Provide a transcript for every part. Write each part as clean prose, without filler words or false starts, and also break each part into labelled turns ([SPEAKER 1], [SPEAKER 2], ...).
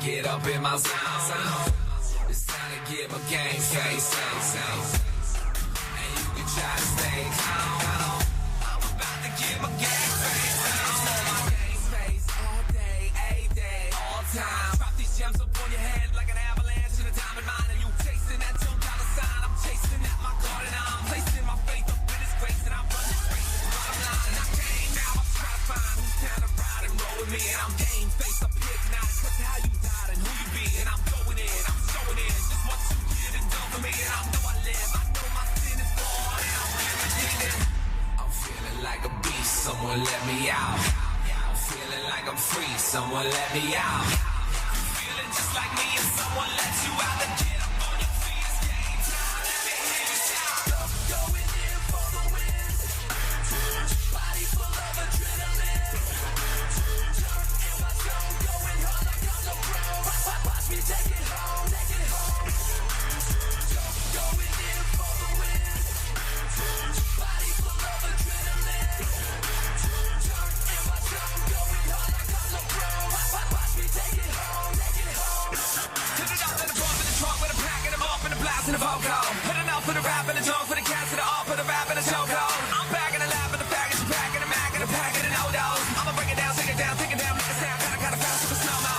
[SPEAKER 1] get up in my zone. It's time to get my game face. And you can try to stay calm. I'm about to get my game face. My game face all day, every day, all time. Drop these gems up on your head like an avalanche in a diamond mine. And you chasing that $2 sign. I'm chasing at my card and I'm placing my faith up in his grace. And I'm running straight to the bottom line. And I came now, I'm trying to find who's down to ride and roll with me. And I'm game face up here tonight. Cause how you died and who you be. And I'm going in, I'm showing in. Just what you did and done for me. And I know I live, I know my sin is gone. And I'm living. I'm feeling like a beast, someone let me out. I'm feeling like I'm free, someone let me out. I'm feeling just like me and someone let you out. Then get up on your feet, it's game time. Let me hear you shout. Going in for the win. Body full of adrenaline. Turn in my zone, going hard like I'm the pro. Watch me take it home, take it home. Going in for the win. Body full of adrenaline. Turn in my zone, going hard like I'm the pro. Watch me take it home, take it home. Put it up in the bump in the trunk with a pack and I'm up in the blast in the vocal. Put it out for the rap and the junk for the cats and the off for the rap and the chokehold. I'm back in the lab and the package, you pack and the mac and the pack and the no-dos. I'ma break it down, take it down, make it sound kinda fast with the snow-mo.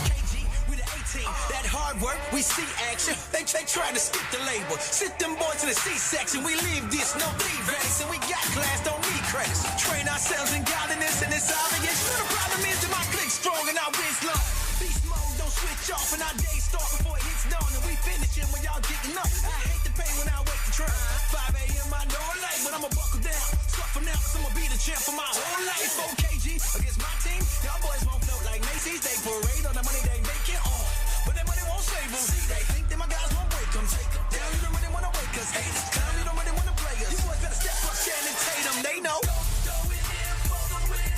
[SPEAKER 1] KG, we the 18, that hard work, we see action. They trying to skip the label, sit them boys in the C-section. We leave this, no leave race, and we got class, don't need credits. Train ourselves in godliness and it's obvious. The problem is that my click's strong and our wins long. Beast mode, don't switch off and our day start before it hits dawn. And we finish it when y'all getting up. I hate the pain when I wait to try. 5 a.m. I know I'm late, but I'ma buckle down. Suffer now, cause I'ma be the champ for my whole life. 4 kg against my team. Y'all boys won't float like Macy's. They parade on the money they make it on. But that money won't save them. See, they think that my guys won't break them. Take them down, you don't really wanna wake us. Haters, time you don't really wanna play us. You boys better step up, Shannon Tatum. They know. Going in for the win.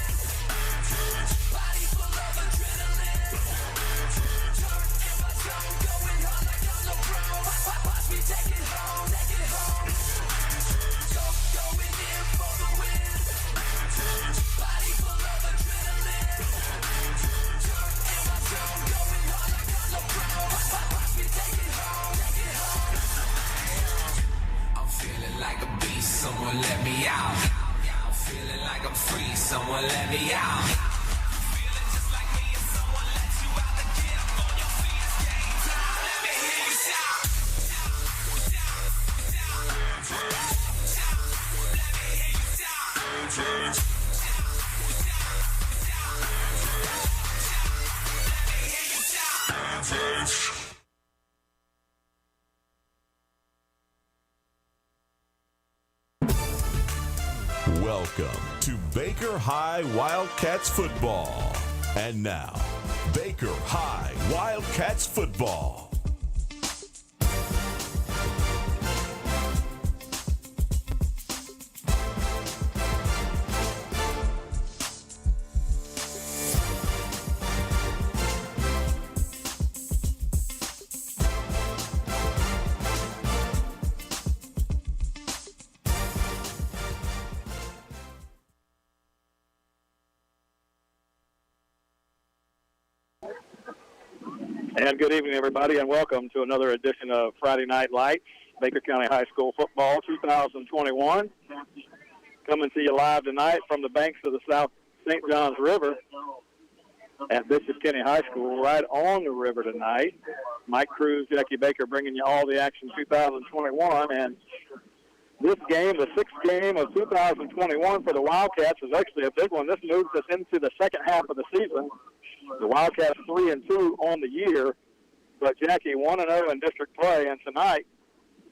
[SPEAKER 1] Body full of adrenaline. Turn in my zone, going hard like I'm the pro. Watch me take it home, take it home. Going in for the win. Body full of adrenaline. Turn in my zone, going hard like I'm the pro. Watch me take it home, take it home. I'm feeling like a beast, someone let me out. I'm feeling like I'm free, someone let me out. Feeling just like me and someone let you out. Then get up on your feet, it's game time. Let me hear you shout. Let me hear you shout. Let me hear you shout.
[SPEAKER 2] Welcome to Baker High Wildcats football. And now, Baker High Wildcats football.
[SPEAKER 3] And good evening, everybody, and welcome to another edition of Friday Night Lights, Baker County High School Football 2021. Coming to you live tonight from the banks of the South St. Johns River at Bishop Kenny High School, right on the river tonight. Mike Cruz, Jackie Baker bringing you all the action 2021. And this game, the sixth game of 2021 for the Wildcats, is actually a big one. This moves us into the second half of the season. The Wildcats 3-2 on the year, but Jackie 1-0 in district play, and tonight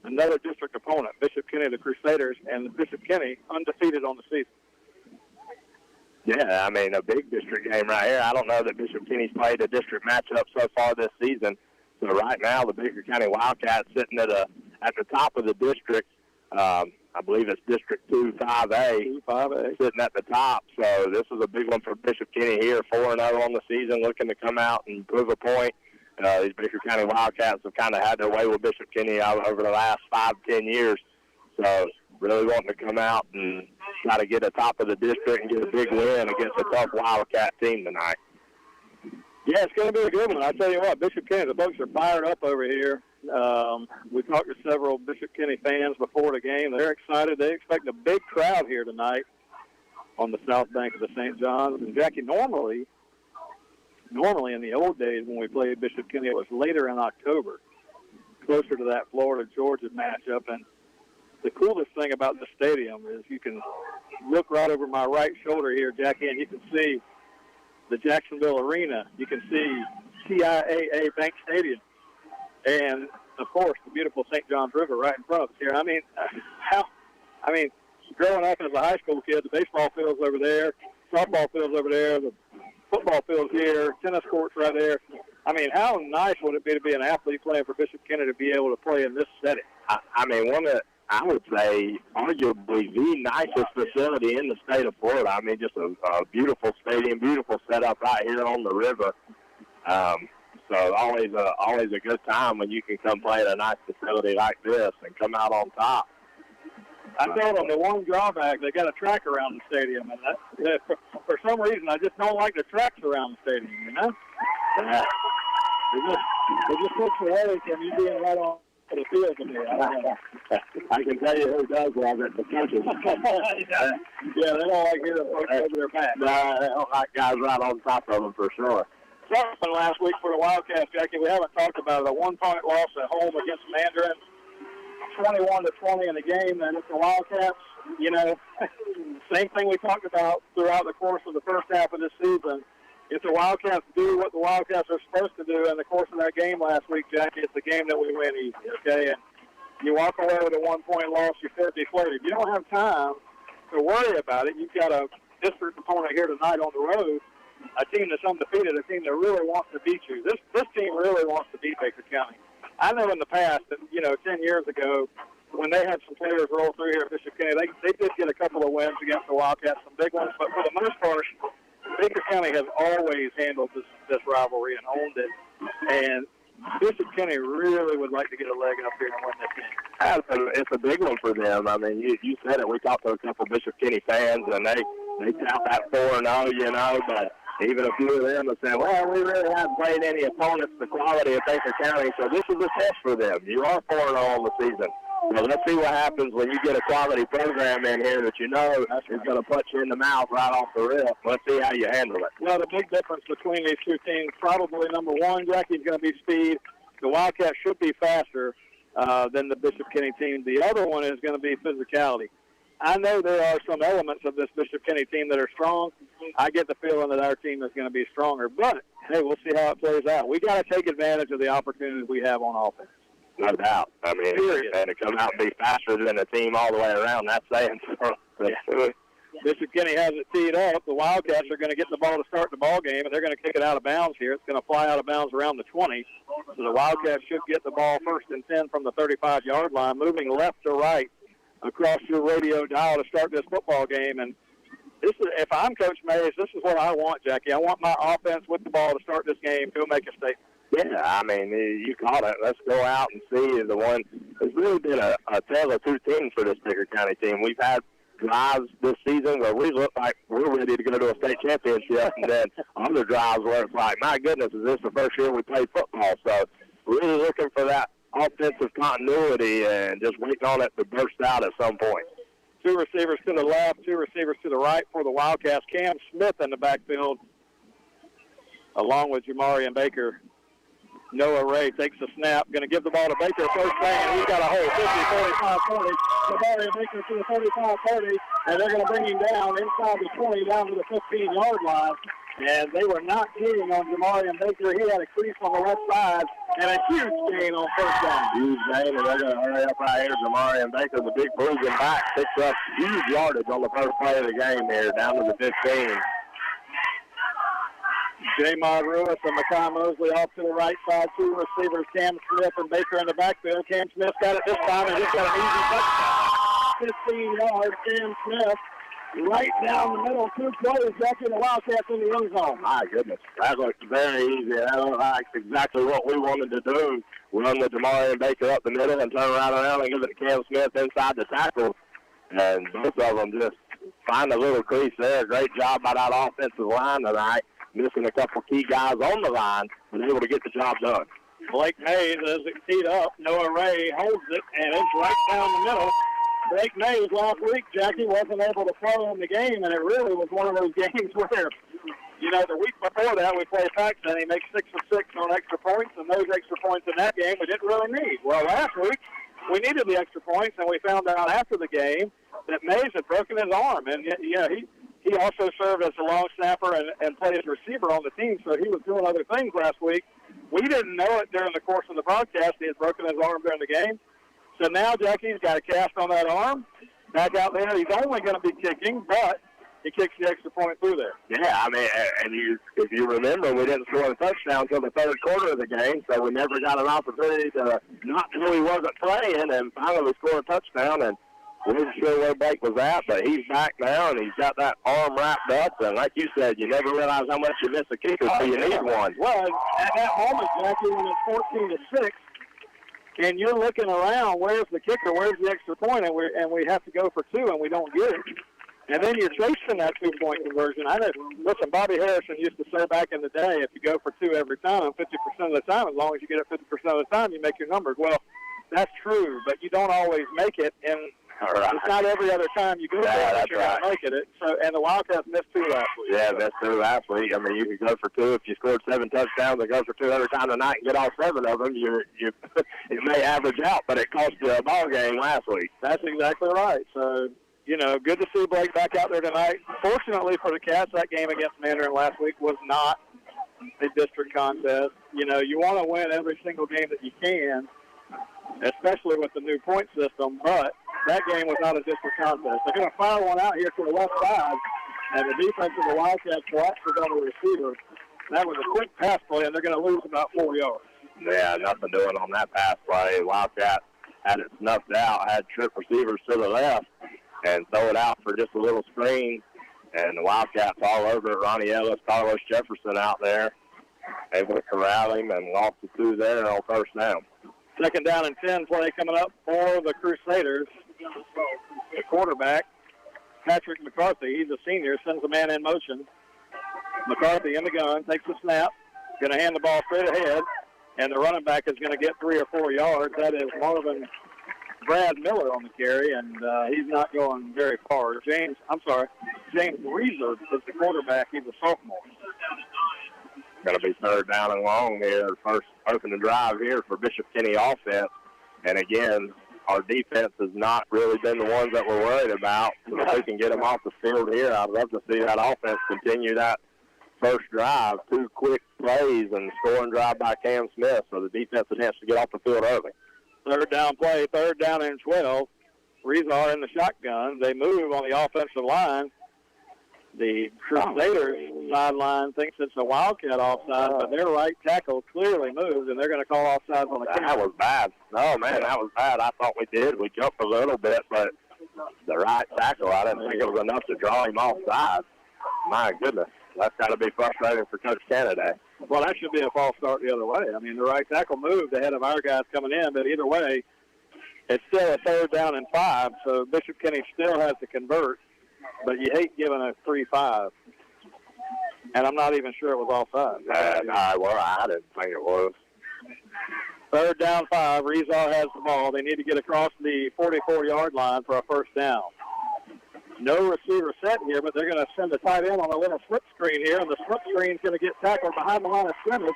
[SPEAKER 3] another district opponent, Bishop Kenny, the Crusaders, and Bishop Kenny undefeated on the season.
[SPEAKER 4] Yeah, I mean, a big district game right here. I don't know that Bishop Kenny's played a district matchup so far this season. So right now, the Baker County Wildcats sitting at the top of the district. I believe it's District 2, 5A, sitting at the top. So this is a big one for Bishop Kenny here, 4-0 on the season, looking to come out and prove a point. These Baker County Wildcats have kind of had their way with Bishop Kenny over the last 5-10 years. So really wanting to come out and try to get a top of the district and get a big win against a tough Wildcat team tonight.
[SPEAKER 3] Yeah, it's going to be a good one. I tell you what, Bishop Kenny, the folks are fired up over here. We talked to several Bishop Kenny fans before the game. They're excited. They expect a big crowd here tonight on the south bank of the St. Johns. And, Jackie, normally in the old days when we played Bishop Kenny, it was later in October, closer to that Florida-Georgia matchup. And the coolest thing about the stadium is you can look right over my right shoulder here, Jackie, and you can see the Jacksonville Arena. You can see TIAA Bank Stadium. And, of course, the beautiful St. Johns River right in front of us here. I mean, growing up as a high school kid, the baseball field's over there, softball field's over there, the football field's here, tennis court's right there. I mean, how nice would it be to be an athlete playing for Bishop Kenny to be able to play in this setting?
[SPEAKER 4] I mean, I would say arguably the nicest facility in the state of Florida. I mean, just a beautiful stadium, beautiful setup right here on the river. So always a good time when you can come play at a nice facility like this and come out on top.
[SPEAKER 3] I told them the one drawback, they got a track around the stadium, and for some reason I just don't like the tracks around the stadium, you know? It just takes away from you being right on the field to me.
[SPEAKER 4] I can tell you who does love it, the coaches.
[SPEAKER 3] Yeah, they don't like hearing folks over their back.
[SPEAKER 4] No, they don't like guys right on top of them for sure.
[SPEAKER 3] Something last week for the Wildcats, Jackie, we haven't talked about it. A 1-point loss at home against Mandarin, 21-20 in the game, and it's the Wildcats. You know, same thing we talked about throughout the course of the first half of this season. If the Wildcats do what the Wildcats are supposed to do in the course of that game last week, Jackie, it's a game that we win easy, okay? And you walk away with a 1-point loss, you're 50-flirted. You don't have time to worry about it. You've got a district opponent here tonight on the road, a team that's undefeated, a team that really wants to beat you. This team really wants to beat Baker County. I know in the past, 10 years ago, when they had some players roll through here at Bishop Kenny, they did get a couple of wins against the Wildcats, some big ones, but for the most part, Baker County has always handled this rivalry and owned it. And Bishop Kenny really would like to get a leg up here and win this game.
[SPEAKER 4] It's a big one for them. I mean, you said it. We talked to a couple Bishop Kenny fans, and they tout that 4-0, but even a few of them have said, well, we really haven't played any opponents the quality of Baker County, so this is a test for them. You are 4-0 on the season. So let's see what happens when you get a quality program in here that you know is going to punch you in the mouth right off the rip. Let's see how you handle it.
[SPEAKER 3] Well, the big difference between these two teams, probably number one, Jackie, is going to be speed. The Wildcats should be faster than the Bishop Kenny team. The other one is going to be physicality. I know there are some elements of this Bishop Kenny team that are strong. I get the feeling that our team is going to be stronger. But, hey, we'll see how it plays out. We got to take advantage of the opportunities we have on offense.
[SPEAKER 4] No doubt. I mean, and to come out and be faster than the team all the way around, that's saying something.
[SPEAKER 3] Yeah. Bishop Kenny has it teed up. The Wildcats are going to get the ball to start the ball game, and they're going to kick it out of bounds here. It's going to fly out of bounds around the 20. So the Wildcats should get the ball 1st and 10 from the 35-yard line, moving left to right across your radio dial to start this football game. And if I'm Coach Mays, this is what I want, Jackie. I want my offense with the ball to start this game to make a statement.
[SPEAKER 4] Yeah, I mean, you caught it. Let's go out and see the one. It's really been a tale of two teams for this Baker County team. We've had drives this season where we look like we're ready to go to a state championship, and then other drives where it's like, my goodness, is this the first year we played football? So really looking for that offensive continuity and just waiting on it to burst out at some point.
[SPEAKER 3] Two receivers to the left, two receivers to the right for the Wildcats. Cam Smith in the backfield, along with Jamarian Baker. Noah Ray takes the snap, going to give the ball to Baker, first thing, and he's got a hole, 50, 45, 40. Jamarian Baker to the 35, 30, and they're going to bring him down inside the 20, down to the 15-yard line. And they were not keying on Jamarian Baker. He had a crease on the left side and a huge gain on first down.
[SPEAKER 4] Huge gain, and they're going to hurry up right here. Jamarian Baker, the big bruising back, picks up huge yardage on the first play of the game here, down to the 15.
[SPEAKER 3] J-Mod Lewis and Makai Mosley off to the right side. Two receivers, Cam Smith and Baker in the backfield. Cam Smith got it this time, and he's got an easy touchdown. 15 yards, Cam Smith right down the middle. Two plays back in the Wildcats in the end zone.
[SPEAKER 4] My goodness, that looks very easy. That looks like exactly what we wanted to do. Run the Jamarian Baker up the middle and turn right around and give it to Cam Smith inside the tackle. And both of them just find a little crease there. Great job by that offensive line tonight. missing a couple key guys on the line, was able to get the job done.
[SPEAKER 3] Blake Mays as it teed up. Noah Ray holds it, and it's right down the middle. Blake Mays last week, Jackie, wasn't able to play in the game, and it really was one of those games where, you know, the week before that we played Paxton. He makes 6 for 6 on extra points, and those extra points in that game we didn't really need. Well, last week we needed the extra points, and we found out after the game that Mays had broken his arm, and he also served as a long snapper and played as receiver on the team, so he was doing other things last week. We didn't know it during the course of the broadcast. He had broken his arm during the game. So now Jackie's got a cast on that arm. Back out there, he's only going to be kicking, but he kicks the extra point through there.
[SPEAKER 4] Yeah, I mean, and if you remember, we didn't score a touchdown until the third quarter of the game, so we never got an opportunity to not know he wasn't playing, and finally we scored a touchdown, and we weren't sure where Blake was at, but he's back now, and he's got that arm wrapped up, and like you said, you never realize how much you miss a kicker until you need one.
[SPEAKER 3] Well, at that moment, Jackie, when it's 14-6, and you're looking around, where's the kicker, where's the extra point, and we have to go for 2, and we don't get it. And then you're chasing that 2-point conversion. Listen, Bobby Harrison used to say back in the day, if you go for 2 every time, 50% of the time, as long as you get it 50% of the time, you make your numbers. Well, that's true, but you don't always make it, and it's not every other time you go for it that you're going to make it. So, and the Wildcats missed 2 last week.
[SPEAKER 4] Yeah, missed 2 last week. I mean, you could go for 2 if you scored 7 touchdowns and go for 2 every time tonight and get all 7 of them. It may average out, but it cost you a ball game last week.
[SPEAKER 3] That's exactly right. So, you know, good to see Blake back out there tonight. Fortunately for the Cats, that game against Mandarin last week was not a district contest. You know, you want to win every single game that you can, especially with the new point system, but that game was not a district contest. They're going to fire one out here to the left side, and the defense of the Wildcats collapses on the receiver. That was a quick pass play, and they're going to lose about 4 yards.
[SPEAKER 4] Yeah, nothing doing on that pass play. Wildcats had it snuffed out, had trip receivers to the left, and throw it out for just a little screen. And the Wildcats all over it. Ronnie Ellis, Carlos Jefferson out there, able to corral him and lost the 2 there on first down.
[SPEAKER 3] 2nd down and 10 play coming up for the Crusaders. The quarterback, Patrick McCarthy, he's a senior, sends a man in motion. McCarthy in the gun, takes the snap, going to hand the ball straight ahead, and the running back is going to get 3 or 4 yards. That is Brad Miller on the carry, and he's not going very far. James Reeser is the quarterback. He's a sophomore.
[SPEAKER 4] Going to be 3rd down and long here, first opening drive here for Bishop Kenny offense. And again, our defense has not really been the ones that we're worried about. If we can get them off the field here, I'd love to see that offense continue that first drive. 2 quick plays and scoring drive by Cam Smith, so the defense has to get off the field early.
[SPEAKER 3] 3rd down play, 3rd down and 12. Rezar in the shotgun. They move on the offensive line. The Crusaders sideline thinks it's a Wildcat offside, but their right tackle clearly moved, and they're going to call offside on the kick.
[SPEAKER 4] That was bad. Oh, man, that was bad. I thought we did. We jumped a little bit, but the right tackle, I didn't think it was enough to draw him offside. My goodness. That's got to be frustrating for Coach Kennedy.
[SPEAKER 3] Well, that should be a false start the other way. I mean, the right tackle moved ahead of our guys coming in, but either way, it's still a 3rd down and 5, so Bishop Kenny still has to convert. But you hate giving a 3-5. And I'm not even sure it was offside.
[SPEAKER 4] I didn't think it was.
[SPEAKER 3] 3rd down 5. Rezar has the ball. They need to get across the 44-yard line for a first down. No receiver set here, but they're going to send a tight end on a little slip screen here, and the slip screen is going to get tackled behind the line of scrimmage.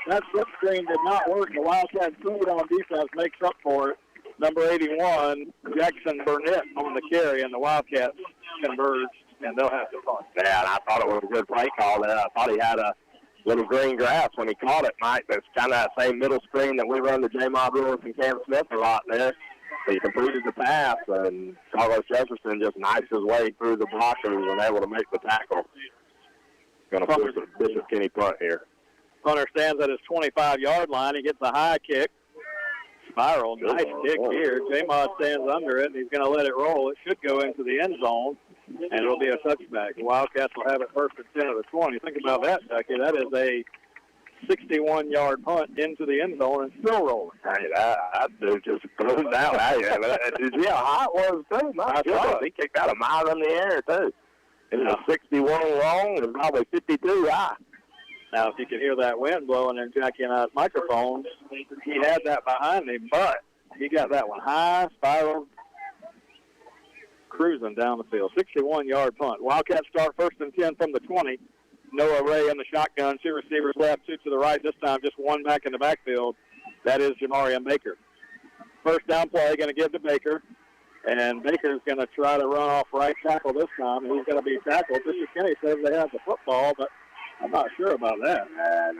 [SPEAKER 3] That slip screen did not work. The Wildcats speed on defense makes up for it. Number 81, Jackson Burnett on the carry, and the Wildcats converge, and they'll have to punt.
[SPEAKER 4] Yeah, and I thought it was a good play call there. I thought he had a little green grass when he caught it, Mike. That's kind of that same middle screen that we run to J-Mob Lewis and Cam Smith a lot there. So he completed the pass, and Carlos Jefferson just knifes his way through the blockers and able to make the tackle. Going to push the Bishop Kenny punt here.
[SPEAKER 3] Punter stands at his 25-yard line. He gets a high kick. Spiral, nice kick here. J-Mod stands under it, and he's going to let it roll. It should go into the end zone, and it'll be a touchback. The Wildcats will have it 1st and 10 of the 20. Think about that, Ducky. That is a 61-yard punt into the end zone and still rolling.
[SPEAKER 4] Hey, that dude just blew down. Did you see how high it was, too? My goodness, he kicked out a mile in the air, too. It was 61 long and probably 52 high.
[SPEAKER 3] Now, if you can hear that wind blowing in Jackie and I's microphones, he had that behind him, but he got that one high, spiraled, cruising down the field. 61-yard punt. Wildcats start 1st and 10 from the 20. Noah Ray in the shotgun. 2 receivers left, 2 to the right. This time just 1 back in the backfield. That is Jamarian Baker. First down play, going to give to Baker. And Baker's going to try to run off right tackle this time. He's going to be tackled. Bishop Kenny says they have the football, but I'm not sure about that.
[SPEAKER 4] And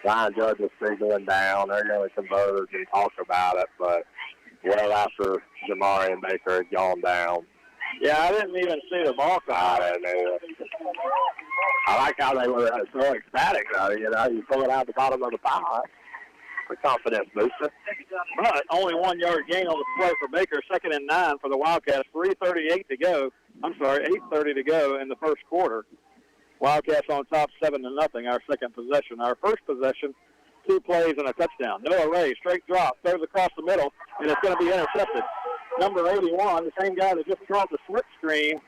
[SPEAKER 4] Ryan Judge is signaling down. They're going to converge and talk about it, but well after Jamarian Baker had gone down.
[SPEAKER 3] Yeah, I didn't even see the ball come out.
[SPEAKER 4] I like how they were so ecstatic, though. You know, you pull it out the bottom of the pile. For confidence booster.
[SPEAKER 3] But only 1 yard gain on the play for Baker. 2nd and 9 for the Wildcats. 3:38 to go. 8:30 to go in the first quarter. Wildcats on top 7-0. Our second possession. Our first possession, 2 plays and a touchdown. Noah Ray, straight drop, throws across the middle, and it's going to be intercepted. Number 81, the same guy that just caught the slip screen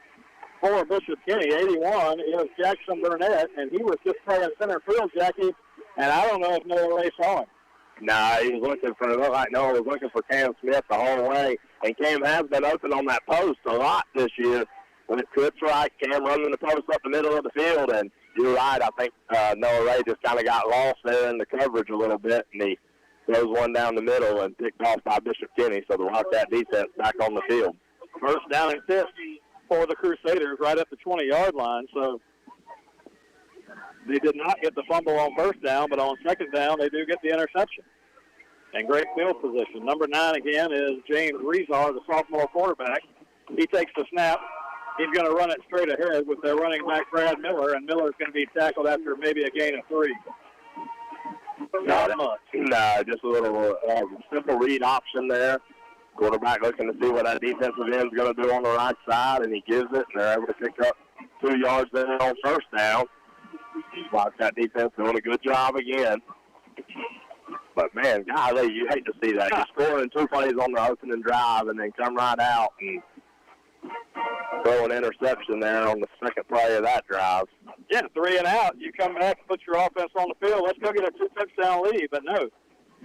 [SPEAKER 3] for Bishop Kenny. 81 is Jackson Burnett, and he was just playing center field, Jackie, and I don't know if Noah Ray saw him.
[SPEAKER 4] No, he was looking for, it looked like Noah was looking for Cam Smith the whole way, and Cam has been open on that post a lot this year. When it cuts right, Cam running the post up the middle of the field, and you're right, I think Noah Ray just kind of got lost there in the coverage a little bit, and he throws one down the middle and picked off by Bishop Kenny, so the Wildcat defense back on the field.
[SPEAKER 3] First down and 5 for the Crusaders right at the 20-yard line, so they did not get the fumble on first down, but on second down, they do get the interception. And great field position. Number 9 again is James Rezar, the sophomore quarterback. He takes the snap. He's going to run it straight ahead with their running back, Brad Miller, and Miller's going to be tackled after maybe a gain of 3. Not much.
[SPEAKER 4] No, just a little simple read option there. Quarterback looking to see what that defensive end is going to do on the right side, and he gives it, and they're able to pick up 2 yards there on first down. Wildcat defense doing a good job again. But, man, golly, you hate to see that. You're scoring 2 plays on the opening drive and then come right out and throw an interception there on the second play of that drive.
[SPEAKER 3] Yeah, 3 and out. You come back and put your offense on the field. Let's go get a 2-touchdown lead. But no.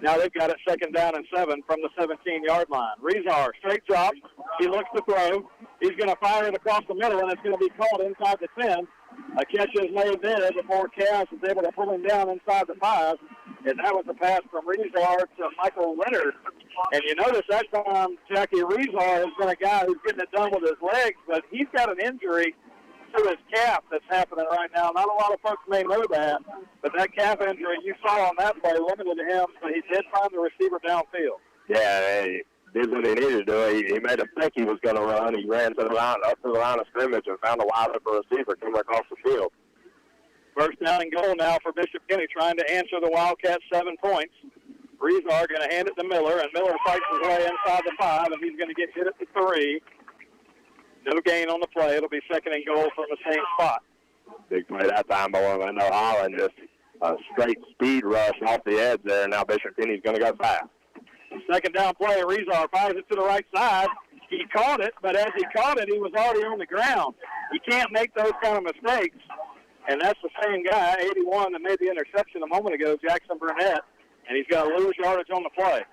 [SPEAKER 3] Now they've got it 2nd down and 7 from the 17-yard line. Rezar, straight drop. He looks to throw. He's going to fire it across the middle, and it's going to be caught inside the 10. A catch is made there before Cass is able to pull him down inside the 5. And that was a pass from Rezar to Michael Leonard. And you notice that time, Jackie, Rezar has been a guy who's getting it done with his legs, but he's got an injury to his calf that's happening right now. Not a lot of folks may know that, but that calf injury you saw on that play limited him, so he did find the receiver downfield.
[SPEAKER 4] Yeah, he did what he needed to do. He made a think he was going to run. He ran to the line, up to the line of scrimmage and found a wide open receiver coming across the field.
[SPEAKER 3] First down and goal now for Bishop Kenny, trying to answer the Wildcats 7 points. Rezar going to hand it to Miller, and Miller fights his way inside the 5, and he's going to get hit at the 3. No gain on the play. It'll be 2nd and goal from the same spot.
[SPEAKER 4] Big play that time, boy. I know Holland just a straight speed rush off the edge there. Now Bishop Kenny's going to go fast.
[SPEAKER 3] 2nd down play. Rezar fires it to the right side. He caught it, but as he caught it, he was already on the ground. You can't make those kind of mistakes. And that's the same guy, 81, that made the interception a moment ago, Jackson Burnett, and he's got to lose yardage on the play.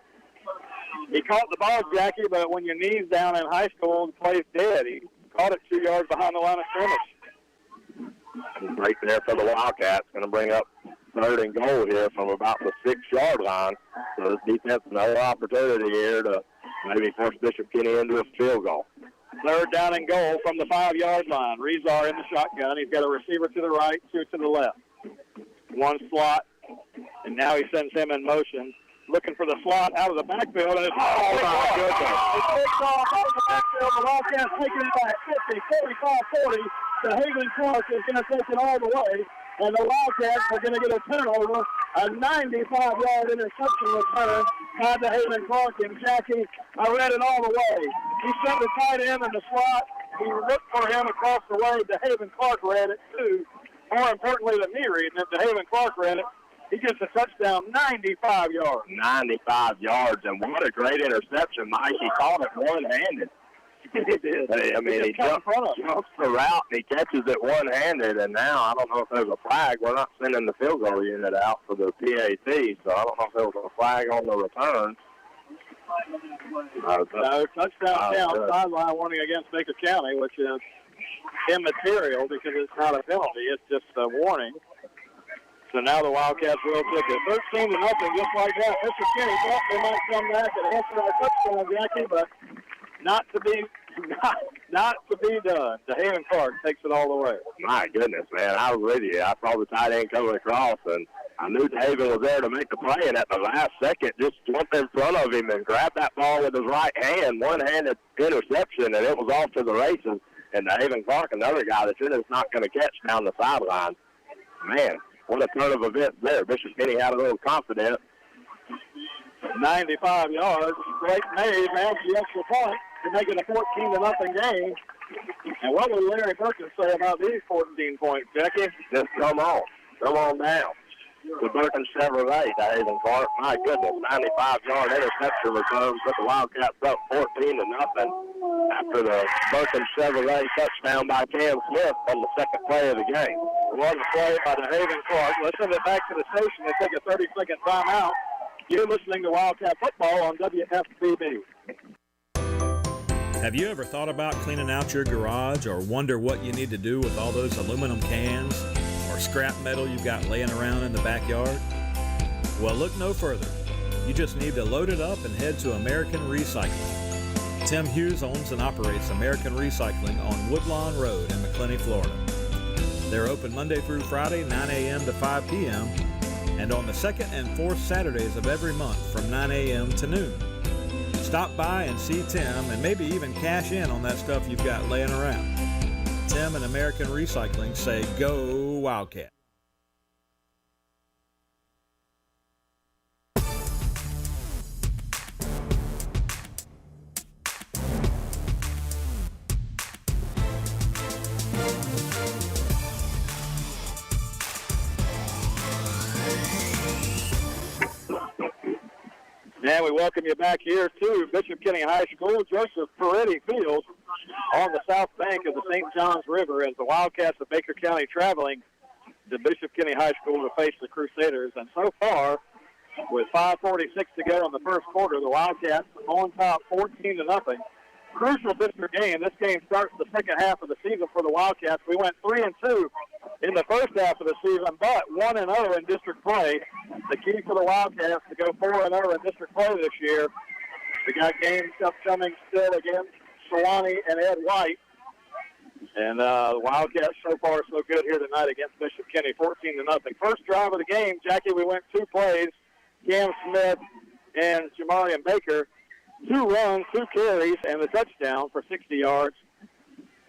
[SPEAKER 3] He caught the ball, Jackie, but when your knee's down in high school, the play's dead. He caught it 2 yards behind the line of scrimmage.
[SPEAKER 4] Right there for the Wildcats. Going to bring up 3rd and goal here from about the 6-yard line. So this defense another opportunity here to maybe force Bishop Kenny into a field goal.
[SPEAKER 3] 3rd down and goal from the 5-yard line. Rezar in the shotgun. He's got a receiver to the right, 2 to the left. 1 slot, and now he sends him in motion, looking for the slot out of the backfield. And it's my goodness. It's picked off out of the backfield. The Wildcats taking it back 50, 45, 40. The Haven Clark is going to take it all the way. And the Wildcats are going to get a turnover, a 95-yard interception return by the Haven Clark. And Jackie, I read it all the way. He sent the tight end in the slot. He looked for him across the way. The Haven Clark read it, too. More importantly than me reading it, the Haven Clark read it. He gets a touchdown, 95 yards.
[SPEAKER 4] 95 yards, and what a great interception, Mike. He caught it one-handed.
[SPEAKER 3] He did.
[SPEAKER 4] I mean, he jumps the route and he catches it one-handed, and now I don't know if there's a flag. We're not sending the field goal unit out for the PAT, so I don't know if there was a flag on the return.
[SPEAKER 3] No, touchdown count, sideline warning against Baker County, which is immaterial because it's not a penalty. It's just a warning. So now the Wildcats will kick it. 13-0, just like that. Mr. Kenny thought they might come back and answer our touchdown, Jackie, but not to be done. DeHaven Clark takes it all the way.
[SPEAKER 4] My goodness, man, I was with you. I saw the tight end coming across, and I knew DeHaven was there to make the play, and at the last second just jumped in front of him and grabbed that ball with his right hand, one-handed interception, and it was off to the races. And DeHaven Clark, another guy that you're just not going to catch down the sideline. Man, what a turn of events there. Bishop Kenny had a little confidence.
[SPEAKER 3] 95 yards. Great made, man, the extra point to make it a 14-0 game. And what would Larry Perkins say about these 14 points, Jackie?
[SPEAKER 4] Just come on down. The Perkins Chevrolet, DeHaven Clark. My goodness, 95-yard interception return put the Wildcats up 14-0 after the Perkins Chevrolet touchdown by Cam Smith on the second play of the game.
[SPEAKER 3] It was a play by DeHaven Clark. Let's send it back to the station and take a 30-second timeout. You're listening to Wildcat Football on WFBB.
[SPEAKER 5] Have you ever thought about cleaning out your garage or wonder what you need to do with all those aluminum cans or scrap metal you've got laying around in the backyard? Well, look no further. You just need to load it up and head to American Recycling. Tim Hughes owns and operates American Recycling on Woodlawn Road in McClenny, Florida. They're open Monday through Friday, 9 a.m. to 5 p.m., and on the second and fourth Saturdays of every month from 9 a.m. to noon. Stop by and see Tim and maybe even cash in on that stuff you've got laying around. Tim and American Recycling say, go Wildcat.
[SPEAKER 3] And we welcome you back here to Bishop Kenny High School, Joseph Peretti Field on the south bank of the St. Johns River as the Wildcats of Baker County traveling to Bishop Kenny High School to face the Crusaders. And so far, with 5:46 to go in the first quarter, the Wildcats on top 14-0. Crucial district game. This game starts the second half of the season for the Wildcats. We went 3-2 in the first half of the season, but 1-0 in district play. The key for the Wildcats to go 4-0 in district play this year. We got games upcoming still against Sewanee and Ed White. And the Wildcats so far so good here tonight against Bishop Kenny, 14-0. First drive of the game, Jackie, we went 2 plays. Cam Smith and Jamarian Baker. 2 runs, 2 carries, and the touchdown for 60 yards.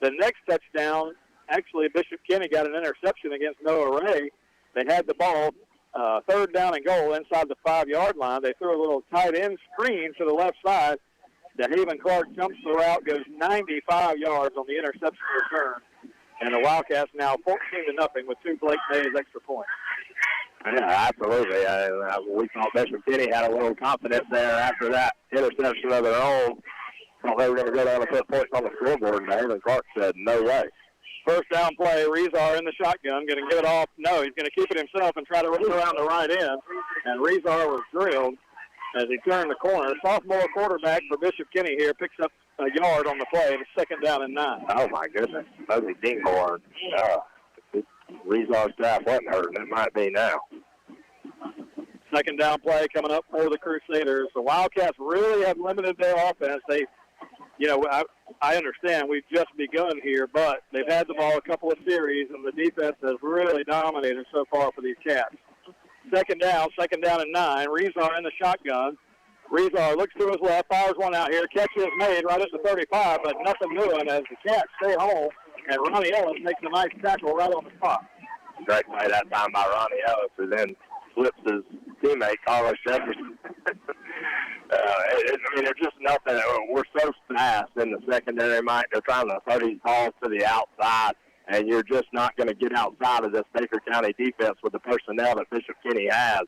[SPEAKER 3] The next touchdown, actually, Bishop Kenny got an interception against Noah Ray. They had the ball, third down and goal inside the 5-yard line. They threw a little tight end screen to the left side. DeHaven Clark jumps the route, goes 95 yards on the interception return. And the Wildcats now 14-0 with 2 Blake Mays extra points.
[SPEAKER 4] Yeah, absolutely. We thought Bishop Kenny had a little confidence there after that interception of their own. Thought they were going to go down and put points on the scoreboard, and DeHaven Clark said, no way.
[SPEAKER 3] First down play, Rezar in the shotgun, going to give it off. No, he's going to keep it himself and try to run around the right end. And Rezar was drilled as he turned the corner. Sophomore quarterback for Bishop Kenny here picks up a yard on the play. It's second down and 9.
[SPEAKER 4] Oh, my goodness. Mosey Dinghorn. Rezar's staff wasn't hurting. It might be now.
[SPEAKER 3] Second down play coming up for the Crusaders. The Wildcats really have limited their offense. They, I understand we've just begun here, but they've had the ball a couple of series, and the defense has really dominated so far for these Cats. Second down and 9. Rezar in the shotgun. Rezar looks to his left, fires one out here. Catch is made right at the 35, but nothing doing as the Cats stay home, and Ronnie Ellis makes a nice tackle right on the spot.
[SPEAKER 4] Great play that time by Ronnie Ellis, who then flips his teammate, Carlos Jefferson. There's just nothing. We're so fast in the secondary, Mike. They're trying to throw these balls to the outside, and you're just not going to get outside of this Baker County defense with the personnel that Bishop Kenny has.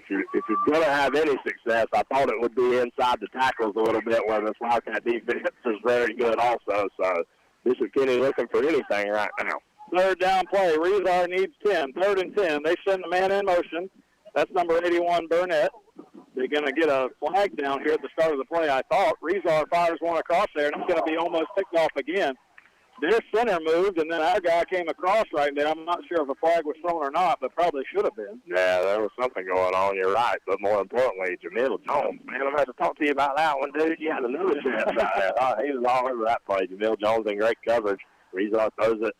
[SPEAKER 4] you're going to have any success, I thought it would be inside the tackles a little bit, where this Wildcat defense is very good also. So Bishop Kenny looking for anything right now.
[SPEAKER 3] Third down play. Rezar needs 10. 3rd and 10. They send the man in motion. That's number 81, Burnett. They're going to get a flag down here at the start of the play, I thought. Rezar fires one across there, and it's going to be almost picked off again. Their center moved, and then our guy came across right there. I'm not sure if a flag was thrown or not, but probably should have been.
[SPEAKER 4] Yeah, there was something going on. You're right. But more importantly, Jamil Jones, man, I'm going to talk to you about that one, dude. You had another chance right there. Oh, he was all over that play. Jamil Jones in great coverage. Rezar throws it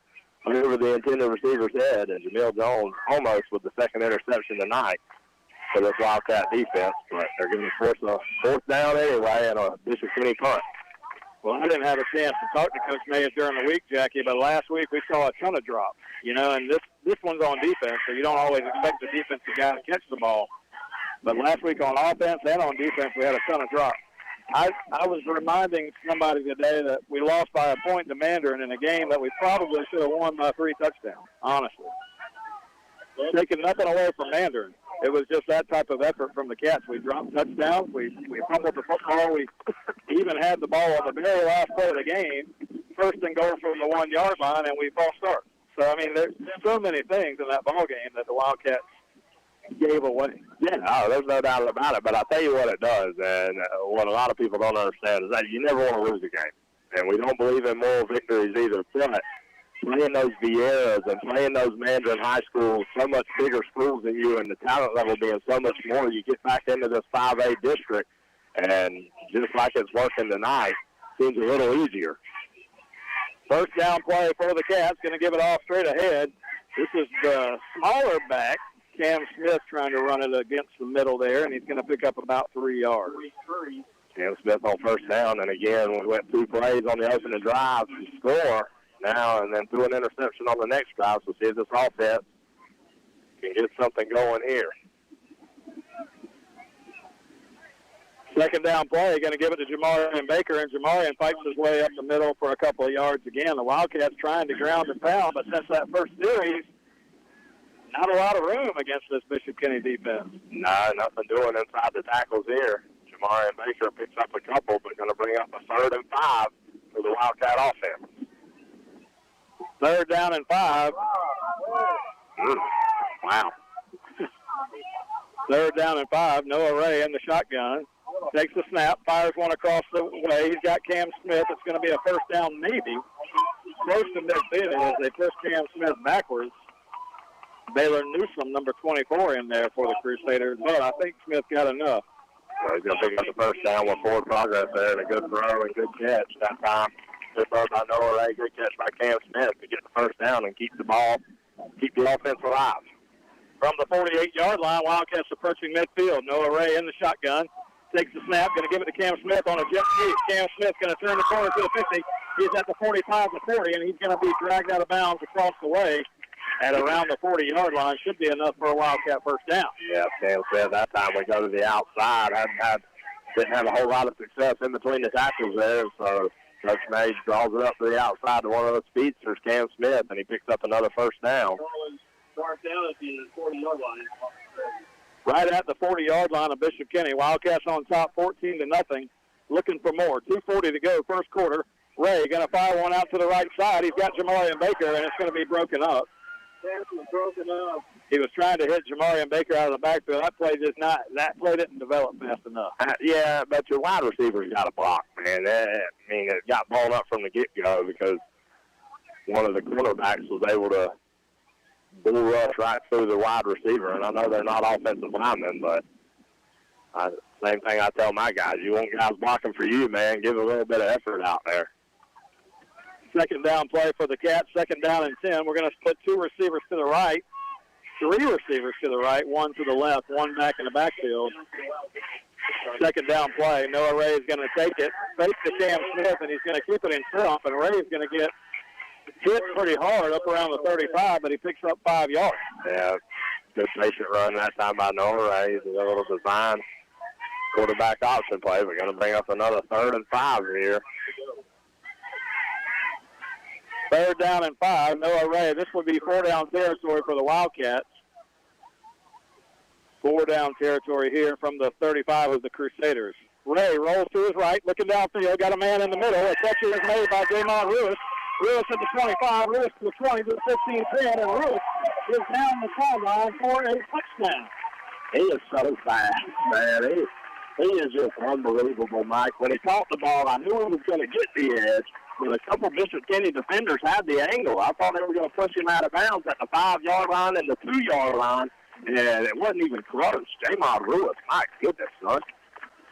[SPEAKER 4] over the intended receiver's head, and Jamil Jones almost with the second interception tonight for this Wildcat defense. But they're going to force a 4th down anyway and a Bishop Kenny punt.
[SPEAKER 3] Well, I didn't have a chance to talk to Coach Mays during the week, Jackie, but last week we saw a ton of drops, and this one's on defense, so you don't always expect the defensive guy to catch the ball. But last week on offense and on defense, we had a ton of drops. I was reminding somebody today that we lost by a point to Mandarin in a game that we probably should have won by 3 touchdowns, honestly. Taking nothing away from Mandarin. It was just that type of effort from the Cats. We dropped touchdowns. We fumbled the football. We even had the ball on the very last play of the game, 1st and goal from the 1-yard line, and we false start. So, I mean, there's so many things in that ball game that the Wildcats gave away.
[SPEAKER 4] Yeah, there's no doubt about it. But I'll tell you what it does, and what a lot of people don't understand is that you never want to lose a game. And we don't believe in moral victories either. But playing those Vieras and playing those Mandarin high schools, so much bigger schools than you, and the talent level being so much more, you get back into this 5A district, and just like it's working tonight, seems a little easier.
[SPEAKER 3] 1st down play for the Cats, going to give it off straight ahead. This is the smaller back, Cam Smith, trying to run it against the middle there, and he's going to pick up about 3 yards.
[SPEAKER 4] Cam Smith on 1st down, and again, we went 2 plays on the opening drive to score now, and then threw an interception on the next drive, so see if this offense can get something going here.
[SPEAKER 3] 2nd down play, going to give it to Jamarian Baker, and Jamarian fights his way up the middle for a couple of yards again. The Wildcats trying to ground and pound, but since that first series, not a lot of room against this Bishop Kenny defense.
[SPEAKER 4] No, nothing doing inside the tackles here. Jamarian Baker picks up a couple, but going to bring up a 3rd and 5 for the Wildcat offense.
[SPEAKER 3] 3rd down and 5.
[SPEAKER 4] Wow.
[SPEAKER 3] 3rd down and 5. Noah Ray in the shotgun. Takes the snap, fires one across the way. He's got Cam Smith. It's going to be a 1st down maybe. Close to midfield as they push Cam Smith backwards. Baylor Newsom, number 24, in there for the Crusaders, but I think Smith got enough.
[SPEAKER 4] So he's going to pick up the 1st down with forward progress there, and a good throw and good catch that time. Good throw by Noah Ray, good catch by Cam Smith to get the 1st down and keep the ball, keep the offense alive.
[SPEAKER 3] From the 48-yard line, Wildcats approaching midfield. Noah Ray in the shotgun. Takes the snap, going to give it to Cam Smith on a jet sweep. Cam Smith's going to turn the corner to the 50. He's at the 45 to 40, and he's going to be dragged out of bounds across the way at around the 40-yard line. Should be enough for a Wildcat 1st down.
[SPEAKER 4] Yeah, Cam Smith, that time we go to the outside. Didn't have a whole lot of success in between the tackles there, so Coach Mays draws it up to the outside to one of the speedsters, Cam Smith, and he picks up another 1st down.
[SPEAKER 3] Mark down at the 40-yard line. Right at the 40-yard line of Bishop Kenny. Wildcats on top 14-0. Looking for more. 2:40 to go, 1st quarter. Ray going to fire one out to the right side. He's got Jamarian Baker, and it's going to be broken up. He was trying to hit Jamarian Baker out of the backfield. That play didn't develop fast enough.
[SPEAKER 4] Yeah, but your wide receivers got a block, man. It got blown up from the get-go because one of the quarterbacks was able to bull rush right through the wide receiver. And I know they're not offensive linemen, but same thing I tell my guys. You want guys blocking for you, man. Give a little bit of effort out there.
[SPEAKER 3] 2nd down play for the Cats, 2nd down and 10. We're going to split 2 receivers to the right, 3 receivers to the right, 1 to the left, 1 back in the backfield. 2nd down play. Noah Ray is going to take it, fake to Cam Smith, and he's going to keep it himself. And Ray is going to get hit pretty hard up around the 35, but he picks up 5 yards.
[SPEAKER 4] Yeah, good patient run that time by Noah Ray. He's a little design quarterback option play. We're going to bring up another 3rd and 5 here.
[SPEAKER 3] 3rd down and 5. Noah Ray. This would be 4 down territory for the Wildcats. 4 down territory here from the 35 of the Crusaders. Ray rolls to his right, looking downfield, got a man in the middle. A catch is made by Jamon Lewis. Lewis at the 25, Lewis to the 20, to the 15, 10, and Lewis is down the sideline for a touchdown.
[SPEAKER 4] He is so fast, man. He is just unbelievable, Mike. When he caught the ball, I knew he was going to get the edge, but a couple Bishop Kenny defenders had the angle. I thought they were going to push him out of bounds at the 5-yard line and the 2-yard line, and it wasn't even close. Jamon Lewis, my goodness, son.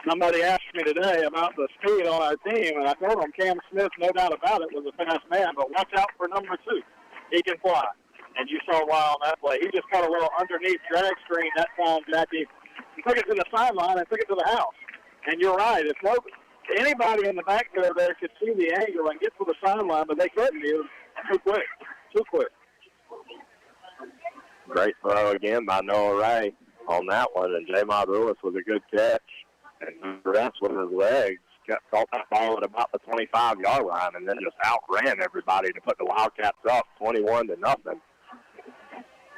[SPEAKER 3] Somebody asked me today about the speed on our team, and I told them Cam Smith, no doubt about it, was a fast man, but watch out for number 2. He can fly. And you saw why on that play. He just caught a little underneath drag screen that time, Jackie. He took it to the sideline and took it to the house. And you're right. If anybody in the backfield there could see the angle and get to the sideline, but they couldn't. It was too quick. Too quick.
[SPEAKER 4] Great throw again by Noah Ray on that one, and Jamon Lewis was a good catch. And the rest with his legs caught that ball at about the 25-yard line and then just outran everybody to put the Wildcats up 21-0.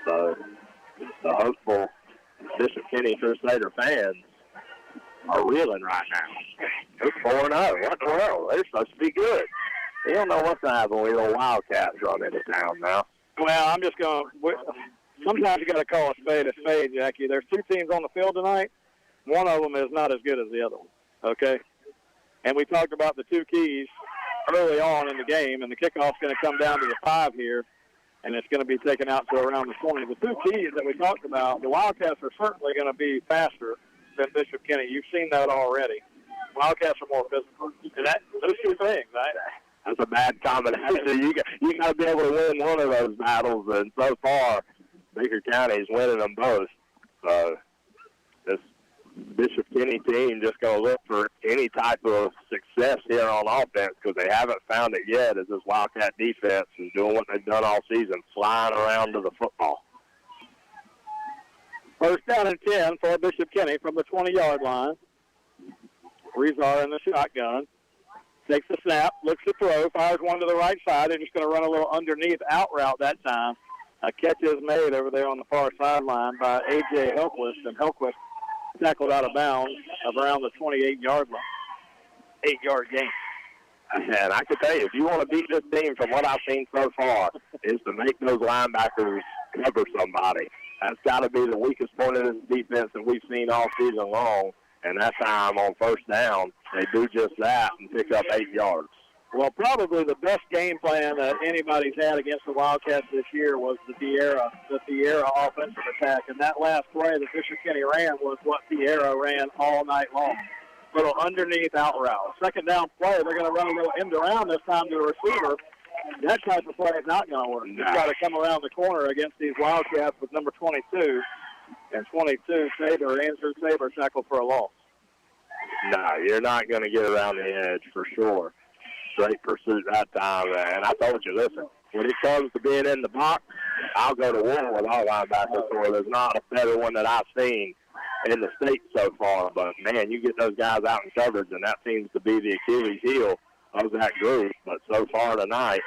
[SPEAKER 4] So the hopeful Bishop Kenny Crusader fans are reeling right now. They're 4-0. What in the world? They're supposed to be good. You don't know what's going to happen when the Wildcats run into town now.
[SPEAKER 3] Well, I'm just going to – sometimes you got to call a spade, Jackie. There's 2 teams on the field tonight. One of them is not as good as the other one, okay? And we talked about the 2 keys early on in the game, and the kickoff's going to come down to the 5 here, and it's going to be taken out to around the 20. The 2 keys that we talked about, the Wildcats are certainly going to be faster than Bishop Kenny. You've seen that already. Wildcats are more physical. And those 2 things, right?
[SPEAKER 4] That's a bad combination. You got to be able to win one of those battles, and so far, Baker County is winning them both. So this Bishop Kenny team just going to look for any type of success here on offense because they haven't found it yet as this Wildcat defense is doing what they've done all season, flying around to the football.
[SPEAKER 3] First down and 10 for Bishop Kenny from the 20-yard line. Rezar in the shotgun. Takes the snap, looks to throw, fires one to the right side, and just going to run a little underneath out route that time. A catch is made over there on the far sideline by A.J. Helquist, and Helquist tackled out of bounds of around the 28-yard line. 8-yard gain.
[SPEAKER 4] And I can tell you, if you want to beat this team from what I've seen so far, is to make those linebackers cover somebody. That's got to be the weakest point of this defense that we've seen all season long. And that time on first down, they do just that and pick up 8 yards.
[SPEAKER 3] Well, probably the best game plan that anybody's had against the Wildcats this year was the Tierra offensive attack. And that last play that Bishop Kenny ran was what Tierra ran all night long. Little underneath out route. Second down play, they're going to run a little end around this time to a receiver. That type of play is not going to work. You've got to come around the corner against these Wildcats with number 22. And 22, Andrew Saber tackled for a loss.
[SPEAKER 4] No, you're not going to get around the edge for sure. Straight pursuit that time. And I told you, listen, when it comes to being in the box, I'll go to war with all linebackers. So there's not a better one that I've seen in the state so far. But, man, you get those guys out in coverage, and that seems to be the Achilles heel of that group. But so far tonight,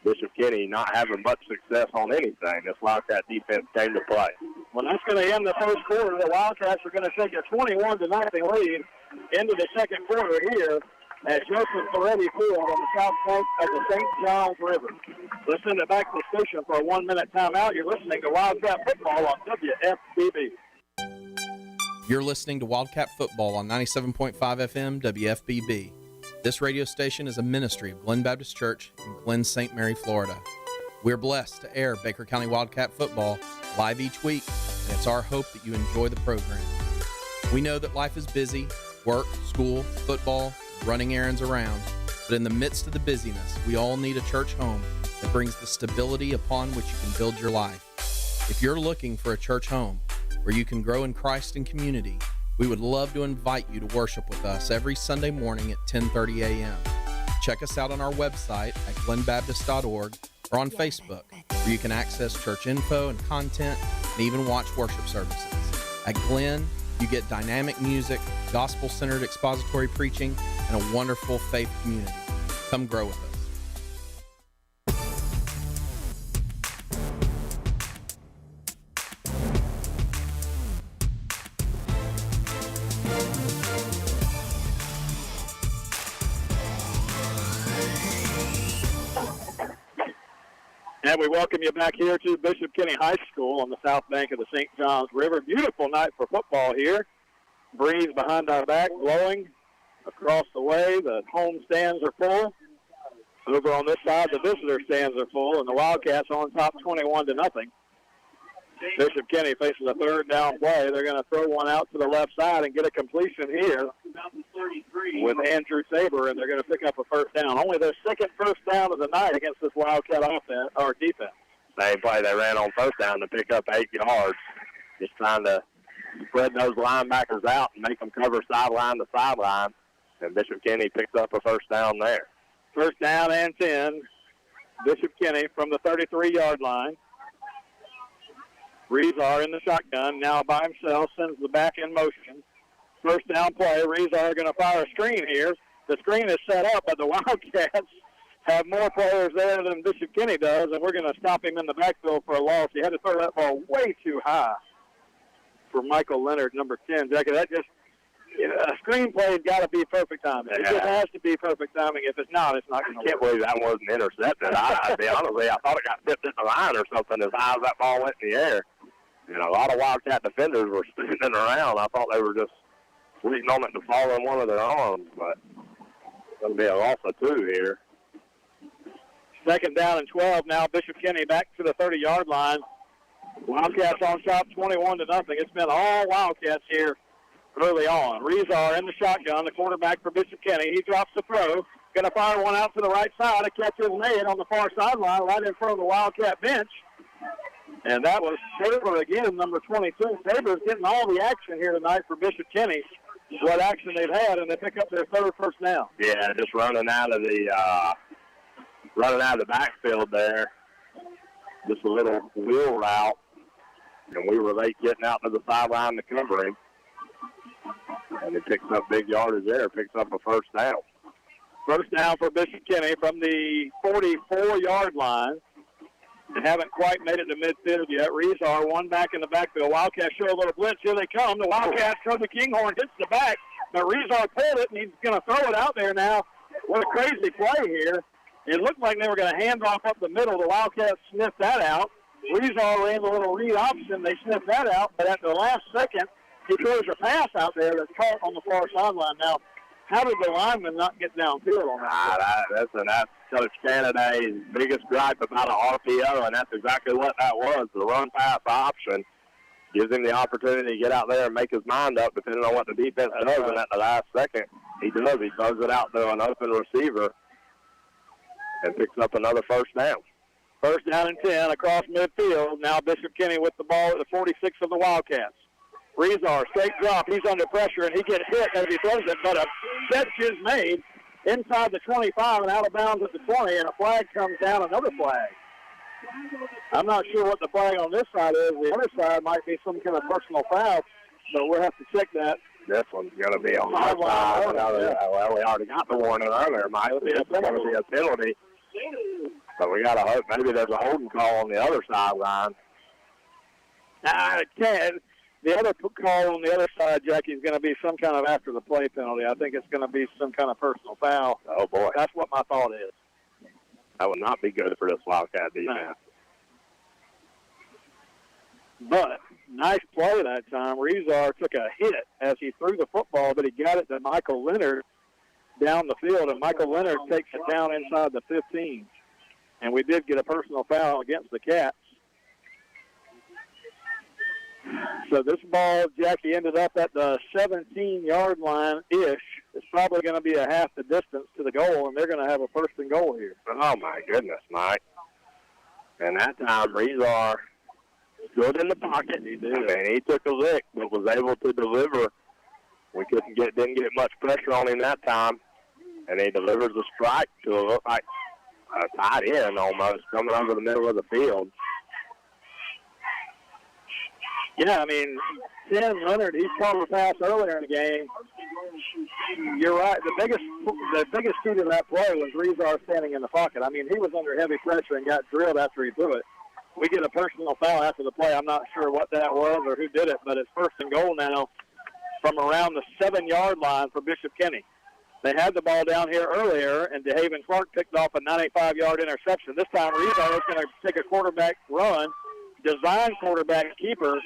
[SPEAKER 4] Bishop Kenny not having much success on anything. This Wildcat defense came to play.
[SPEAKER 3] Well, that's going to end the first quarter. The Wildcats are going to take a 21-0 lead into the second quarter here at Joseph Ferretti Field on the south bank of the St. Johns River. Let's send it back to the station for a 1-minute timeout. You're listening to Wildcat Football on WFBB.
[SPEAKER 6] You're listening to Wildcat Football on 97.5 FM WFBB. This radio station is a ministry of Glen Baptist Church in Glen St. Mary, Florida. We're blessed to air Baker County Wildcat Football live each week, and it's our hope that you enjoy the program. We know that life is busy, work, school, football, running errands around, but in the midst of the busyness, we all need a church home that brings the stability upon which you can build your life. If you're looking for a church home where you can grow in Christ and community, we would love to invite you to worship with us every Sunday morning at 10:30 a.m. Check us out on our website at glenbaptist.org or on Facebook, where you can access church info and content and even watch worship services. At Glen, you get dynamic music, gospel-centered expository preaching, and a wonderful faith community. Come grow with us.
[SPEAKER 3] And we welcome you back here to Bishop Kenny High School on the south bank of the St. Johns River. Beautiful night for football here. Breeze behind our back blowing across the way. The home stands are full. Over on this side, the visitor stands are full, and the Wildcats on top 21-0. Bishop Kenny faces a third down play. They're going to throw one out to the left side and get a completion here with Andrew Saber, and they're going to pick up a first down. Only their second first down of the night against this Wildcat offense or defense.
[SPEAKER 4] Same play they ran on first down to pick up 8 yards. Just trying to spread those linebackers out and make them cover sideline to sideline. And Bishop Kenny picks up a first down there.
[SPEAKER 3] First down and 10. Bishop Kenny from the 33-yard line. Rezar in the shotgun, now by himself, sends the back in motion. First down play, Rezar going to fire a screen here. The screen is set up, but the Wildcats have more players there than Bishop Kenny does, and we're going to stop him in the backfield for a loss. He had to throw that ball way too high for Michael Leonard, number 10. Jackie, that just, a screen play has got to be perfect timing. It just has to be perfect timing. If it's not, it's not going to work.
[SPEAKER 4] I can't believe that wasn't intercepted. I'll be honest with you, I thought it got tipped in the line or something as high as that ball went in the air. You know, a lot of Wildcat defenders were spinning around. I thought they were just waiting on it to fall in one of their arms, but it's going to be a loss of 2 here.
[SPEAKER 3] Second down and 12 now. Bishop Kenny back to the 30-yard line. Wildcats on top 21-0. It's been all Wildcats here early on. Rezar in the shotgun, the quarterback for Bishop Kenny. He drops the throw. Going to fire one out to the right side. A catch is made on the far sideline right in front of the Wildcat bench. And that was Saber again, number 22. Saber's getting all the action here tonight for Bishop Kenny. What action they've had, and they pick up their third first down.
[SPEAKER 4] Yeah, just running out of the backfield there. Just a little wheel route, and we were late getting out to the sideline to cover him. And he picks up big yardage there, picks up a first down.
[SPEAKER 3] First down for Bishop Kenny from the 44-yard line. They haven't quite made it to midfield yet. Rezar, one back in the backfield. Wildcats show a little blitz. Here they come. The Wildcats throw the Kinghorn, hits the back. But Rezar pulled it, and he's going to throw it out there now. What a crazy play here. It looked like they were going to hand off up the middle. The Wildcats sniffed that out. Rezar ran a little read option. They sniffed that out. But at the last second, he throws a pass out there that's caught on the far sideline. Now, how did the lineman not get downfield on that?
[SPEAKER 4] That's Coach Canaday's biggest gripe about an RPO, and that's exactly what that was. The run-pass option gives him the opportunity to get out there and make his mind up depending on what the defense does, and at the last second, he does. He throws it out to an open receiver and picks up another first down.
[SPEAKER 3] First down and 10 across midfield. Now Bishop Kenny with the ball at the 46 of the Wildcats. Rezar, straight drop. He's under pressure, and he gets hit as he throws it, but a catch is made inside the 25 and out of bounds at the 20, and a flag comes down, another flag. I'm not sure what the flag on this side is. The other side might be some kind of personal foul, but we'll have to check that.
[SPEAKER 4] This one's going to be on our side. Well, we already got the warning earlier, Mike. It's going to be a penalty. But we got to hope maybe there's a holding call on the other sideline.
[SPEAKER 3] The other call on the other side, Jackie, is going to be some kind of after the play penalty. I think it's going to be some kind of personal foul.
[SPEAKER 4] Oh, boy.
[SPEAKER 3] That's what my thought is.
[SPEAKER 4] That would not be good for this Wildcat defense.
[SPEAKER 3] No. But nice play that time. Rezar took a hit as he threw the football, but he got it to Michael Leonard down the field, and Michael Leonard takes it down inside the 15. And we did get a personal foul against the Cats. So this ball, Jackie, ended up at the 17-yard line-ish. It's probably going to be a half the distance to the goal, and they're going to have a first and goal here.
[SPEAKER 4] Oh, my goodness, Mike. And that time, Rezar stood in the pocket. He did. And he took a lick, but was able to deliver. We didn't get much pressure on him that time. And he delivers a strike to look like a tight end almost, coming over the middle of the field.
[SPEAKER 3] Yeah, I mean, Tim Leonard, he caught a pass earlier in the game. You're right. The biggest key to that play was Rezar standing in the pocket. I mean, he was under heavy pressure and got drilled after he threw it. We get a personal foul after the play. I'm not sure what that was or who did it, but it's first and goal now from around the 7-yard line for Bishop Kenny. They had the ball down here earlier, and DeHaven Clark picked off a 95-yard interception. This time, Rezar is going to take a quarterback run, design quarterback keeper.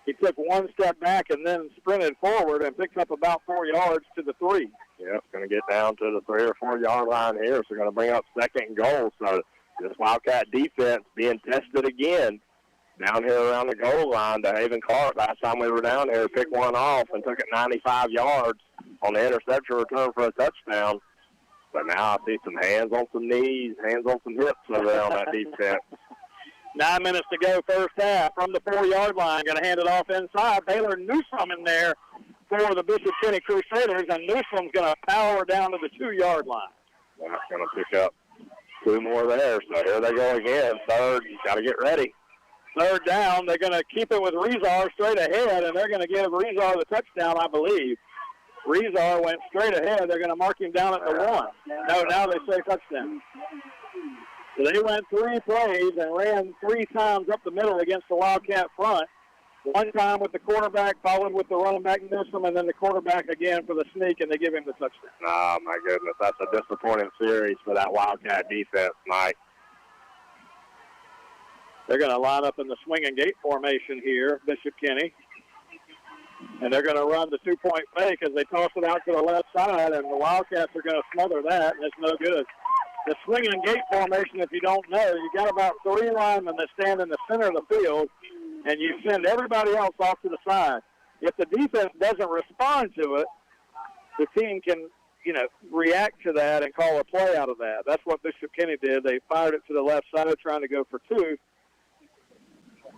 [SPEAKER 3] He took one step back and then sprinted forward and picked up about 4 yards to the 3.
[SPEAKER 4] Yep, going to get down to the 3 or 4 yard line here. So going to bring up second and goal. So this Wildcat defense being tested again down here around the goal line. DeHaven Clark, last time we were down here, picked one off and took it 95 yards on the interception return for a touchdown. But now I see some hands on some knees, hands on some hips over there on that defense.
[SPEAKER 3] 9 minutes to go, first half, from the 4-yard line. Going to hand it off inside. Baylor Newsome in there for the Bishop Kenny Crusaders, and Newsome's going to power down to the 2-yard line.
[SPEAKER 4] That's going to pick up 2 more there. So here they go again. Third, you got to get ready.
[SPEAKER 3] Third down, they're going to keep it with Rezar straight ahead, and they're going to give Rezar the touchdown, I believe. Rezar went straight ahead. They're going to mark him down at the 1. No, now they say touchdown. So they went 3 plays and ran 3 times up the middle against the Wildcat front. One time with the quarterback, followed with the running back Newsome, and then the quarterback again for the sneak, and they give him the touchdown.
[SPEAKER 4] Oh, my goodness. That's a disappointing series for that Wildcat defense, Mike.
[SPEAKER 3] They're going to line up in the swing and gate formation here, Bishop Kenny. And they're going to run the 2-point fake as they toss it out to the left side, and the Wildcats are going to smother that, and it's no good. The swing and gate formation, if you don't know, you got about 3 linemen that stand in the center of the field, and you send everybody else off to the side. If the defense doesn't respond to it, the team can, react to that and call a play out of that. That's what Bishop Kenny did. They fired it to the left side trying to go for 2.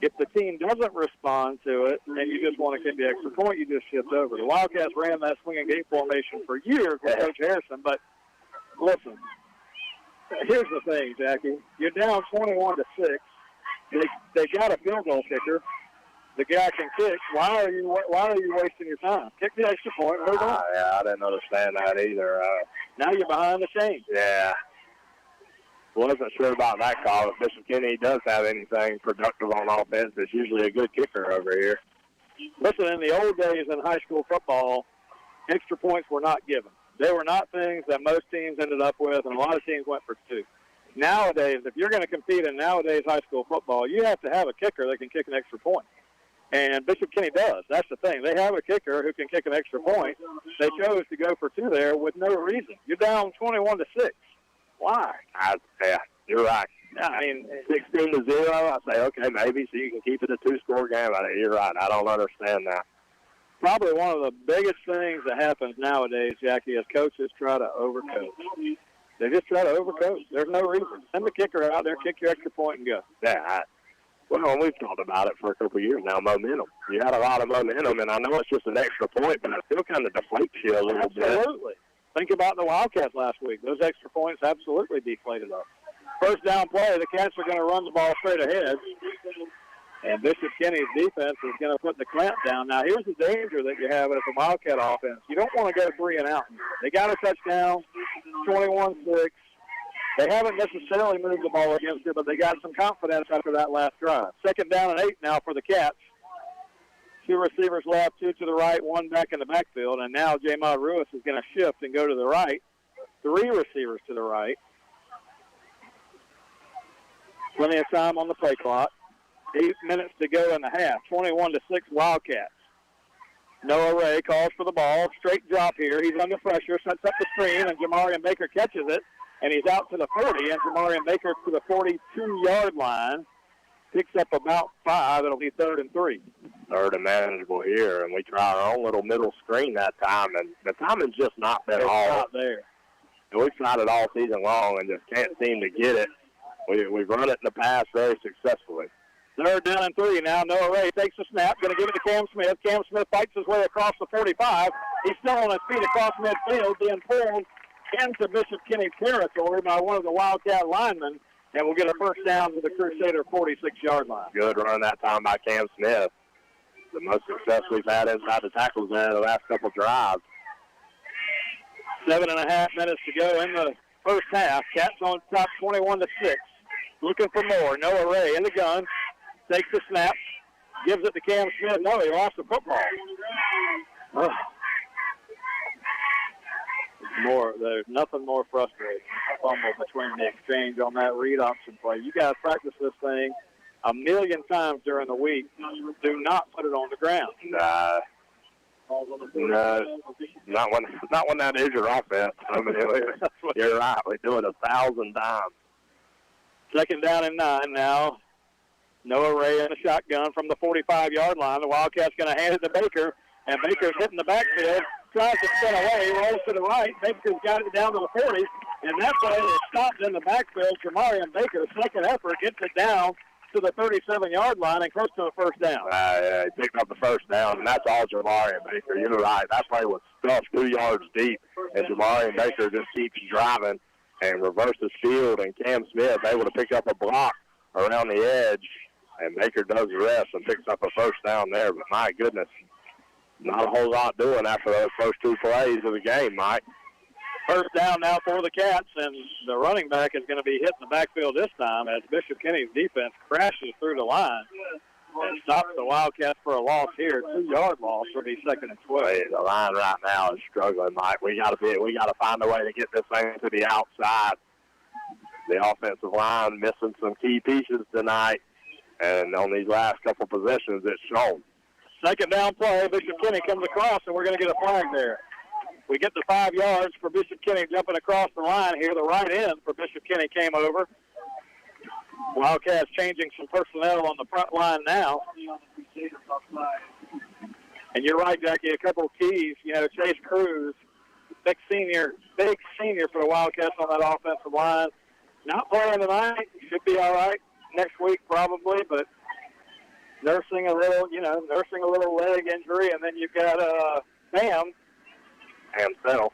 [SPEAKER 3] If the team doesn't respond to it and you just want to kick the extra point, you just shift over. The Wildcats ran that swing and gate formation for years with Coach Harrison, but listen, here's the thing, Jackie. You're down 21-6. They got a field goal kicker. The guy can kick. Why are you wasting your time? Kick the extra point. Move on.
[SPEAKER 4] Yeah, I didn't understand that either.
[SPEAKER 3] Now you're behind the chain.
[SPEAKER 4] Yeah. Wasn't sure about that call. If Bishop Kenny does have anything productive on offense, it's usually a good kicker over here.
[SPEAKER 3] Listen, in the old days in high school football, extra points were not given. They were not things that most teams ended up with, and a lot of teams went for 2. Nowadays, if you're going to compete in nowadays high school football, you have to have a kicker that can kick an extra point. And Bishop Kenny does. That's the thing. They have a kicker who can kick an extra point. They chose to go for 2 there with no reason. You're down 21-6. Why?
[SPEAKER 4] Yeah, you're right.
[SPEAKER 3] I mean,
[SPEAKER 4] 16-0, I say, okay, maybe, so you can keep it a 2-score game. You're right. I don't understand that.
[SPEAKER 3] Probably one of the biggest things that happens nowadays, Jackie, is coaches try to overcoach. They just try to overcoach. There's no reason. Send the kicker out there, kick your extra point, and go.
[SPEAKER 4] Yeah, well, we've talked about it for a couple of years now, momentum. You had a lot of momentum, and I know it's just an extra point, but it still kind of deflates you a little bit.
[SPEAKER 3] Absolutely. Think about the Wildcats last week. Those extra points absolutely deflated us. First down play, the Cats are going to run the ball straight ahead. And Bishop Kenny's defense is going to put the clamp down. Now, here's the danger that you have as a Wildcat offense. You don't want to go 3 and out. They got a touchdown, 21-6. They haven't necessarily moved the ball against it, but they got some confidence after that last drive. Second down and 8 now for the Cats. 2 receivers left, 2 to the right, 1 back in the backfield. And now J-Mod Ruiz is going to shift and go to the right. 3 receivers to the right. Plenty of time on the play clock. 8 minutes to go in the half. 21-6 Wildcats. Noah Ray calls for the ball. Straight drop here. He's under pressure. Sets up the screen, and Jamarian Baker catches it. And he's out to the 40, and Jamarian Baker to the 42-yard line. Picks up about 5. It'll be 3rd and 3.
[SPEAKER 4] 3rd and manageable here, and we try our own little middle screen that time, and the timing's just not been all.
[SPEAKER 3] Not there.
[SPEAKER 4] And we've tried it all season long and just can't seem to get it. We've run it in the past very successfully.
[SPEAKER 3] 3rd down and 3 now. Noah Ray takes the snap, going to give it to Cam Smith. Cam Smith fights his way across the 45. He's still on his feet across midfield, being pulled into Bishop Kenny territory by one of the Wildcat linemen, and we'll get a first down to the Crusader 46-yard line.
[SPEAKER 4] Good run that time by Cam Smith. The most success we've had inside the tackles there the last couple drives.
[SPEAKER 3] 7.5 minutes to go in the first half. Cats on top 21-6. Looking for more. Noah Ray in the gun. Takes the snap. Gives it to Cam Smith. No, he lost the football. There's nothing more frustrating. Fumble between the exchange on that read option play. You guys practice this thing a million times during the week. Do not put it on the ground.
[SPEAKER 4] No, not when that is your offense. I mean, you're right. We do it 1,000 times.
[SPEAKER 3] Second down and 9 now. Noah Ray in the shotgun from the 45-yard line. The Wildcats going to hand it to Baker, and Baker's hitting the backfield, tries to spin away, rolls to the right. Baker's got it down to the 40, and that play is stopped in the backfield. Jamarian Baker, second effort, gets it down to the 37-yard line and close to the first down.
[SPEAKER 4] Yeah, he picked up the first down, and that's all Jamarian Baker. You're right. That play was stuffed 2 yards deep, and Jamarian Baker just keeps driving and reverses field, and Cam Smith able to pick up a block around the edge, and Baker does the rest and picks up a first down there. But, my goodness, not a whole lot doing after those first 2 plays of the game, Mike.
[SPEAKER 3] First down now for the Cats, and the running back is going to be hitting the backfield this time as Bishop Kenny's defense crashes through the line and stops the Wildcats for a loss here. 2-yard loss for the 2nd and 12.
[SPEAKER 4] Hey, the line right now is struggling, Mike. We got to find a way to get this thing to the outside. The offensive line missing some key pieces tonight, and on these last couple possessions, it's shown.
[SPEAKER 3] Second down play, Bishop Kenny comes across, and we're going to get a flag there. We get the 5 yards for Bishop Kenny jumping across the line here. The right end for Bishop Kenny came over. Wildcats changing some personnel on the front line now. And you're right, Jackie, a couple of keys. You know, Chase Cruz, big senior for the Wildcats on that offensive line. Not playing tonight. Should be all right next week probably, but nursing a little leg injury. And then you've got Sam Self.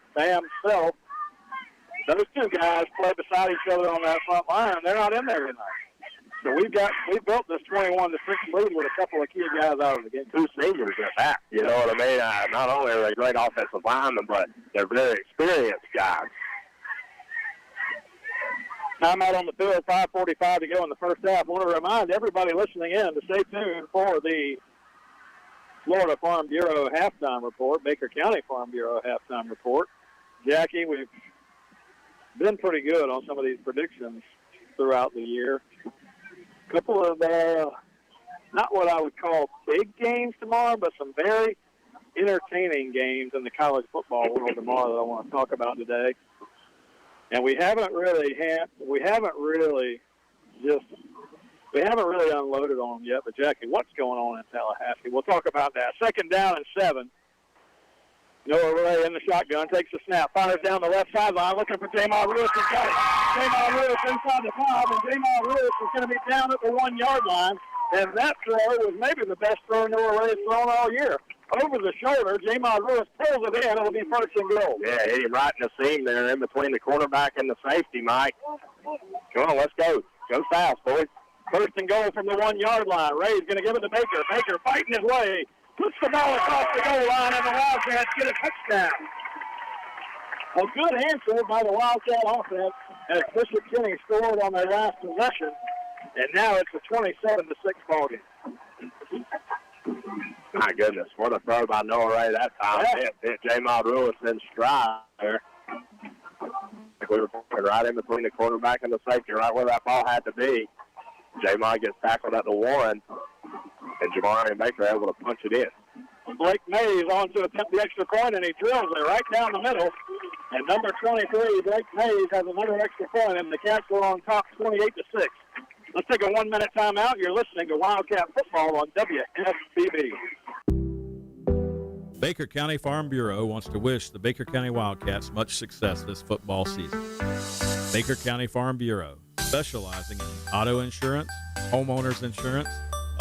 [SPEAKER 3] Those two guys play beside each other on that front line. They're not in there tonight. So we built this 21-6 lead with a couple of key guys out of the game. 2 seniors at that. You know what I mean? Not only are they great offensive linemen, but they're very experienced guys. Timeout on the field, 5:45 to go in the first half. I want to remind everybody listening in to stay tuned for the Florida Farm Bureau halftime report, Baker County Farm Bureau halftime report. Jackie, we've been pretty good on some of these predictions throughout the year. A couple of, not what I would call big games tomorrow, but some very entertaining games in the college football world tomorrow that I want to talk about today. And we haven't really unloaded on them yet. But Jackie, what's going on in Tallahassee? We'll talk about that. Second down and 7. Noah Ray in the shotgun, takes the snap, fires down the left sideline, looking for Jamar Lewis. He's got it. Jamar Lewis inside the 5, and Jamar Lewis is going to be down at the 1-yard line. And that throw was maybe the best throw Noah Ray has thrown all year. Over the shoulder, Jamar Lewis pulls it in. It'll be first and goal.
[SPEAKER 4] Yeah, hit him right in the seam there in between the quarterback and the safety, Mike. Come on, let's go. Go fast, boys.
[SPEAKER 3] First and goal from the 1-yard line. Ray's going to give it to Baker. Baker fighting his way. Puts the ball across the goal line, and the Wildcats get a touchdown. A good answer by the Wildcat offense as Bishop Kenny scored on their last possession. And now it's a 27-6 ball game.
[SPEAKER 4] My goodness, what a throw by Noah Ray that time. Hit Jamar Lewis in stride there. We were right in between the quarterback and the safety, right where that ball had to be. Jamar gets tackled at the 1, and Jamarian Baker able to punch it in.
[SPEAKER 3] Blake Mays on to attempt the extra point, and he drills it right down the middle. And number 23, Blake Mays, has another extra point, and the Cats are on top 28-6. Let's take a 1-minute timeout. You're listening to Wildcat Football on WFBB.
[SPEAKER 5] Baker County Farm Bureau wants to wish the Baker County Wildcats much success this football season. Baker County Farm Bureau, specializing in auto insurance, homeowners insurance,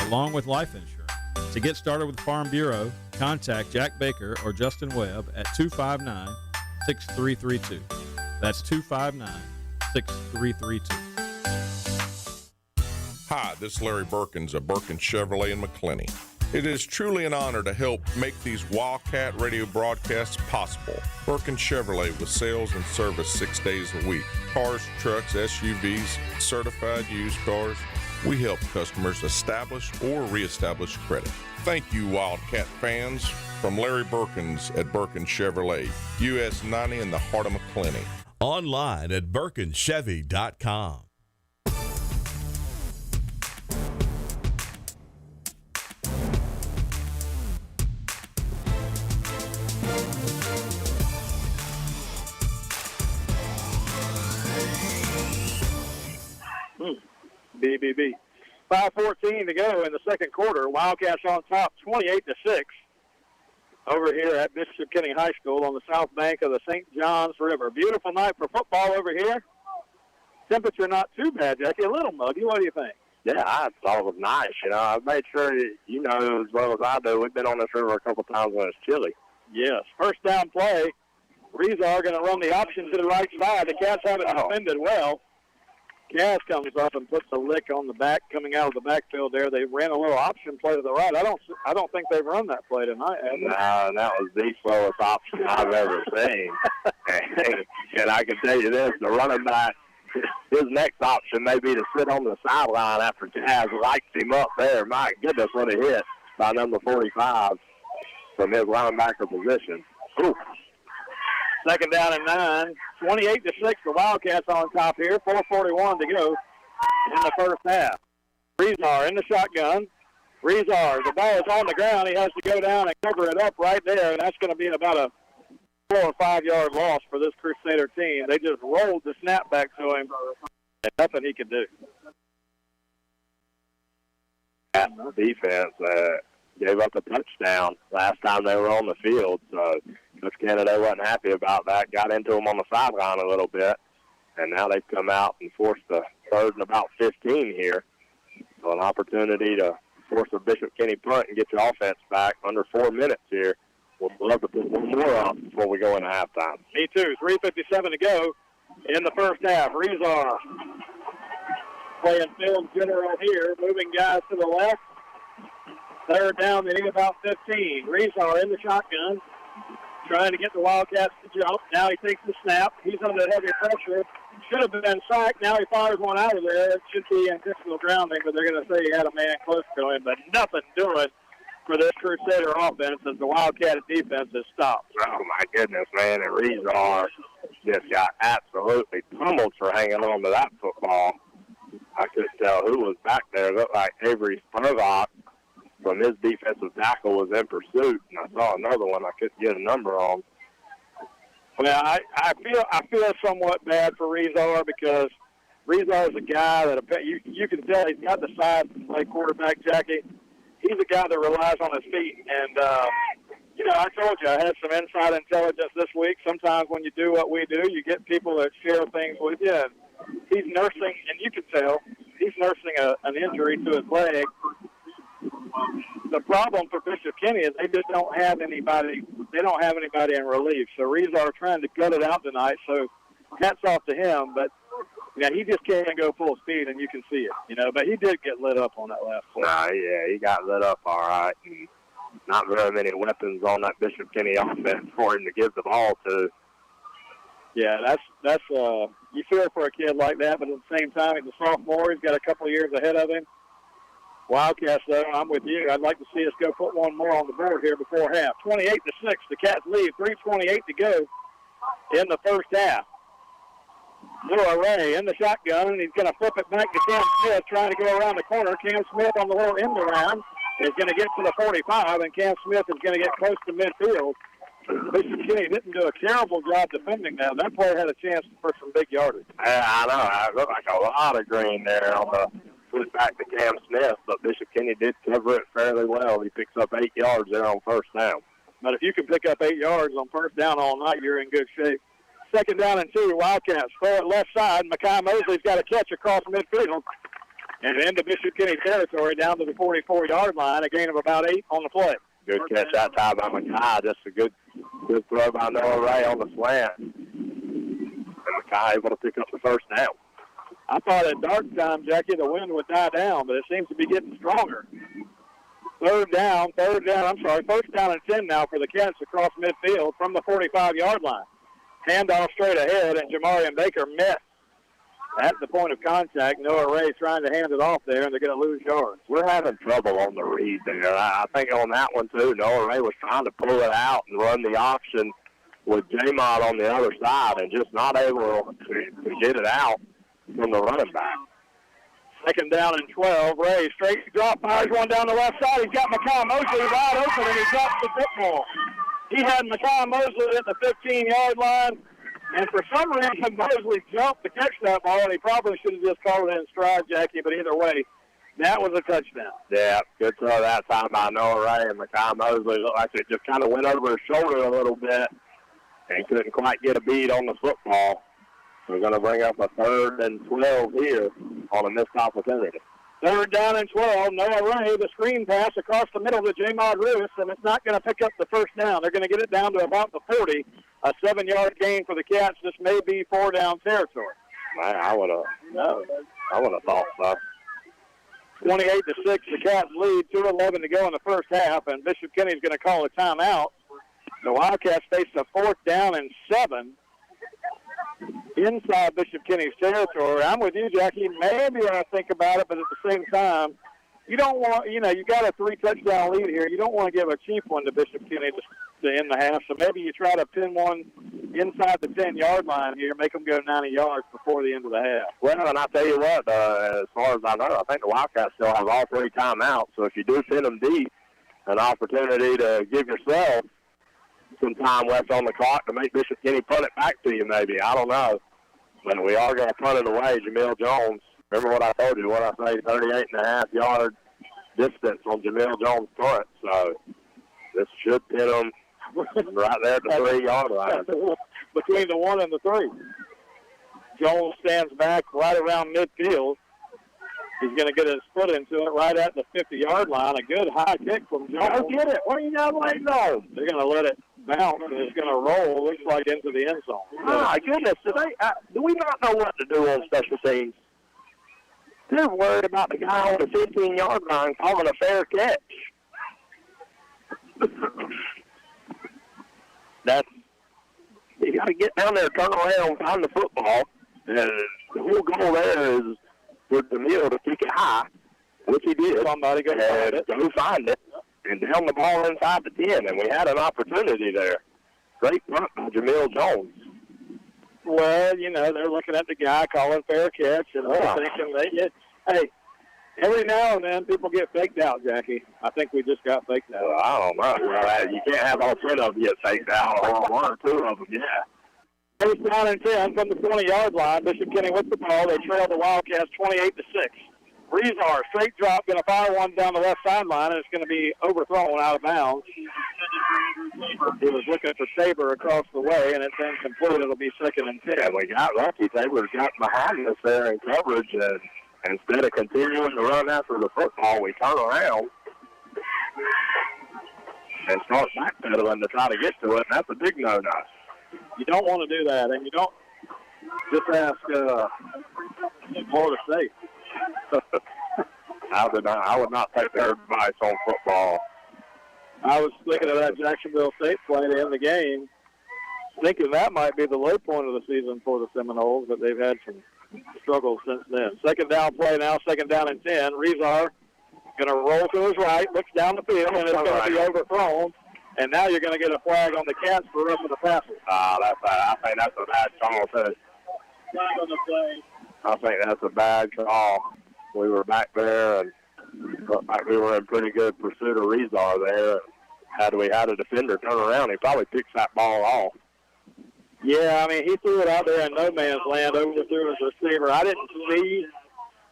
[SPEAKER 5] along with life insurance. To get started with Farm Bureau, contact Jack Baker or Justin Webb at 259-6332. That's 259-6332.
[SPEAKER 7] Hi, this is Larry Birkins of Birkins Chevrolet in McClenny. It is truly an honor to help make these Wildcat radio broadcasts possible. Birkins Chevrolet with sales and service 6 days a week. Cars, trucks, SUVs, certified used cars. We help customers establish or reestablish credit. Thank you, Wildcat fans. From Larry Berkins at Berkins Chevrolet, US 90 in the heart of McClenny.
[SPEAKER 2] Online at BerkinsChevy.com.
[SPEAKER 3] BBB. 5:14 to go in the second quarter. Wildcats on top, 28-6, over here at Bishop Kenny High School on the south bank of the St. Johns River. Beautiful night for football over here. Temperature not too bad, Jackie. A little muggy. What do you think?
[SPEAKER 4] Yeah, I thought it was nice. You know, I made sure you know as well as I do. We've been on this river a couple times when it's chilly.
[SPEAKER 3] Yes. First down play. Rezar going to run the option to the right side. The Cats haven't defended well. Cass comes up and puts a lick on the back, coming out of the backfield there. They ran a little option play to the right. I don't think they've run that play tonight, have they?
[SPEAKER 4] No, that was the slowest option I've ever seen. And I can tell you this, the running back, his next option may be to sit on the sideline after Cass lights him up there. My goodness, what a hit by number 45 from his linebacker position. Ooh.
[SPEAKER 3] Second down and 9, 28-6. The Wildcats on top here. 4:41 to go in the first half. Rezar in the shotgun. Rezar, the ball is on the ground. He has to go down and cover it up right there, and that's going to be about a 4 or 5 yard loss for this Crusader team. They just rolled the snap back to him, and nothing he could do.
[SPEAKER 4] Defense gave up a touchdown last time they were on the field, so Coach Kennedy wasn't happy about that. Got into them on the sideline a little bit, and now they've come out and forced a third and about 15 here. So an opportunity to force a Bishop Kenny punt and get your offense back under 4 minutes here. We'd love to put one more up before we go into halftime.
[SPEAKER 3] Me too. 3:57 to go in the first half. Rezar playing field general here, moving guys to the left. Third down, they need about 15. Rezar in the shotgun, trying to get the Wildcats to jump. Now he takes the snap. He's under heavy pressure. Should have been sacked. Now he fires one out of there. It should be intentional grounding, but they're going to say he had a man close to him. But nothing doing for this Crusader offense as the Wildcat defense is stopped.
[SPEAKER 4] Oh, my goodness, man. And Rezar just got absolutely pummeled for hanging on to that football. I couldn't tell who was back there. It looked like Avery Spurlock from his defensive tackle was in pursuit, and I saw another one I couldn't get a number on.
[SPEAKER 3] Well, I feel somewhat bad for Rezar because Rezar is a guy that you can tell he's got the size to play quarterback, Jackie. He's a guy that relies on his feet, and I told you I had some inside intelligence this week. Sometimes when you do what we do, you get people that share things with you. And he's nursing, and you can tell he's nursing an injury to his leg. The problem for Bishop Kenny is they just don't have anybody. They don't have anybody in relief. So Rezar trying to gut it out tonight. So hats off to him. But yeah, he just can't go full speed, and you can see it. But he did get lit up on that last play.
[SPEAKER 4] Yeah, he got lit up all right. And not very many weapons on that Bishop Kenny offense for him to give the ball to.
[SPEAKER 3] Yeah, that's you feel for a kid like that, but at the same time, he's a sophomore. He's got a couple of years ahead of him. Wildcats, though, I'm with you. I'd like to see us go put one more on the board here before half. 28-6, the Cats lead. 3:28 to go in the first half. Little Ray in the shotgun, and he's going to flip it back to Cam Smith, trying to go around the corner. Cam Smith on the little end around is going to get to the 45, and Cam Smith is going to get close to midfield. Bishop Kenny didn't do a terrible job defending that. That player had a chance for some big yardage.
[SPEAKER 4] I know. It looked like a lot of green there on the flip back to Cam Smith, but Bishop Kenny did cover it fairly well. He picks up 8 yards there on first down.
[SPEAKER 3] But if you can pick up 8 yards on first down all night, you're in good shape. Second down and 2, Wildcats. Throw it left side. Makai Mosley's got a catch across midfield. And into Bishop Kenny territory down to the 44-yard line, a gain of about 8 on the play.
[SPEAKER 4] Good catch that time by Makai. Just a good throw by Noah Ray on the slant. And Makai able to pick up the first down.
[SPEAKER 3] I thought at dark time, Jackie, the wind would die down, but it seems to be getting stronger. First down and 10 now for the Cats across midfield from the 45-yard line. Handoff straight ahead, and Jamarian Baker missed. at the point of contact. Noah Ray trying to hand it off there, and they're going to lose yards.
[SPEAKER 4] We're having trouble on the read there. I think on that one, too, Noah Ray was trying to pull it out and run the option with J-Mod on the other side and just not able to get it out from the running back.
[SPEAKER 3] Second down and 12. Ray, straight drop, fires one down the left side. He's got Makai Mosley wide open, and he drops the football. He had Makai Mosley at the 15-yard line, and for some reason Mosley jumped to catch that ball, and he probably should have just called it in stride, Jackie, but either way, that was a touchdown.
[SPEAKER 4] Yeah, good throw that time by Noah Ray, and Makai Mosley looked like it just kind of went over his shoulder a little bit and couldn't quite get a beat on the football. We're going to bring up a 3rd and 12 here on a missed opportunity.
[SPEAKER 3] 3rd down and 12. Noah Ray, the screen pass across the middle to J-Mod Lewis, and it's not going to pick up the first down. They're going to get it down to about the 40. A 7-yard gain for the Cats. This may be 4-down territory.
[SPEAKER 4] I would have thought so.
[SPEAKER 3] 28-6, the Cats lead. 2:11 to go in the first half, and Bishop Kenny's going to call a timeout. The Wildcats face a 4th down and 7 inside Bishop Kenny's territory. I'm with you, Jackie. Maybe when I think about it, but at the same time, you don't want, you got a 3-touchdown lead here. You don't want to give a cheap one to Bishop Kenny to end the half. So maybe you try to pin one inside the 10-yard line here, make them go 90 yards before the end of the half.
[SPEAKER 4] Well, and I tell you what, as far as I know, I think the Wildcats still have all 3 timeouts. So if you do pin them deep, an opportunity to give yourself some time left on the clock to make Bishop Kenny punt it back to you maybe. I don't know. But we are going to punt it away. Jamil Jones, remember what I told you, what I say, 38.5-yard distance on Jamil Jones' punt. So this should pin them right there at the 3-yard line.
[SPEAKER 3] Between the 1 and the 3. Jones stands back right around midfield. He's going to get his foot into it right at the 50-yard line. A good high kick from Jones.
[SPEAKER 4] Oh, get it. What are you not letting go?
[SPEAKER 3] They're going to let it bounce, and it's going to roll, looks like, into the end zone.
[SPEAKER 4] My goodness. Do we not know what to do on special teams? They're worried about the guy on the 15-yard line calling a fair catch. You got to get down there, turn around, find the football. And the whole goal there is for DeMille to kick it high, which he did.
[SPEAKER 3] Somebody go
[SPEAKER 4] find it and down the ball inside the 10. And we had an opportunity there. Great punt by Jamil Jones.
[SPEAKER 3] Well, they're looking at the guy calling fair catch, and they're thinking hey, every now and then people get faked out, Jackie. I think we just got faked out.
[SPEAKER 4] Well, I don't know. Well, you can't have all 10 of them get faked out, or 1 or 2 of them, yeah.
[SPEAKER 3] First down and 10 from the 20-yard line. Bishop Kenny with the ball. They trail the Wildcats 28-6. Rezar, straight drop, going to fire one down the left sideline, and it's going to be overthrown out of bounds. He was looking for Tabor across the way, and it's incomplete. It'll be 2nd and 10.
[SPEAKER 4] Yeah, we got lucky. Tabor's got behind us there in coverage, and instead of continuing to run after the football, we turn around and start backpedaling to try to get to it, and that's a big no-no.
[SPEAKER 3] You don't want to do that, and you don't just ask Florida State.
[SPEAKER 4] I would not take their advice on football.
[SPEAKER 3] I was thinking of that Jacksonville State play to end the game, thinking that might be the low point of the season for the Seminoles, but they've had some struggles since then. Second down play now, 2nd down and 10. Rezar going to roll to his right, looks down the field, and it's going to be overthrown. And now you're going to get a flag on the Cats for roughing the passer.
[SPEAKER 4] I think that's a bad call, too. I think that's a bad call. We were back there, and looked like we were in pretty good pursuit of Rezar there. Had we had a defender turn around, he probably picks that ball off.
[SPEAKER 3] Yeah, I mean, he threw it out there in no man's land, overthrew his receiver.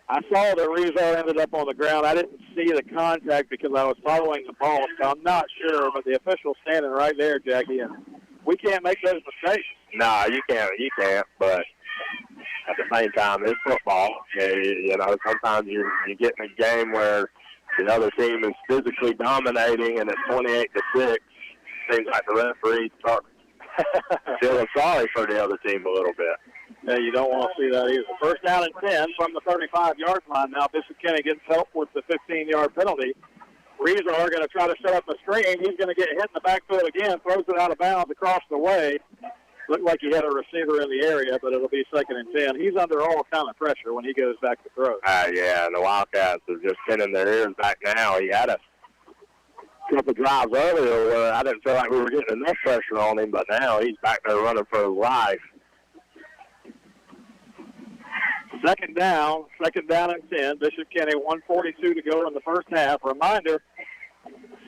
[SPEAKER 3] I saw that Rezar ended up on the ground. I didn't see the contact because I was following the ball, so I'm not sure. But the official's standing right there, Jackie, and we can't make those mistakes.
[SPEAKER 4] No, you can't. But at the same time, it's football. Sometimes you get in a game where the other team is physically dominating, and it's 28-6. Seems like the referees start feeling sorry for the other team a little bit.
[SPEAKER 3] Yeah, you don't want to see that either. First down and 10 from the 35-yard line. Now Bishop Kenny gets help with the 15-yard penalty. Rezar going to try to set up a screen. He's going to get hit in the backfield again, throws it out of bounds across the way. Looked like he had a receiver in the area, but it'll be 2nd and 10. He's under all kind of pressure when he goes back to throw.
[SPEAKER 4] Yeah, and the Wildcats are just pinning their ears back now. He had a couple drives earlier where I didn't feel like we were getting enough pressure on him, but now he's back there running for his life.
[SPEAKER 3] Second down and 10. Bishop Kenny, 1:42 to go in the first half. Reminder,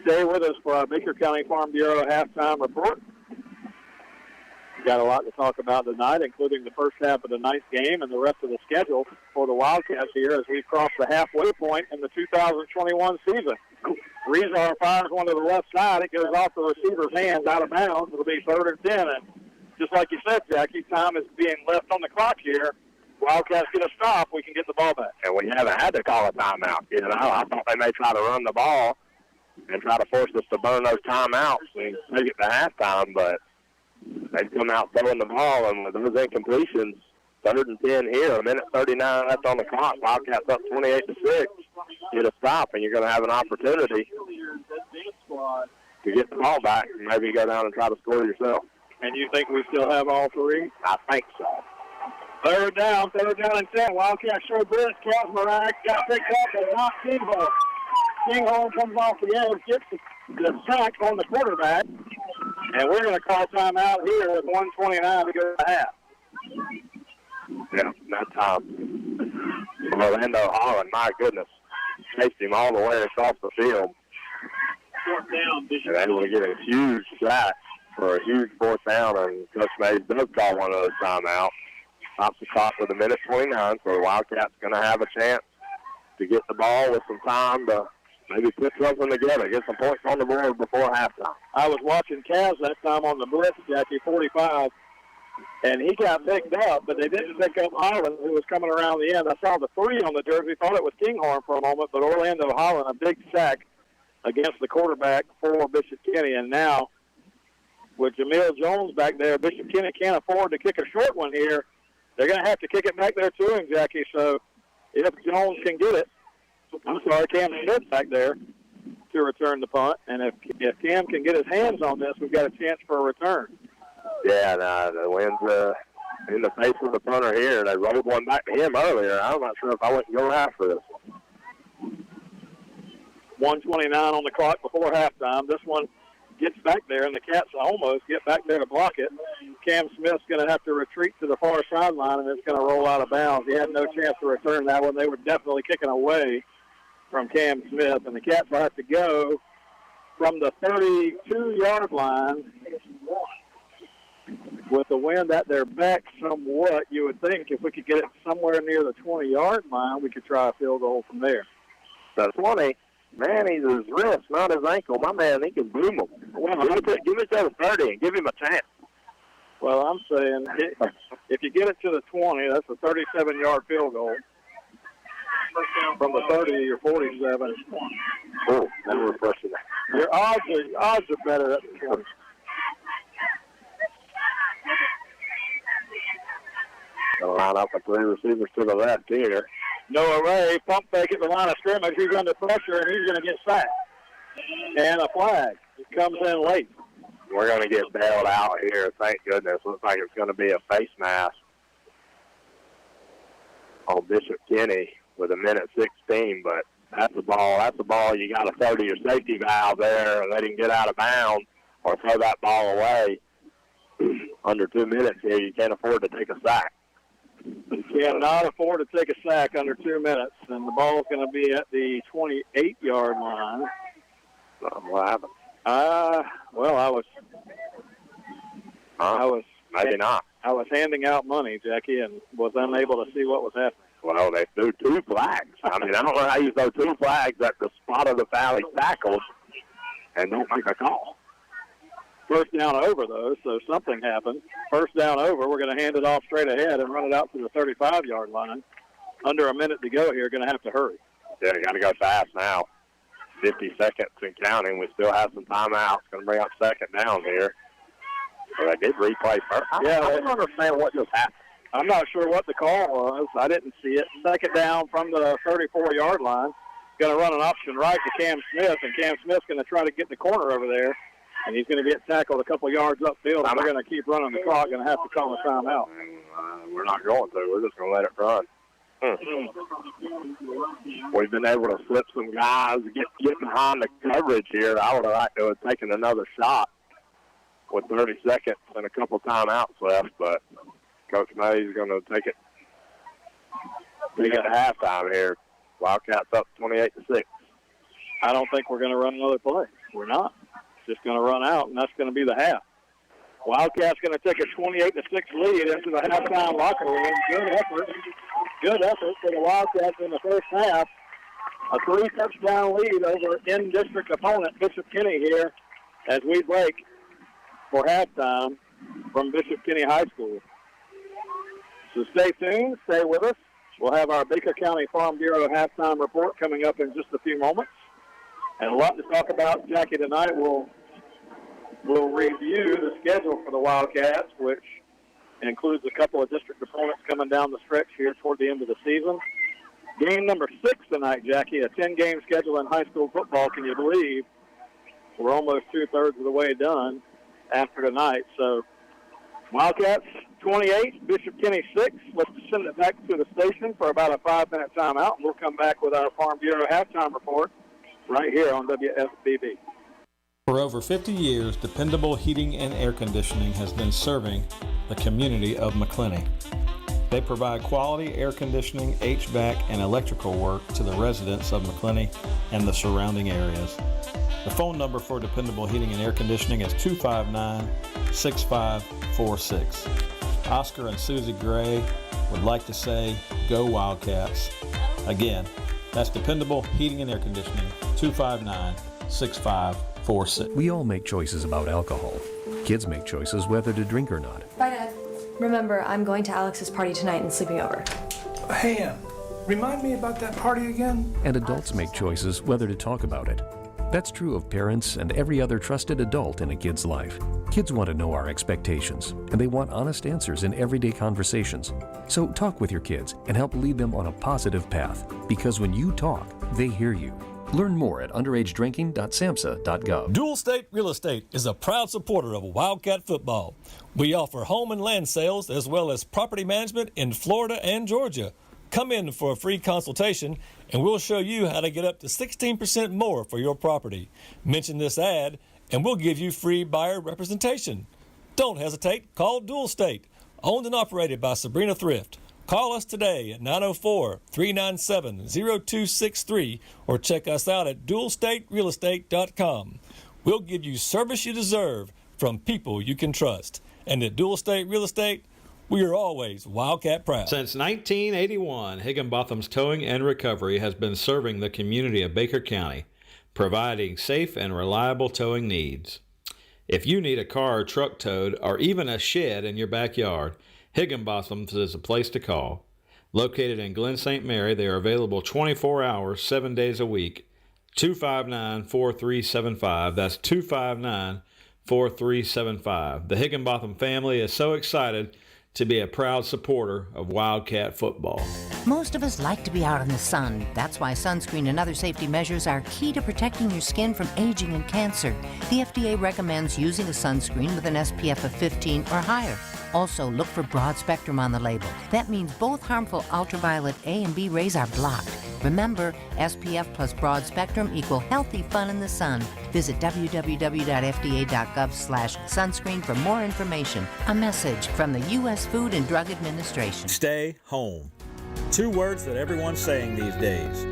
[SPEAKER 3] stay with us for our Baker County Farm Bureau halftime report. Got a lot to talk about tonight, including the first half of tonight's game and the rest of the schedule for the Wildcats here as we cross the halfway point in the 2021 season. Rezar fires one to the left side. It goes off the receiver's hands out of bounds. It'll be 3rd and 10. And just like you said, Jackie, time is being left on the clock here. Wildcats get a stop, we can get the ball back.
[SPEAKER 4] And we haven't had to call a timeout. You know, I thought they may try to run the ball and try to force us to burn those timeouts and take it to halftime, but they come out throwing the ball, and with those incompletions, 3rd and 10 here, 1:39 left on the clock. Wildcats up 28-6. Get a stop, and you're going to have an opportunity to get the ball back and maybe go down and try to score yourself.
[SPEAKER 3] And you think we still have all three?
[SPEAKER 4] I think so.
[SPEAKER 3] Third down and 10. Wildcats show blitz. Kazmarek got picked up and not Kinghorn. Kinghorn comes off the edge, gets the sack on the quarterback. And we're going to call timeout here with 1:29 to go to half.
[SPEAKER 4] Yeah, that time. Orlando Holland, my goodness, chased him all the way across the field. And able to get a huge sack for a huge 4th down, and Coach Mays does call one of those timeouts. Stops the clock with 1:29, so the Wildcats going to have a chance to get the ball with some time to maybe put something together, get some points on the board before halftime.
[SPEAKER 3] I was watching Kaz that time on the blitz, Jackie, 45, and he got picked up, but they didn't pick up Holland, who was coming around the end. I saw the 3 on the jersey, thought it was Kinghorn for a moment, but Orlando Holland, a big sack against the quarterback for Bishop Kenny. And now, with Jamil Jones back there, Bishop Kenny can't afford to kick a short one here. They're going to have to kick it back there to him, Jackie, so if Jones can get it, Cam Smith back there to return the punt. And if Cam can get his hands on this, we've got a chance for a return.
[SPEAKER 4] Yeah, the wind's in the face of the punter here. They rolled one back to him earlier. I'm not sure if I wouldn't go after this one.
[SPEAKER 3] 1:29 on the clock before halftime. This one gets back there, and the Cats almost get back there to block it. Cam Smith's going to have to retreat to the far sideline, and it's going to roll out of bounds. He had no chance to return that one. They were definitely kicking away from Cam Smith, and the Cats will have to go from the 32-yard line with the wind at their back somewhat. You would think if we could get it somewhere near the 20-yard line, we could try a field goal from there.
[SPEAKER 4] The 20, man, he's his wrist, not his ankle. My man, he can boom him. Well, give it to the 30 and give him a chance.
[SPEAKER 3] Well, I'm saying if you get it to the 20, that's a 37-yard field goal. From the 30 or 47.
[SPEAKER 4] Oh, that was pushing that.
[SPEAKER 3] Your odds are better at the 20.
[SPEAKER 4] Gonna line up with 3 receivers to the left here.
[SPEAKER 3] Noah Ray, pump fake at the line of scrimmage. He's under pressure, and he's going to get sacked. And a flag. It comes in late.
[SPEAKER 4] We're going to get bailed out here. Thank goodness. Looks like it's going to be a face mask on Bishop Kenny with 1:16, but that's the ball. That's the ball. You got to throw to your safety valve there and let him get out of bounds or throw that ball away. Under 2 minutes here, you can't afford to take a sack.
[SPEAKER 3] You cannot afford to take a sack under 2 minutes, and the ball's going to be at the 28-yard line.
[SPEAKER 4] What happened?
[SPEAKER 3] Well, I was
[SPEAKER 4] maybe not.
[SPEAKER 3] I was handing out money, Jackie, and was unable to see what was happening.
[SPEAKER 4] Well, they threw 2 flags. I mean, I don't know how you throw 2 flags at the spot of the foul he tackled and don't make a call.
[SPEAKER 3] First down over, though, so something happened. First down over, we're going to hand it off straight ahead and run it out to the 35-yard line. Under a minute to go here, going to have to hurry.
[SPEAKER 4] Yeah, you got to go fast now. 50 seconds and counting. We still have some timeouts. Going to bring up second down here. So they did replay first. I don't understand what just happened.
[SPEAKER 3] I'm not sure what the call was. I didn't see it. Second down from the 34-yard line. Going to run an option right to Cam Smith, and Cam Smith's going to try to get the corner over there. And he's going to get tackled a couple yards upfield, and we're going to keep running the clock, going to have to call a timeout.
[SPEAKER 4] We're not going to. We're just going to let it run. We've been able to flip some guys, get behind the coverage here. I would have liked to have taken another shot with 30 seconds and a couple timeouts left, but Coach May's going to take it at halftime here. Wildcats up 28-6.
[SPEAKER 3] I don't think we're going to run another play. We're not. It's just going to run out, and that's going to be the half. Wildcats going to take a 28-6 lead into the halftime locker room. Good effort for the Wildcats in the first half. A 3-touchdown lead over in-district opponent Bishop Kenny here as we break for halftime from Bishop Kenny High School. So stay tuned. Stay with us. We'll have our Baker County Farm Bureau halftime report coming up in just a few moments. And a lot to talk about, Jackie, tonight. We'll review the schedule for the Wildcats, which includes a couple of district opponents coming down the stretch here toward the end of the season. Game number 6 tonight, Jackie, a 10-game schedule in high school football. Can you believe we're almost 2/3 of the way done after tonight? So Wildcats 28, Bishop Kenny 6. Let's send it back to the station for about a 5-minute timeout. We'll come back with our Farm Bureau halftime report right here on WFBB.
[SPEAKER 5] For over 50 years, Dependable Heating and Air Conditioning has been serving the community of McClenny. They provide quality air conditioning, HVAC, and electrical work to the residents of McClenny and the surrounding areas. The phone number for Dependable Heating and Air Conditioning is 259-6546. Oscar and Susie Gray would like to say, go Wildcats. Again, that's Dependable Heating and Air Conditioning, 259-6546.
[SPEAKER 8] We all make choices about alcohol. Kids make choices whether to drink or not.
[SPEAKER 9] Bye, Dad. Remember, I'm going to Alex's party tonight and sleeping over.
[SPEAKER 10] Hey, Ann, remind me about that party again?
[SPEAKER 8] And adults make choices whether to talk about it. That's true of parents and every other trusted adult in a kid's life. Kids want to know our expectations, and they want honest answers in everyday conversations. So talk with your kids and help lead them on a positive path, because when you talk, they hear you. Learn more at underagedrinking.samhsa.gov.
[SPEAKER 11] Dual State Real Estate is a proud supporter of Wildcat football. We offer home and land sales as well as property management in Florida and Georgia. Come in for a free consultation and we'll show you how to get up to 16% more for your property. Mention this ad and we'll give you free buyer representation. Don't hesitate, call Dual State, owned and operated by Sabrina Thrift. Call us today at 904-397-0263 or check us out at dualstaterealestate.com. We'll give you service you deserve from people you can trust. And at Dual State Real Estate, we are always Wildcat proud.
[SPEAKER 5] Since 1981, Higginbotham's Towing and Recovery has been serving the community of Baker County, providing safe and reliable towing needs. If you need a car or truck towed or even a shed in your backyard, Higginbotham's is a place to call. Located in Glen St. Mary, they are available 24 hours, 7 days a week. 259-4375. That's 259-4375. The Higginbotham family is so excited to be a proud supporter of Wildcat football.
[SPEAKER 12] Most of us like to be out in the sun. That's why sunscreen and other safety measures are key to protecting your skin from aging and cancer. The FDA recommends using a sunscreen with an SPF of 15 or higher. Also, look for broad spectrum on the label. That means both harmful ultraviolet A and B rays are blocked. Remember, SPF plus broad spectrum equal healthy fun in the sun. Visit www.fda.gov/sunscreen for more information. A message from the U.S. Food and Drug Administration.
[SPEAKER 5] Stay home. 2 words that everyone's saying these days.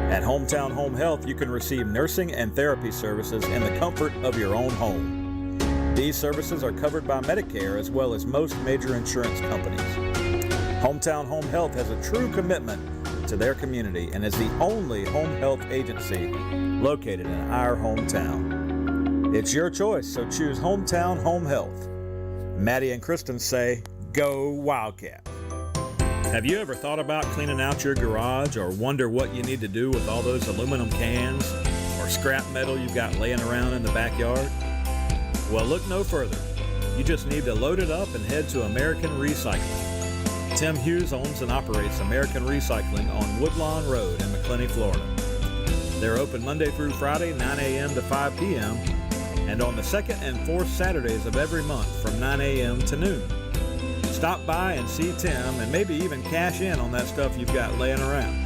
[SPEAKER 5] At Hometown Home Health, you can receive nursing and therapy services in the comfort of your own home. These services are covered by Medicare as well as most major insurance companies. Hometown Home Health has a true commitment to their community and is the only home health agency located in our hometown. It's your choice, so choose Hometown Home Health. Maddie and Kristen say, go Wildcat. Have you ever thought about cleaning out your garage or wonder what you need to do with all those aluminum cans or scrap metal you've got laying around in the backyard? Well, look no further. You just need to load it up and head to American Recycling. Tim Hughes owns and operates American Recycling on Woodlawn Road in McClenny, Florida. They're open Monday through Friday, 9 a.m. to 5 p.m., and on the second and fourth Saturdays of every month from 9 a.m. to noon. Stop by and see Tim and maybe even cash in on that stuff you've got laying around.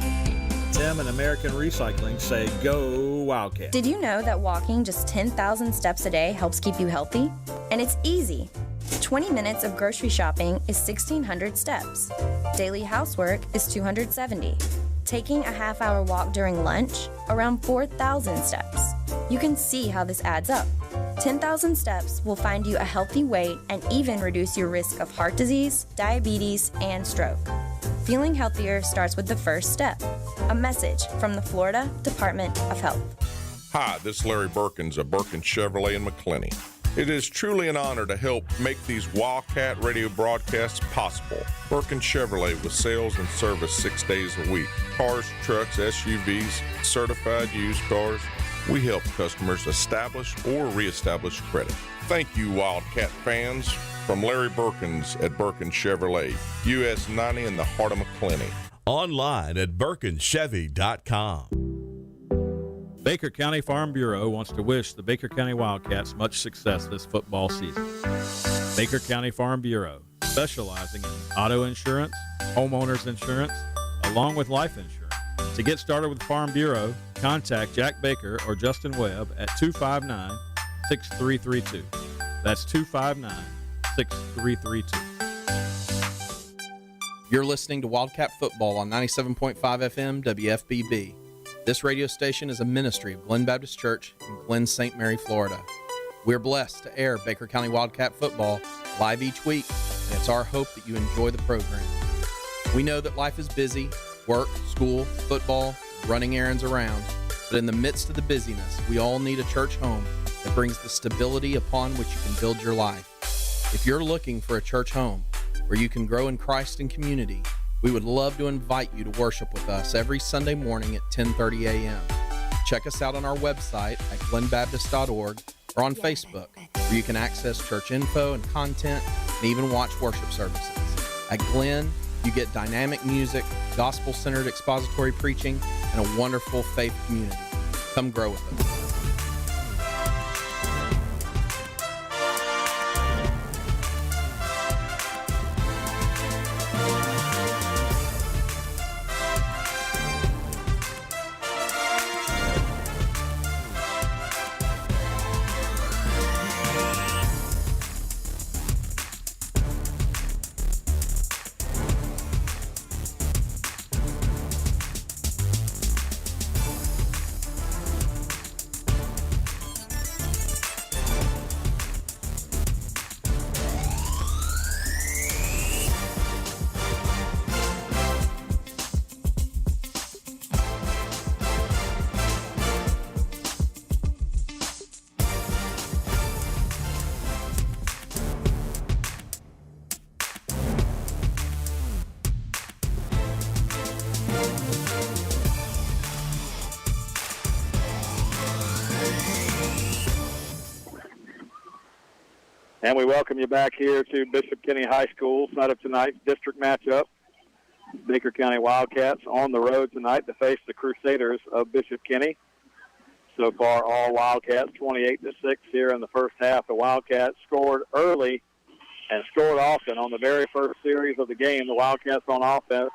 [SPEAKER 5] Tim and American Recycling say go Wildcat.
[SPEAKER 13] Did you know that walking just 10,000 steps a day helps keep you healthy? And it's easy. 20 minutes of grocery shopping is 1,600 steps. Daily housework is 270. Taking a half-hour walk during lunch, around 4,000 steps. You can see how this adds up. 10,000 steps will find you a healthy weight and even reduce your risk of heart disease, diabetes, and stroke. Feeling healthier starts with the first step. A message from the Florida Department of Health.
[SPEAKER 7] Hi, this is Larry Birkins of Birkins Chevrolet in McClenny. It is truly an honor to help make these Wildcat radio broadcasts possible. Birkins Chevrolet with sales and service 6 days a week. Cars, trucks, SUVs, certified used cars. We help customers establish or reestablish credit. Thank you, Wildcat fans. From Larry Birkins at Birkins Chevrolet, US 90 in the heart of McClenny.
[SPEAKER 2] Online at BirkinsChevy.com.
[SPEAKER 5] Baker County Farm Bureau wants to wish the Baker County Wildcats much success this football season. Baker County Farm Bureau, specializing in auto insurance, homeowners insurance, along with life insurance. To get started with Farm Bureau, contact Jack Baker or Justin Webb at 259-6332. That's 259-6332.
[SPEAKER 6] You're listening to Wildcat Football on 97.5 FM WFBB. This radio station is a ministry of Glen Baptist Church in Glen St. Mary, Florida. We're blessed to air Baker County Wildcat Football live each week, and it's our hope that you enjoy the program. We know that life is busy, work, school, football, running errands around, but in the midst of the busyness, we all need a church home that brings the stability upon which you can build your life. If you're looking for a church home where you can grow in Christ and community, we would love to invite you to worship with us every Sunday morning at 10:30 a.m. Check us out on our website at glenbaptist.org or on Facebook, where you can access church info and content and even watch worship services. At Glen, you get dynamic music, gospel-centered expository preaching, and a wonderful faith community. Come grow with us.
[SPEAKER 3] And we welcome you back here to Bishop Kenny High School. Night of tonight's district matchup. Baker County Wildcats on the road tonight to face the Crusaders of Bishop Kenny. So far, all Wildcats 28-6 here in the first half. The Wildcats scored early and scored often. On the very first series of the game, the Wildcats on offense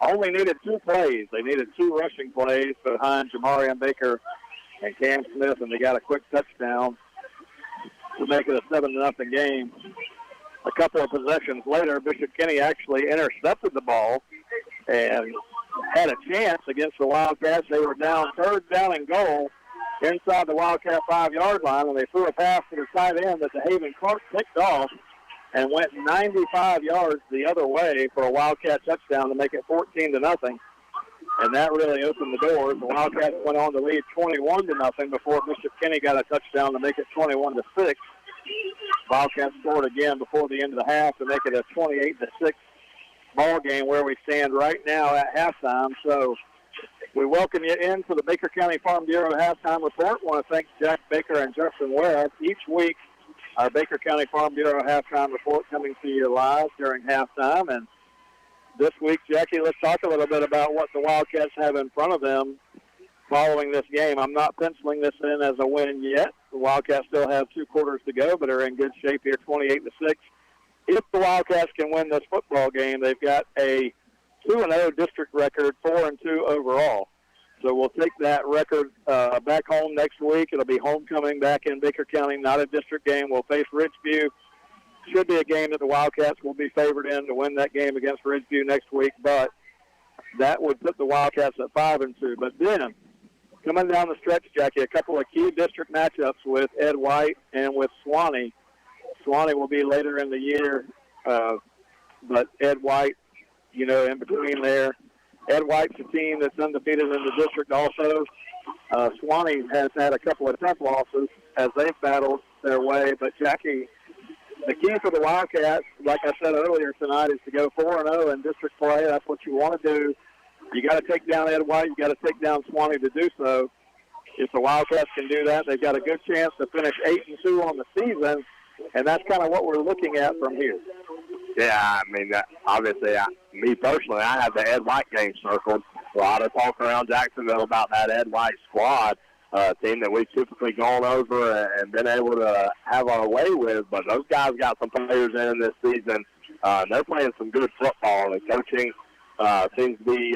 [SPEAKER 3] only needed 2 plays. They needed 2 rushing plays behind Jamarian Baker and Cam Smith, and they got a quick touchdown to make it a 7-0 game. A couple of possessions later, Bishop Kenny actually intercepted the ball and had a chance against the Wildcats. They were down 3rd down and goal inside the Wildcat 5-yard line, and they threw a pass to the tight end that the Haven Clark picked off and went 95 yards the other way for a Wildcat touchdown to make it 14-0. And that really opened the doors. The Wildcats went on to lead 21-0 before Bishop Kenny got a touchdown to make it 21-6. Wildcats scored again before the end of the half to make it a 28-6 ball game where we stand right now at halftime. So we welcome you into the Baker County Farm Bureau halftime report. I want to thank Jack Baker and Justin Webb. Each week, our Baker County Farm Bureau halftime report coming to you live during halftime. And this week, Jackie, let's talk a little bit about what the Wildcats have in front of them following this game. I'm not penciling this in as a win yet. The Wildcats still have 2 quarters to go, but are in good shape here, 28-6. If the Wildcats can win this football game, they've got a 2-0 district record, 4-2 overall. So we'll take that record back home next week. It'll be homecoming back in Baker County, not a district game. We'll face Ridgeview. Should be a game that the Wildcats will be favored in to win that game against Ridgeview next week, but that would put the Wildcats at 5-2. But then, coming down the stretch, Jackie, a couple of key district matchups with Ed White and with Suwanee. Suwanee will be later in the year, but Ed White, in between there. Ed White's a team that's undefeated in the district also. Suwanee has had a couple of tough losses as they've battled their way. But, Jackie, the key for the Wildcats, like I said earlier tonight, is to go 4-0 in district play. That's what you want to do. You got to take down Ed White. You got to take down Suwanee to do so. If the Wildcats can do that, they've got a good chance to finish 8-2 on the season, and that's kind of what we're looking at from here.
[SPEAKER 4] Yeah, I mean, obviously, me personally, I have the Ed White game circled. A lot of talk around Jacksonville about that Ed White squad, team that we've typically gone over and been able to have our way with. But those guys got some players in this season. They're playing some good football, and coaching seems to be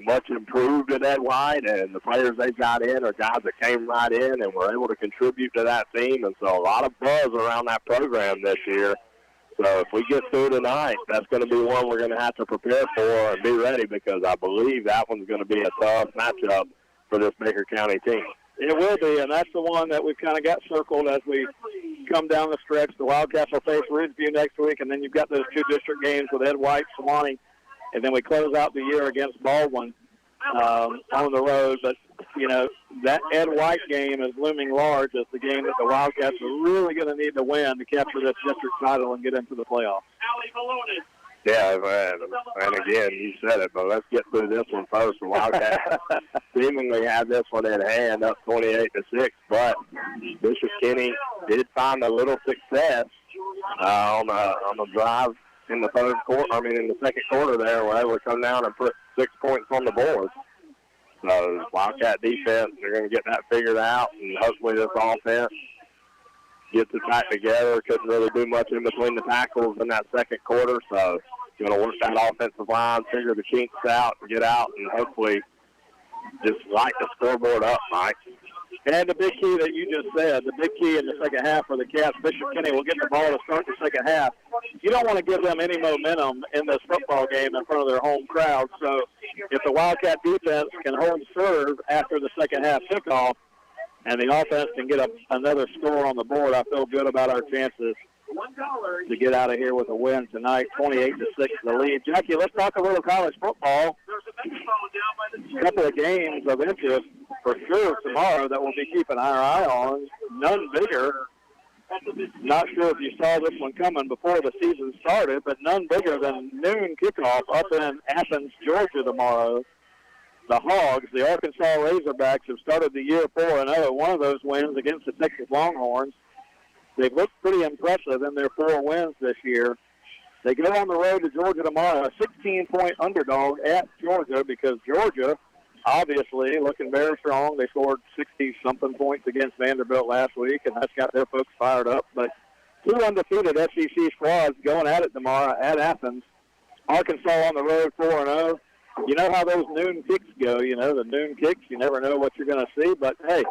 [SPEAKER 4] much improved at Ed White, and the players they've got in are guys that came right in and were able to contribute to that team. And so a lot of buzz around that program this year. So if we get through tonight, that's going to be one we're going to have to prepare for and be ready, because I believe that one's going to be a tough matchup for this Baker County team.
[SPEAKER 3] It will be, and that's the one that we've kind of got circled as we come down the stretch. The Wildcats will face Ridgeview next week, and then you've got those 2 district games with Ed White, Suwanee, and then we close out the year against Baldwin on the road. But, that Ed White game is looming large as the game that the Wildcats are really going to need to win to capture this district title and get into the playoffs.
[SPEAKER 4] Yeah, and again, you said it, but let's get through this one first. The Wildcats seemingly have this one in hand, up 28-6, but Bishop Kenny did find a little success on the drive in the in the second quarter there, where they would come down and put 6 points on the board. So Wildcat defense, they're going to get that figured out, and hopefully this offense gets it back together. Couldn't really do much in between the tackles in that second quarter, so going to work that offensive line, figure the kinks out, and get out, and hopefully just light the scoreboard up, Mike.
[SPEAKER 3] And the big key that you just said, the big key in the second half for the Cats, Bishop Kenny will get the ball to start the second half. You don't want to give them any momentum in this football game in front of their home crowd. So if the Wildcat defense can hold serve after the second half kickoff and the offense can get another score on the board, I feel good about our chances to get out of here with a win tonight, 28-6 the lead. Jackie, let's talk a little college football. A couple of games of interest for sure tomorrow that we'll be keeping our eye on. None bigger. Not sure if you saw this one coming before the season started, but none bigger than noon kickoff up in Athens, Georgia tomorrow. The Hogs, the Arkansas Razorbacks, have started the year 4-0. One of those wins against the Texas Longhorns. They've looked pretty impressive in their 4 wins this year. They go on the road to Georgia tomorrow, a 16-point underdog at Georgia, because Georgia, obviously, looking very strong. They scored 60-something points against Vanderbilt last week, and that's got their folks fired up. But 2 undefeated SEC squads going at it tomorrow at Athens. Arkansas on the road 4-0. You know how those noon kicks go. The noon kicks, you never know what you're going to see. But, hey,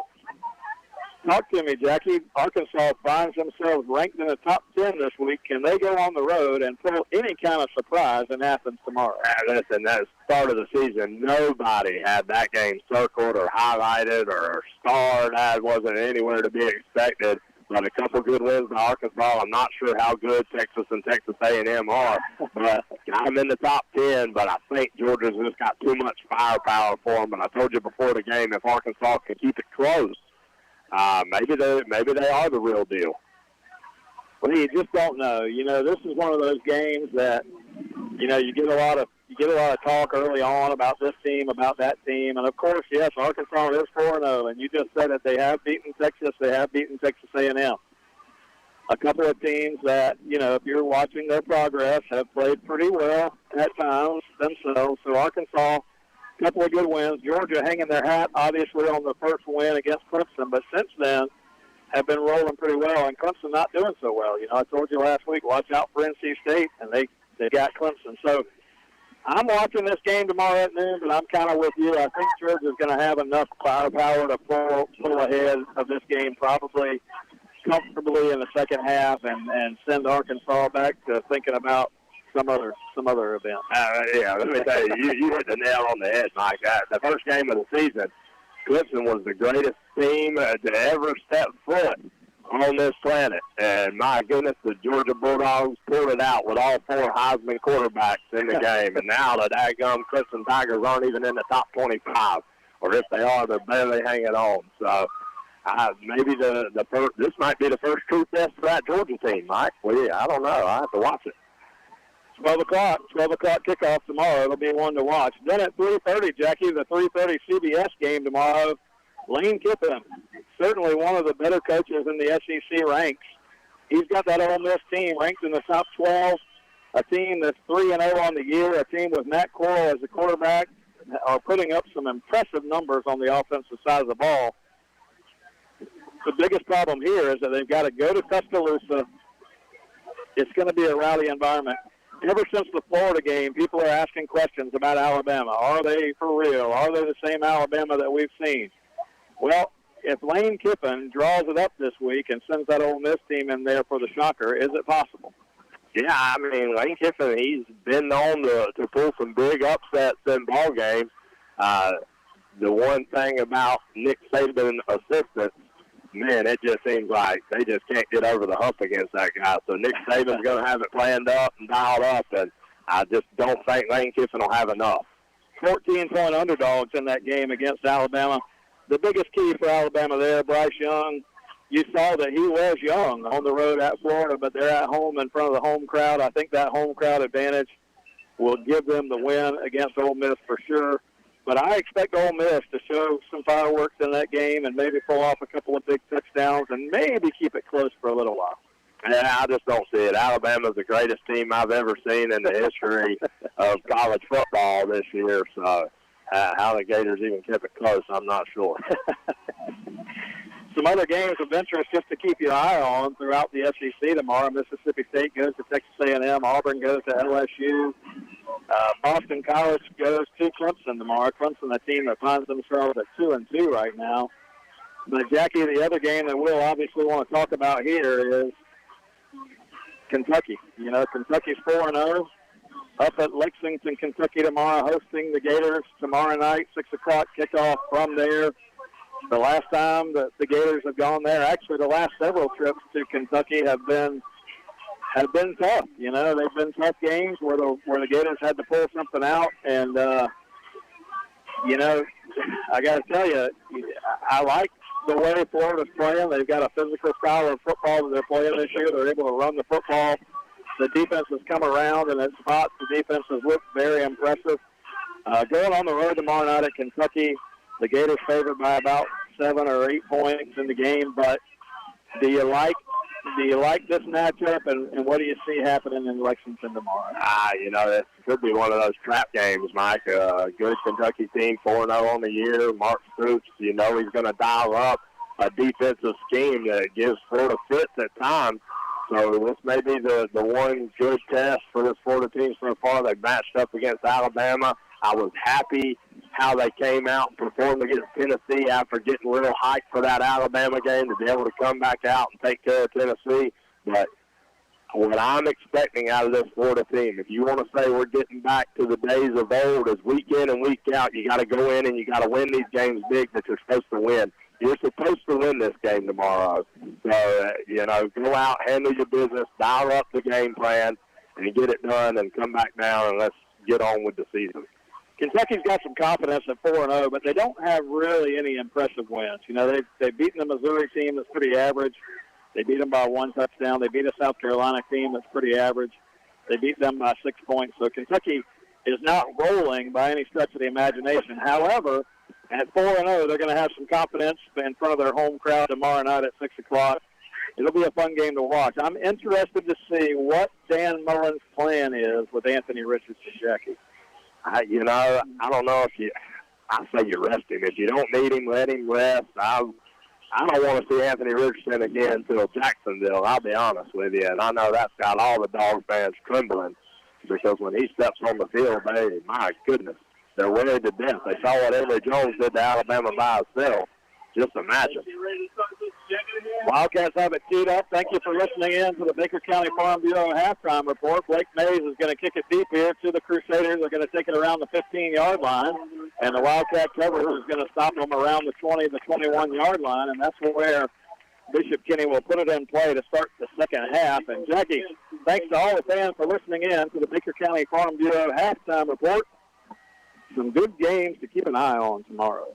[SPEAKER 3] talk to me, Jackie. Arkansas finds themselves ranked in the top 10 this week. Can they go on the road and pull any kind of surprise in Athens tomorrow?
[SPEAKER 4] Listen, at the start of the season, nobody had that game circled or highlighted or starred. That wasn't anywhere to be expected. But a couple good wins by Arkansas. I'm not sure how good Texas and Texas A&M are, but I'm in the top 10. But I think Georgia's just got too much firepower for them. And I told you before the game, if Arkansas can keep it close, maybe they are the real deal.
[SPEAKER 3] Well, you just don't know. This is one of those games that, you get a lot of talk early on about this team, about that team, and of course, yes, Arkansas is 4-0, and you just said it. They have beaten Texas. They have beaten Texas A&M. A couple of teams that, if you're watching their progress, have played pretty well at times themselves. So Arkansas couple of good wins. Georgia hanging their hat, obviously, on the first win against Clemson, but since then have been rolling pretty well, and Clemson not doing so well. You know, I told you last week, watch out for NC State, and they got Clemson. So I'm watching this game tomorrow at noon, but I'm kind of with you. I think Georgia's going to have enough firepower to pull ahead of this game probably comfortably in the second half and send Arkansas back to thinking about some other event.
[SPEAKER 4] Yeah, let me tell you, you hit the nail on the head, Mike. The first game of the season, Clemson was the greatest team to ever step foot on this planet. And, my goodness, the Georgia Bulldogs pulled it out with all 4 Heisman quarterbacks in the game. And now the daggum Clemson Tigers aren't even in the top 25. Or if they are, they're barely hanging on. So maybe this might be the first true test for that Georgia team, Mike. Well, yeah, I don't know. I have to watch it.
[SPEAKER 3] 12 o'clock kickoff tomorrow. It'll be one to watch. Then at 3:30, Jackie, the 3:30 CBS game tomorrow, Lane Kiffin, certainly one of the better coaches in the SEC ranks. He's got that Ole Miss team ranked in the top 12, a team that's 3-0 on the year, a team with Matt Corral as the quarterback, are putting up some impressive numbers on the offensive side of the ball. The biggest problem here is that they've got to go to Tuscaloosa. It's going to be a rowdy environment. Ever since the Florida game, people are asking questions about Alabama. Are they for real? Are they the same Alabama that we've seen? Well, if Lane Kiffin draws it up this week and sends that Ole Miss team in there for the shocker, is it possible?
[SPEAKER 4] Yeah, I mean, Lane Kiffin, he's been known to pull some big upsets in ball games. The one thing about Nick Saban assistants, man, it just seems like they just can't get over the hump against that guy. So Nick Saban's going to have it planned up and dialed up, and I just don't think Lane Kiffin will have enough.
[SPEAKER 3] 14-point underdogs in that game against Alabama. The biggest key for Alabama there, Bryce Young, you saw that he was young on the road at Florida, but they're at home in front of the home crowd. I think that home crowd advantage will give them the win against Ole Miss for sure. But I expect Ole Miss to show some fireworks in that game and maybe pull off a couple of big touchdowns and maybe keep it close for a little while.
[SPEAKER 4] Yeah, I just don't see it. Alabama's the greatest team I've ever seen in the history of college football this year. So how the Gators even kept it close, I'm not sure.
[SPEAKER 3] Some other games of interest just to keep your eye on throughout the SEC tomorrow. Mississippi State goes to Texas A&M. Auburn goes to LSU. Boston College goes to Clemson tomorrow. Clemson, a team that finds themselves at 2-2 right now. But, Jackie, the other game that we'll obviously want to talk about here is Kentucky. You know, Kentucky's 4-0. Up at Lexington, Kentucky tomorrow, hosting the Gators tomorrow night, 6 o'clock kickoff from there. The last time that the Gators have gone there, actually the last several trips to Kentucky have been tough. You know, they've been tough games where the Gators had to pull something out. And, you know, I got to tell you, I like the way Florida's playing. They've got a physical style of football that they're playing this year. They're able to run the football. The defense has come around, and at spots the defense has looked very impressive. Going on the road tomorrow night at Kentucky, the Gators favored by about 7 or 8 points in the game. But do you like this matchup, and what do you see happening in Lexington tomorrow?
[SPEAKER 4] You know, it could be one of those trap games, Mike. A good Kentucky team, 4-0 on the year. Mark Stoops, you know he's going to dial up a defensive scheme that gives Florida fits at times. So this may be the one good test for this Florida team so far. They've matched up against Alabama. I was happy how they came out and performed against Tennessee after getting a little hyped for that Alabama game to be able to come back out and take care of Tennessee. But what I'm expecting out of this Florida team, if you want to say we're getting back to the days of old, as week in and week out, you got to go in and you got to win these games big that you're supposed to win. You're supposed to win this game tomorrow. So, you know, go out, handle your business, dial up the game plan, and get it done and come back down and let's get on with the season.
[SPEAKER 3] Kentucky's got some confidence at 4-0, but they don't have really any impressive wins. You know, they've beaten the Missouri team that's pretty average. They beat them by 1 touchdown. They beat a South Carolina team that's pretty average. They beat them by 6 points. So Kentucky is not rolling by any stretch of the imagination. However, at 4-0, they're going to have some confidence in front of their home crowd tomorrow night at 6 o'clock. It'll be a fun game to watch. I'm interested to see what Dan Mullen's plan is with Anthony Richardson, Jackie.
[SPEAKER 4] I don't know if I say you rest him. If you don't need him, let him rest. I don't want to see Anthony Richardson again until Jacksonville, I'll be honest with you. And I know that's got all the Dog fans trembling because when he steps on the field, my goodness, they're worried to death. They saw what Emory Jones did to Alabama by himself. Just imagine.
[SPEAKER 3] Wildcats have it teed up. Thank you for listening in to the Baker County Farm Bureau halftime report. Blake Mays is going to kick it deep here to the Crusaders. They're going to take it around the 15-yard line, and the Wildcat cover is going to stop them around the 20 to 21-yard line, and that's where Bishop Kenny will put it in play to start the second half. And, Jackie, thanks to all the fans for listening in to the Baker County Farm Bureau halftime report. Some good games to keep an eye on tomorrow.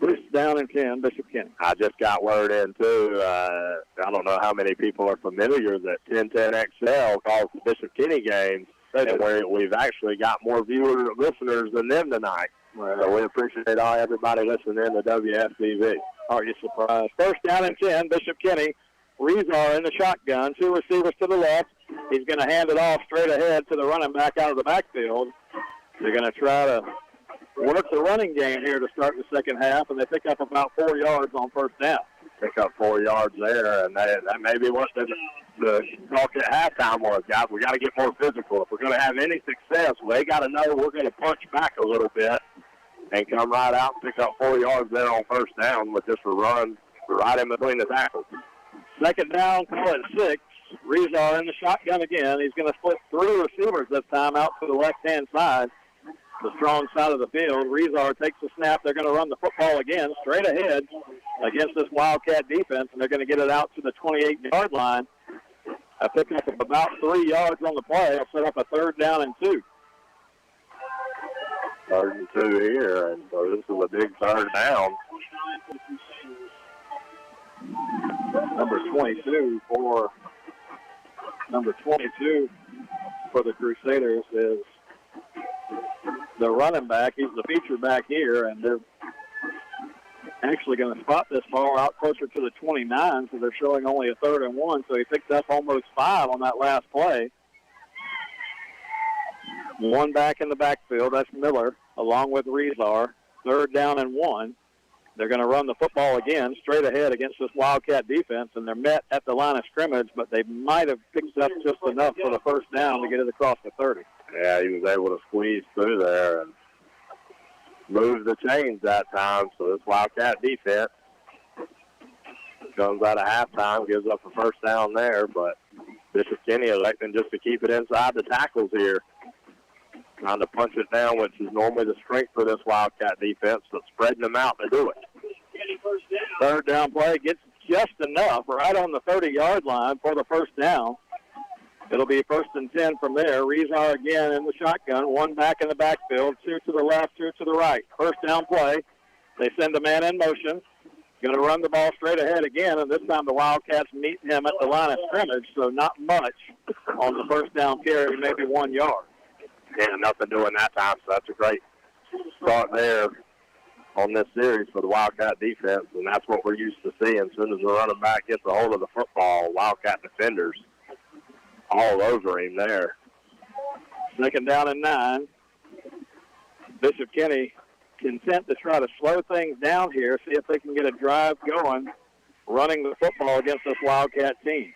[SPEAKER 3] Bruce down in 10, Bishop Kenny.
[SPEAKER 4] I just got word in, too. I don't know how many people are familiar that 1010XL calls the Bishop Kenny games, and we've actually got more viewers and listeners than them tonight. So we appreciate everybody listening in to WFBB.
[SPEAKER 3] Are you surprised? First down and 10, Bishop Kenny. Rezar in the shotgun, two receivers to the left. He's going to hand it off straight ahead to the running back out of the backfield. They're going to try to work the running game here to start the second half, and they pick up about 4 yards on first down.
[SPEAKER 4] Pick up 4 yards there, and that may be what the talk at halftime was, guys. We got to get more physical. If we're going to have any success, they got to know we're going to punch back a little bit and come right out and pick up 4 yards there on first down with just a run right in between the tackles.
[SPEAKER 3] Second down, call it 6. Rezar in the shotgun again. He's going to split 3 receivers this time out to the left-hand side, the strong side of the field. Rezar takes the snap. They're going to run the football again straight ahead against this Wildcat defense, and they're going to get it out to the 28-yard line. A pickup of about 3 yards on the play. They'll set up a third down and 2.
[SPEAKER 4] Third and 2 here, and so this is a big third down.
[SPEAKER 3] Number 22 for the Crusaders is the running back. He's the feature back here, and they're actually going to spot this ball out closer to the 29, so they're showing only a third and 1, so he picked up almost 5 on that last play. One back in the backfield, that's Miller, along with Rezar. Third down and 1. They're going to run the football again straight ahead against this Wildcat defense, and they're met at the line of scrimmage, but they might have picked up just enough for the first down to get it across the 30.
[SPEAKER 4] Yeah, he was able to squeeze through there and move the chains that time. So this Wildcat defense comes out of halftime, gives up a first down there, but Bishop Kenny electing just to keep it inside the tackles here. Trying to punch it down, which is normally the strength for this Wildcat defense, but spreading them out to do it.
[SPEAKER 3] Third down play gets just enough right on the 30-yard line for the first down. It'll be first and 10 from there. Rezar again in the shotgun. One back in the backfield, 2 to the left, 2 to the right. First down play. They send a man in motion. Going to run the ball straight ahead again, and this time the Wildcats meet him at the line of scrimmage, so not much on the first down carry, maybe 1 yard.
[SPEAKER 4] Yeah, nothing doing that time, so that's a great start there on this series for the Wildcat defense, and that's what we're used to seeing. As soon as the running back gets a hold of the football, Wildcat defenders all over him there.
[SPEAKER 3] Second down and 9. Bishop Kenny content to try to slow things down here, see if they can get a drive going, running the football against this Wildcat team.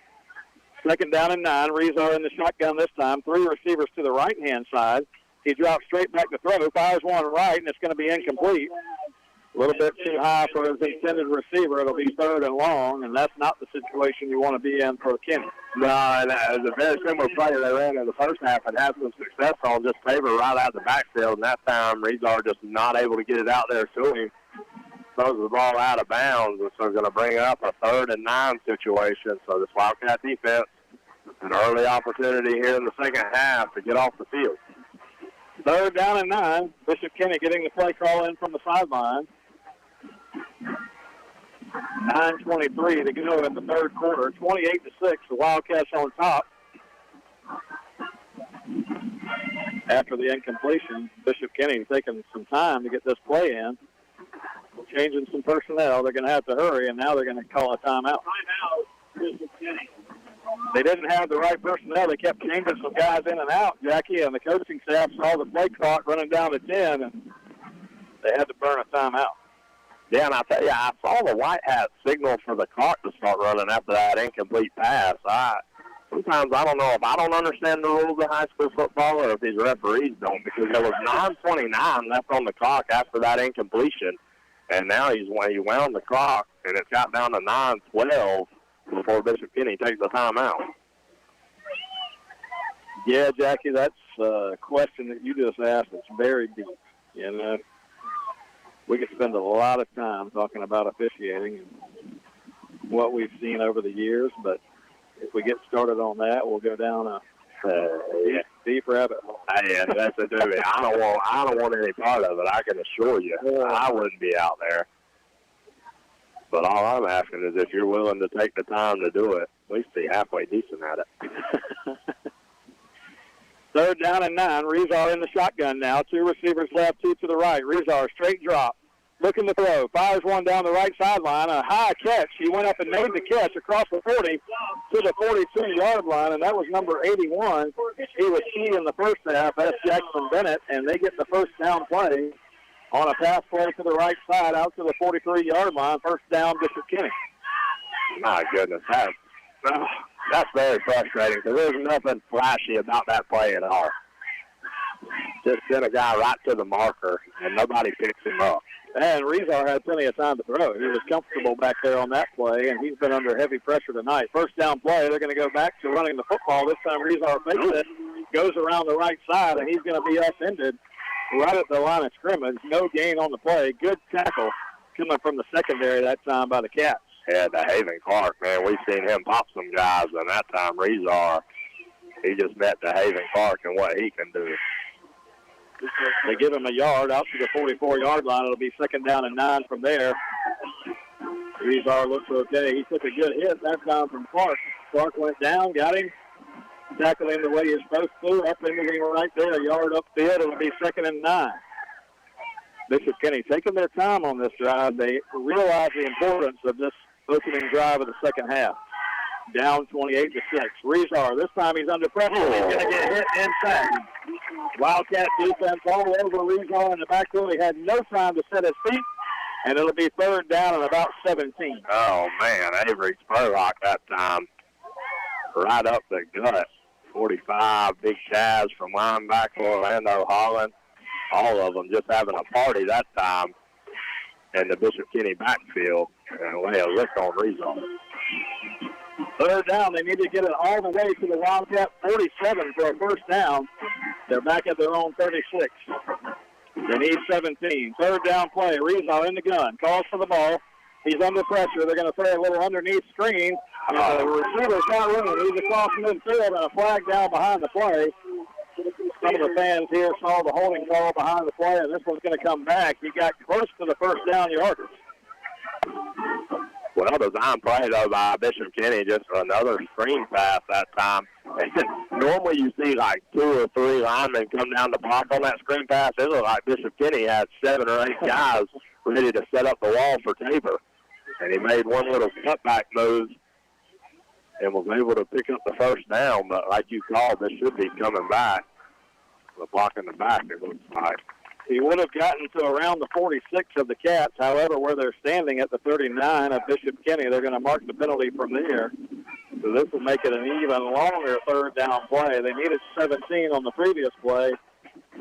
[SPEAKER 3] Second down and 9. Rezar in the shotgun this time. 3 receivers to the right-hand side. He drops straight back to throw. Fires one right, and it's going to be incomplete. A little bit too high for his intended receiver. It'll be third and long, and that's not the situation you want to be in for Kenny.
[SPEAKER 4] No, and it was a very similar play they ran in the first half and had some success on, just favor right out of the backfield. And that time, Rezar just not able to get it out there to him. Throws the ball out of bounds, and so they're going to bring up a 3rd and 9 situation. So this Wildcat defense, an early opportunity here in the second half to get off the field.
[SPEAKER 3] Third down and 9. Bishop Kenny getting the play call in from the sideline. 9:23 to go in the third quarter. 28-6. The Wildcats on top. After the incompletion, Bishop Kenny taking some time to get this play in. Changing some personnel. They're going to have to hurry, and now they're going to call a timeout.
[SPEAKER 14] Timeout, Bishop Kenny.
[SPEAKER 3] they didn't have the right personnel. They kept changing some guys in and out, Jackie, and the coaching staff saw the play clock running down to 10, and they had to burn a timeout.
[SPEAKER 4] Yeah, and I tell you, I saw the White Hats signal for the clock to start running after that incomplete pass. Sometimes I don't know if I don't understand the rules of high school football or if these referees don't, because there was 9:29 left on the clock after that incompletion, and now he wound the clock, and it's got down to 9:12 before Bishop Kenny takes the timeout.
[SPEAKER 3] Yeah, Jackie, that's a question that you just asked. It's very deep. You know, we could spend a lot of time talking about officiating and what we've seen over the years, but if we get started on that, we'll go down a deep rabbit hole.
[SPEAKER 4] Yeah, that's it. I don't want any part of it. I can assure you, I wouldn't be out there. But all I'm asking is if you're willing to take the time to do it, at least be halfway decent at it.
[SPEAKER 3] 3rd down and 9. Rezar in the shotgun now. 2 receivers left, 2 to the right. Rezar, straight drop. Looking to throw. Fires one down the right sideline. A high catch. He went up and made the catch across the 40 to the 42-yard line, and that was number 81. He was key in the first half. That's Jackson Bennett, and they get the first down play on a pass play to the right side out to the 43-yard line. First down, Bishop Kenny.
[SPEAKER 4] My goodness, that's very frustrating because there's nothing flashy about that play at all. Just send a guy right to the marker, and nobody picks him up.
[SPEAKER 3] And Rezar had plenty of time to throw. He was comfortable back there on that play, and he's been under heavy pressure tonight. First down play, they're going to go back to running the football. This time Rezar fakes it, goes around the right side, and he's going to be upended right at the line of scrimmage. No gain on the play. Good tackle coming from the secondary that time by the Cats.
[SPEAKER 4] Yeah, DeHaven Clark, man, we've seen him pop some guys, and that time Rezar, he just met DeHaven Clark and what he can do.
[SPEAKER 3] They give him a yard out to the 44-yard line. It'll be 2nd down and 9 from there. Rezar looks okay. He took a good hit that time from Clark. Clark went down, got him, tackled him the way he's supposed to, up into him right there, a yard upfield. It'll be 2nd and 9. Bishop Kenny taking their time on this drive. They realize the importance of this opening drive of the second half. Down 28-6. Rezar, this time he's under pressure. He's going to get hit and sacked. Wildcat defense all over Rezar in the backfield. He had no time to set his feet, and it'll be 3rd down and about 17.
[SPEAKER 4] Oh, man, Avery Spurlock that time. Right up the gut. 45, Big Chaz from linebacker, Orlando Holland. All of them just having a party that time in the Bishop Kenny backfield and lay a lick on Rezar.
[SPEAKER 3] 3rd down. They need to get it all the way to the Wildcat 47 for a first down. They're back at their own 36. They need 17. 3rd down play. Rezar in the gun. Calls for the ball. He's under pressure. They're going to throw a little underneath screen. The receiver's not running. He's across midfield and a flag down behind the play. Some of the fans here saw the holding call behind the play, and this one's going to come back. He got close to the first down yardage.
[SPEAKER 4] Well, design play, though, by Bishop Kenny, just another screen pass that time. Normally you see like 2 or 3 linemen come down the block on that screen pass. It looked like Bishop Kenny had 7 or 8 guys ready to set up the wall for Tabor. And he made one little cutback move and was able to pick up the first down. But like you called, this should be coming back. The block in the back, it looks like.
[SPEAKER 3] He would have gotten to around the 46 of the Cats. However, where they're standing at the 39 of Bishop Kenny, they're going to mark the penalty from there. So this will make it an even longer 3rd down play. They needed 17 on the previous play.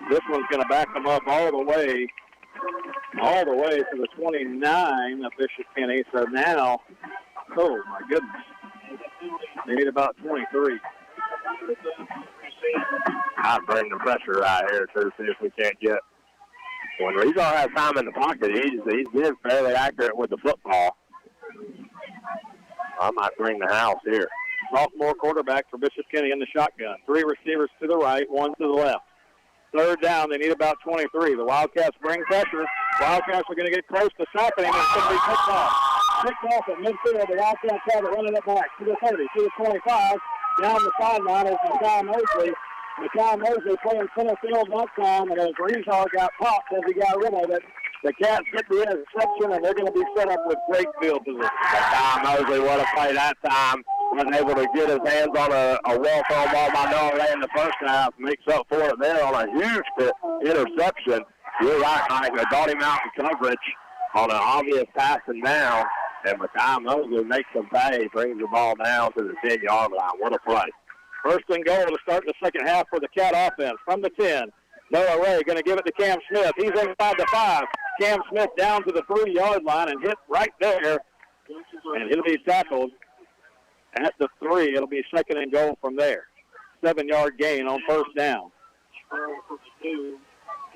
[SPEAKER 3] This one's going to back them up all the way to the 29 of Bishop Kenny. So now, oh my goodness, they need about 23.
[SPEAKER 4] I'll bring the pressure right here to see if we can't get. When Rezar has time in the pocket, he's been fairly accurate with the football. I might bring the house here.
[SPEAKER 3] Sophomore quarterback for Bishop Kenny in the shotgun. 3 receivers to the right, 1 to the left. 3rd down, they need about 23. The Wildcats bring pressure. Wildcats are going to get close to stopping him. It's going to be picked off. Picked off at midfield. The Wildcats have it running it back to the 30, to the 25. Down the sideline is Makai Mosley. Makai Mosley playing center field that time, and as Rezar got popped as he got rid of it, the Cats get the interception, and they're going to be set up with great field position.
[SPEAKER 4] Makai Mosley, what a play that time. wasn't able to get his hands on a well-thrown ball by Noah Ray in the first half. Makes up for it there on a huge interception. You're right, Mike. They got him out in coverage on an obvious passing down, and Makai Mosley makes him pay, brings the ball down to the 10-yard line. What a play.
[SPEAKER 3] First and goal to start the second half for the Cat offense from the 10. Noah Ray going to give it to Cam Smith. He's inside the 5. Cam Smith down to the 3-yard line and hit right there, and he'll be tackled at the 3. It'll be second and goal from there. 7-yard gain on first down.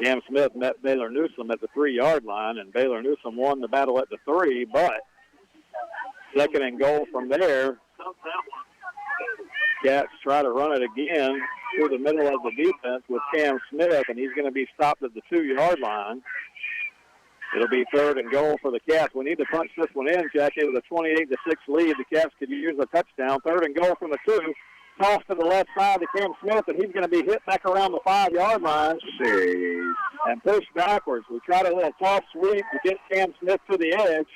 [SPEAKER 3] Cam Smith met Baylor Newsome at the 3-yard line, and Baylor Newsome won the battle at the 3, but second and goal from there. Cats try to run it again through the middle of the defense with Cam Smith, and he's going to be stopped at the 2-yard line. It'll be third and goal for the Cats. We need to punch this one in, Jackie, with a 28-6 lead. The Cats could use a touchdown. Third and goal from the 2. Toss to the left side to Cam Smith, and he's going to be hit back around the 5-yard line and pushed backwards. We tried a little toss sweep to get Cam Smith to the edge,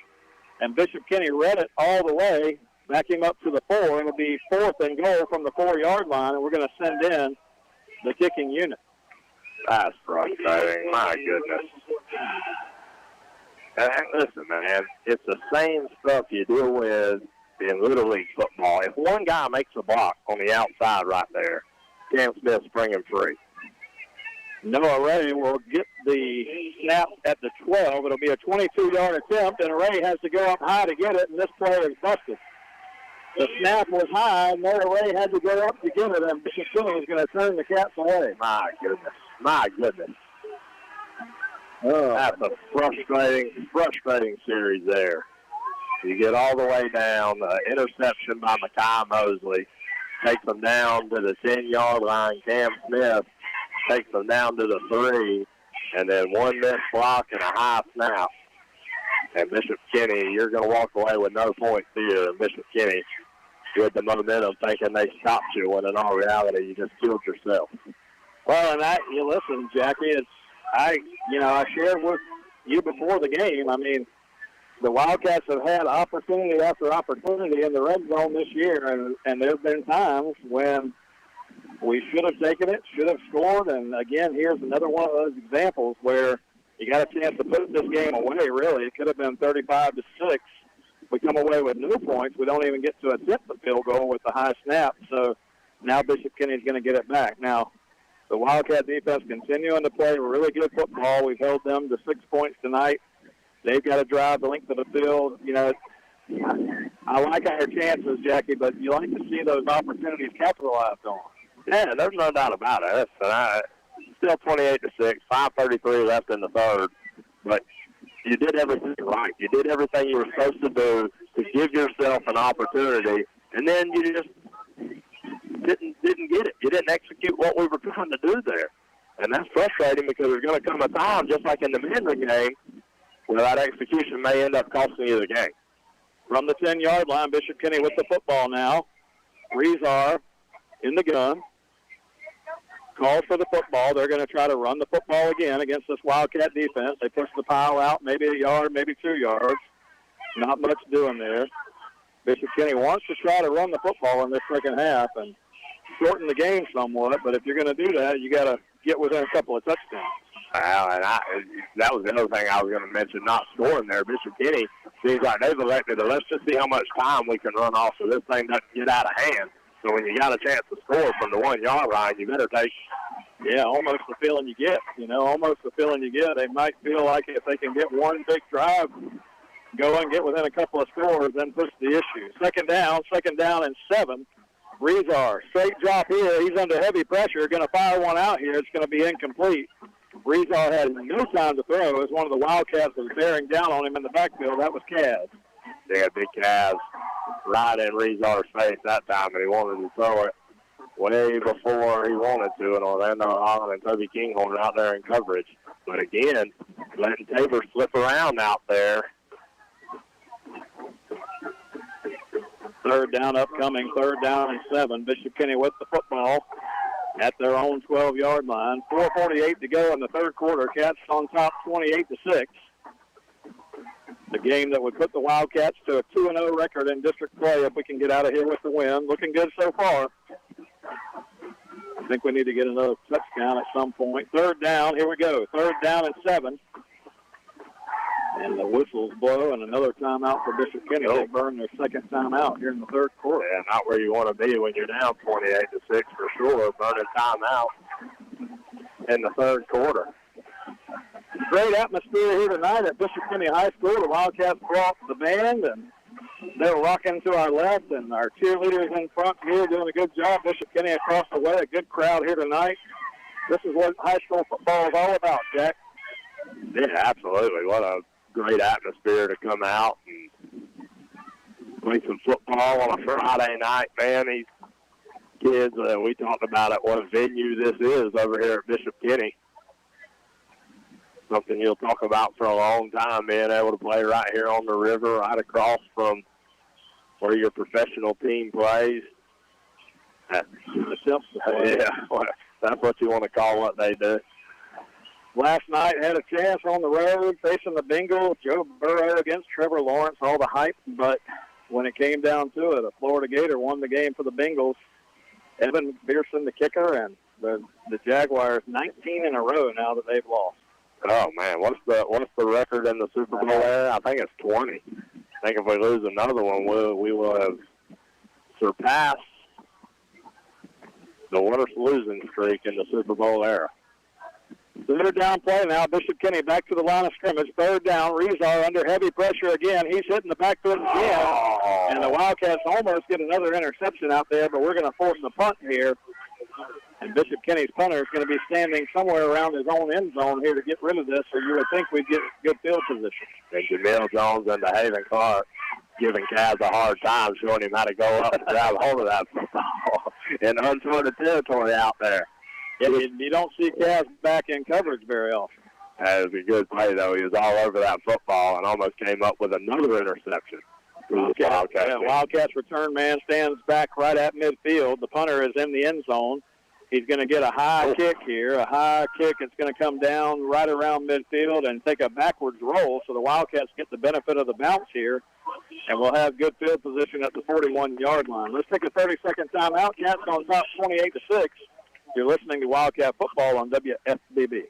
[SPEAKER 3] and Bishop Kenny read it all the way, back him up to the 4. It'll be fourth and goal from the 4-yard line, and we're going to send in the kicking unit.
[SPEAKER 4] That's frustrating. My goodness. And listen, man, it's the same stuff you deal with in Little League football. If one guy makes a block on the outside right there, Cam Smith's bringing free.
[SPEAKER 3] Noah Ray will get the snap at the 12. It'll be a 22-yard attempt, and Ray has to go up high to get it, and this play is busted. The snap was high. Noah Ray had to go up to get it, and Bishop Kenny is going to turn the Cats away.
[SPEAKER 4] My goodness. My goodness. That's a frustrating series there. You get all the way down. Interception by Makai Mosley takes them down to the 10-yard line. Cam Smith takes them down to the 3, and then one missed block and a high snap. And Bishop Kenny, you're going to walk away with no points here. And Bishop Kenny, with the momentum, thinking they stopped you, when in all reality, you just killed yourself.
[SPEAKER 3] Well, and you listen, Jackie, I shared with you before the game. I mean, the Wildcats have had opportunity after opportunity in the red zone this year, and there have been times when we should have taken it, should have scored, and again, here's another one of those examples where you got a chance to put this game away, really. It could have been 35-6. We come away with no points. We don't even get to attempt the field goal with the high snap, so now Bishop Kenny's going to get it back. Now, the Wildcat defense continuing to play really good football. We've held them to 6 points tonight. They've got to drive the length of the field. You know, I like our chances, Jackie, but you like to see those opportunities capitalized on.
[SPEAKER 4] Yeah, there's no doubt about it. Still 28-6, 5:33 left in the third, but you did everything right. You did everything you were supposed to do to give yourself an opportunity, and then you just didn't get it. You didn't execute what we were trying to do there, and that's frustrating because there's going to come a time, just like in the Minden game, where that execution may end up costing you the game.
[SPEAKER 3] From the 10-yard line, Bishop Kenny with the football now. Rezar in the gun. Calls for the football. They're going to try to run the football again against this Wildcat defense. They push the pile out, maybe a yard, maybe 2 yards. Not much doing there. Bishop Kenny wants to try to run the football in this second half and shorten the game somewhat, but if you're going to do that, you got to get within a couple of touchdowns.
[SPEAKER 4] Well, and that was the other thing I was going to mention, not scoring there. Bishop Kenny seems like they've elected to let's just see how much time we can run off so this thing doesn't get out of hand. So when you got a chance to score from the 1-yard line, you better take.
[SPEAKER 3] Yeah, almost the feeling you get. Almost the feeling you get. They might feel like if they can get one big drive going, get within a couple of scores, then push the issue. Second down and 7. Rezar, straight drop here. He's under heavy pressure. Going to fire one out here. It's going to be incomplete. Rezar had no time to throw as one of the Wildcats was bearing down on him in the backfield. That was Kaz.
[SPEAKER 4] Yeah, big Kaz right in Rezar's face that time, and he wanted to throw it way before he wanted to, and Orlando Holland and Toby Kinghorn out there in coverage. But again, letting Tabor slip around out there.
[SPEAKER 3] Third down upcoming, third down and 7. Bishop Kenny with the football at their own 12-yard line. 4:48 to go in the third quarter. Cats on top 28-6. The game that would put the Wildcats to a 2-0 record in district play if we can get out of here with the win. Looking good so far. I think we need to get another touchdown at some point. Third down, here we go. Third down and 7. And the whistles blow, and another timeout for Bishop Kenny. They burn their second timeout here in the third quarter.
[SPEAKER 4] Yeah, not where you want to be when you're down 28-6 for sure. Burning timeout in the third quarter.
[SPEAKER 3] Great atmosphere here tonight at Bishop Kenny High School. The Wildcats brought the band, and they're rocking to our left, and our cheerleaders in front here doing a good job. Bishop Kenny across the way, a good crowd here tonight. This is what high school football is all about, Jack.
[SPEAKER 4] Yeah, absolutely. What a great atmosphere to come out and play some football on a Friday night, man. These kids, we talked about it, what a venue this is over here at Bishop Kenny. Something you'll talk about for a long time, being able to play right here on the river, right across from where your professional team plays. Yeah, that's what you want to call what they do.
[SPEAKER 3] Last night had a chance on the road facing the Bengals, Joe Burrow against Trevor Lawrence, all the hype, but when it came down to it, a Florida Gator won the game for the Bengals. Evan Beerson, the kicker, and the Jaguars 19 in a row now that they've lost.
[SPEAKER 4] Oh man, what's the record in the Super Bowl there? I think it's 20. I think if we lose another one, we will have surpassed the worst losing streak in the Super Bowl era.
[SPEAKER 3] Third down play now. Bishop Kenny back to the line of scrimmage. Third down. Rezar under heavy pressure again. He's hitting the backfield again. And the Wildcats almost get another interception out there, but we're going to force a punt here. And Bishop Kenny's punter is going to be standing somewhere around his own end zone here to get rid of this, so you would think we'd get good field position.
[SPEAKER 4] And Jamil Jones and Haven Clark giving Kaz a hard time, showing him how to go up and grab hold of that football in uncharted territory out there.
[SPEAKER 3] Yeah, you don't see Kaz back in coverage very often.
[SPEAKER 4] That was a good play, though. He was all over that football and almost came up with another interception.
[SPEAKER 3] Wildcats return man stands back right at midfield. The punter is in the end zone. He's going to get a high kick here, a high kick. It's going to come down right around midfield and take a backwards roll, so the Wildcats get the benefit of the bounce here, and we'll have good field position at the 41-yard line. Let's take a 30-second timeout. Cats on top 28-6. You're listening to Wildcat Football on WFBB.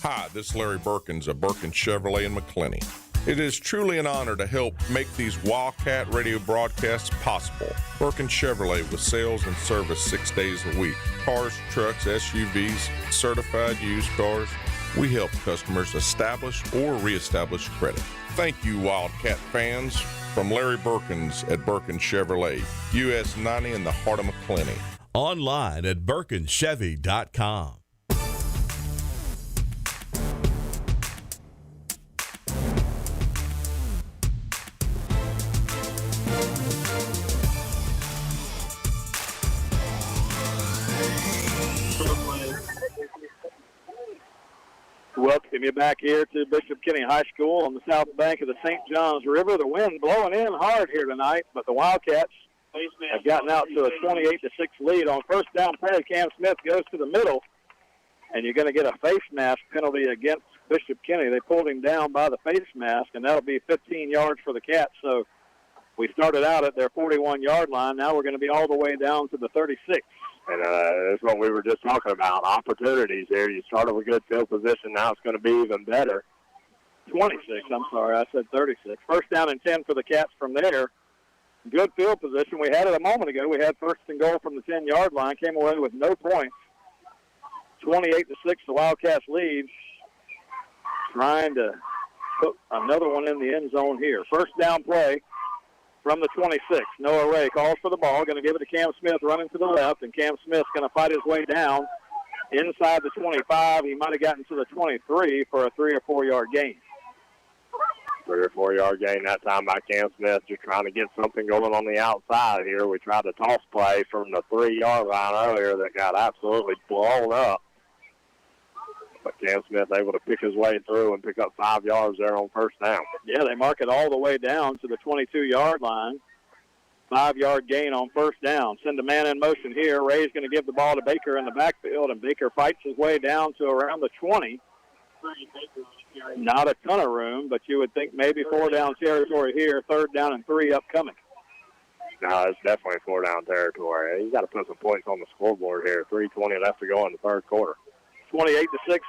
[SPEAKER 7] Hi, this is Larry Birkins of Birkins Chevrolet in McClenny. It is truly an honor to help make these Wildcat radio broadcasts possible. Birkins Chevrolet with sales and service 6 days a week. Cars, trucks, SUVs, certified used cars. We help customers establish or reestablish credit. Thank you, Wildcat fans. From Larry Birkins at Birkins Chevrolet, US 90 in the heart of McClenny.
[SPEAKER 2] Online at BirkinsChevy.com.
[SPEAKER 3] Welcome you back here to Bishop Kenny High School on the south bank of the St. Johns River. The wind blowing in hard here tonight, but the Wildcats have gotten out to a 28-6 lead. On first down play, Cam Smith goes to the middle, and you're going to get a face mask penalty against Bishop Kenny. They pulled him down by the face mask, and that'll be 15 yards for the Cats. So we started out at their 41-yard line. Now we're going to be all the way down to the 36.
[SPEAKER 4] And that's what we were just talking about, opportunities here. You started with good field position. Now it's going to be even better.
[SPEAKER 3] 26, I'm sorry. I said 36. First down and 10 for the Cats from there. Good field position. We had it a moment ago. We had first and goal from the 10-yard line. Came away with no points. 28-6, the Wildcats lead. Trying to put another one in the end zone here. First down play from the 26. Noah Ray calls for the ball. Going to give it to Cam Smith running to the left, and Cam Smith's going to fight his way down inside the 25. He might have gotten to the 23 for a 3 or 4 yard gain.
[SPEAKER 4] 3 or 4 yard gain that time by Cam Smith, just trying to get something going on the outside here. We tried to toss play from the 3 yard line earlier that got absolutely blown up. But Cam Smith able to pick his way through and pick up 5 yards there on first down.
[SPEAKER 3] Yeah, they mark it all the way down to the 22-yard line. 5-yard gain on first down. Send a man in motion here. Ray's going to give the ball to Baker in the backfield, and Baker fights his way down to around the 20. Not a ton of room, but you would think maybe 4-down territory here, 3rd down and 3 upcoming.
[SPEAKER 4] No, it's definitely 4-down territory. He's got to put some points on the scoreboard here. 3:20 left to go in the third quarter.
[SPEAKER 3] 28-6,